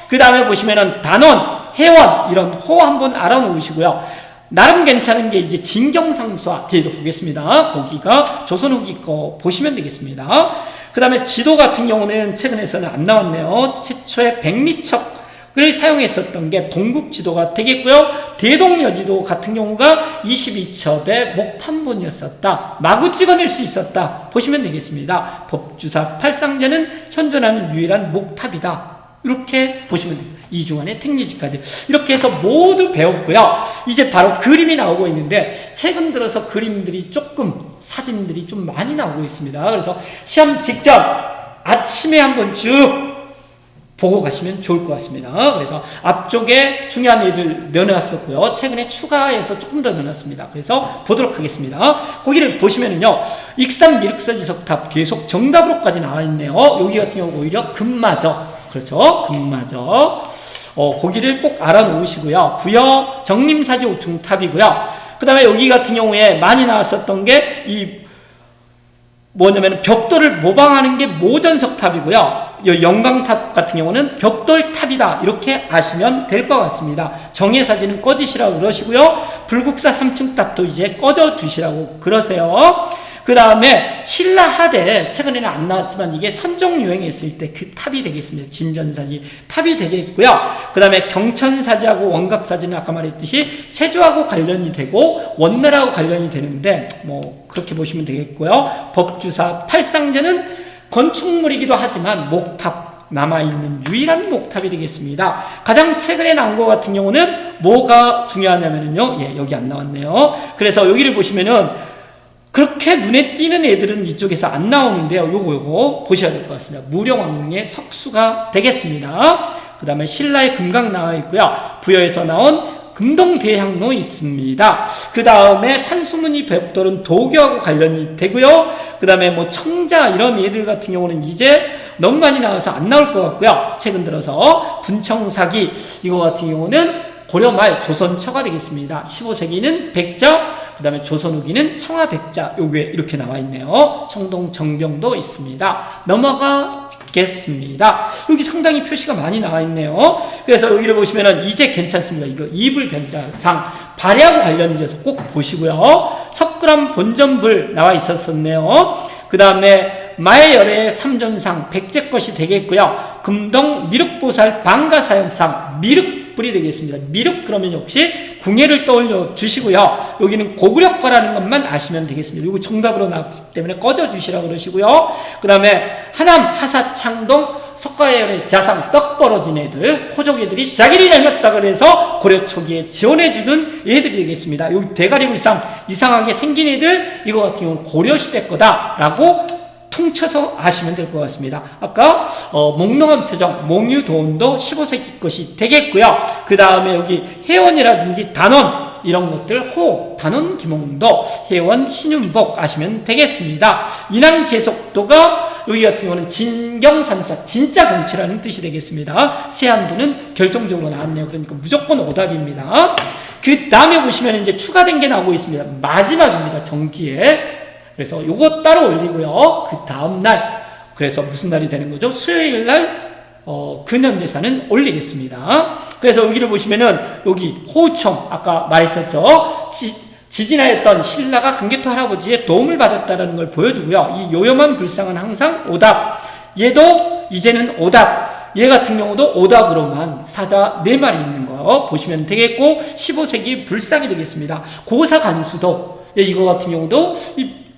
그 다음에 보시면은 단원, 회원 이런 호 한번 알아놓으시고요. 나름 괜찮은 게 이제 진경상수화 뒤에도 보겠습니다. 거기가 조선 후기 거 보시면 되겠습니다. 그 다음에 지도 같은 경우는 최근에서는 안 나왔네요. 최초의 백리척 을 사용했었던 게 동국지도가 되겠고요. 대동여지도 같은 경우가 22첩의 목판본이었었다. 마구 찍어낼 수 있었다. 보시면 되겠습니다. 법주사 팔상제는 현존하는 유일한 목탑이다. 이렇게 보시면 됩니다. 이중환의 택리지까지 이렇게 해서 모두 배웠고요. 이제 바로 그림이 나오고 있는데 최근 들어서 그림들이 조금 사진들이 좀 많이 나오고 있습니다. 그래서 시험 직전 아침에 한번 쭉 보고 가시면 좋을 것 같습니다. 그래서 앞쪽에 중요한 애들 넣어놨었고요. 최근에 추가해서 조금 더 넣어놨습니다. 그래서 보도록 하겠습니다. 거기를 보시면은요, 익산 미륵사지석탑 계속 정답으로까지 나와 있네요. 여기 같은 경우 오히려 금마저, 그렇죠? 금마저. 거기를 꼭 알아놓으시고요. 부여 정림사지 5층 탑이고요. 그 다음에 여기 같은 경우에 많이 나왔었던 게 뭐냐면 벽돌을 모방하는 게 모전석탑이고요. 영광탑 같은 경우는 벽돌탑이다. 이렇게 아시면 될 것 같습니다. 정예사진은 꺼지시라고 그러시고요. 불국사 3층 탑도 이제 꺼져주시라고 그러세요. 그 다음에 신라하대, 최근에는 안 나왔지만 이게 선종 유행했을 때 그 탑이 되겠습니다. 진전사지 탑이 되겠고요. 그 다음에 경천사지하고 원각사지는 아까 말했듯이 세조하고 관련이 되고 원나라하고 관련이 되는데 뭐 그렇게 보시면 되겠고요. 법주사 팔상제는 건축물이기도 하지만 목탑, 남아있는 유일한 목탑이 되겠습니다. 가장 최근에 나온 것 같은 경우는 뭐가 중요하냐면요, 여기 안 나왔네요. 그래서 여기를 보시면은 그렇게 눈에 띄는 애들은 이쪽에서 안 나오는데요. 요거 보셔야 될 것 같습니다. 무령왕릉의 석수가 되겠습니다. 그 다음에 신라의 금강 나와 있고요. 부여에서 나온 금동대향로 있습니다. 그 다음에 산수문이 벽돌은 도교하고 관련이 되고요. 그 다음에 뭐 청자 이런 애들 같은 경우는 이제 너무 많이 나와서 안 나올 것 같고요. 최근 들어서 분청사기 이거 같은 경우는 고려말 조선처가 되겠습니다. 15세기는 백자, 그 다음에 조선 후기는 청하백자, 요게 이렇게 나와 있네요. 청동 정병도 있습니다. 넘어가겠습니다. 여기 상당히 표시가 많이 나와 있네요. 그래서 여기를 보시면은 이제 괜찮습니다. 이거 이불변자상 발해하고 관련돼서 꼭 보시고요. 석굴암 본전불 나와 있었었네요. 그 다음에 마의 열의 삼존상 백제 것이 되겠고요. 금동 미륵보살 방가사형상 미륵불이 되겠습니다. 미륵 그러면 역시 궁예를 떠올려 주시고요. 여기는 고구려과라는 것만 아시면 되겠습니다. 이거 정답으로 나왔기 때문에 꺼져 주시라고 그러시고요. 그 다음에 하남 하사창동 석가열의 자상 떡 벌어진 애들, 포족 애들이 자기를 닮았다 그래서 고려 초기에 지원해주는 애들이 되겠습니다. 여기 대가리 불상 이상하게 생긴 애들, 이거 같은 경우는 고려시대 거다라고 퉁쳐서 아시면 될 것 같습니다. 아까 몽롱한 표정, 몽유도원도 15세기 것이 되겠고요. 그 다음에 여기 혜원이라든지 단원 이런 것들, 호, 단원, 김홍도, 혜원, 신윤복 아시면 되겠습니다. 인왕제속도가 여기 같은 경우는 진경산사, 진짜 경치라는 뜻이 되겠습니다. 세안도는 결정적으로 나왔네요. 그러니까 무조건 오답입니다. 그 다음에 보시면 이제 추가된 게 나오고 있습니다. 마지막입니다. 정기에. 그래서 요거 따로 올리고요. 그 다음날, 그래서 무슨 날이 되는 거죠? 수요일날 근현대사는 올리겠습니다. 그래서 여기를 보시면은 여기 호우청 아까 말했었죠. 지진하였던 신라가 강개토 할아버지의 도움을 받았다는 걸 보여주고요. 이 요염한 불상은 항상 오답. 얘도 이제는 오답. 얘 같은 경우도 오답으로만 사자 4마리 있는 거 보시면 되겠고, 15세기 불상이 되겠습니다. 고사 간수도 이거 같은 경우도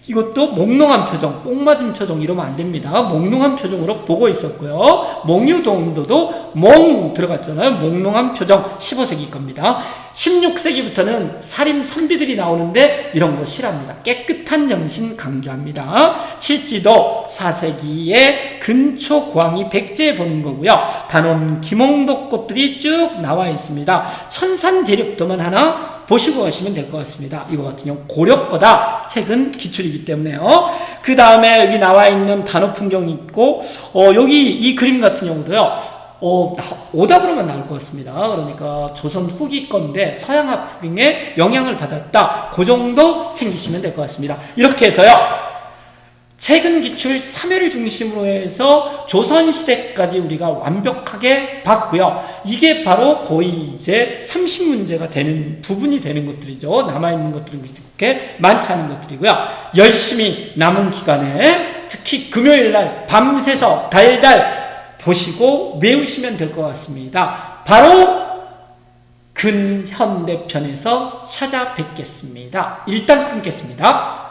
이것도 몽롱한 표정, 뽕 맞은 표정 이러면 안 됩니다. 몽롱한 표정으로 보고 있었고요. 몽유도운도도 몽 들어갔잖아요. 몽롱한 표정 15세기 겁니다. 16세기부터는 살림 선비들이 나오는데 이런 거 싫어합니다. 깨끗한 정신 강조합니다. 칠지도 4세기에 근초 고항이 백제 보는 거고요. 단원 김홍도 꽃들이 쭉 나와 있습니다. 천산 대륙도만 하나 보시고 가시면 될 것 같습니다. 이거 같은 경우 고려 거다. 책은 기출이기 때문에요. 그 다음에 여기 나와 있는 단어 풍경이 있고, 여기 이 그림 같은 경우도요. 오답으로만 나올 것 같습니다. 그러니까 조선 후기 건데 서양학 풍경에 영향을 받았다. 그 정도 챙기시면 될 것 같습니다. 이렇게 해서요. 최근 기출 3회를 중심으로 해서 조선시대까지 우리가 완벽하게 봤고요. 이게 바로 거의 이제 30문제가 되는 부분이 되는 것들이죠. 남아있는 것들이 그렇게 많지 않은 것들이고요. 열심히 남은 기간에 특히 금요일날 밤새서 달달 보시고 외우시면 될 것 같습니다. 바로 근현대편에서 찾아뵙겠습니다. 일단 끊겠습니다.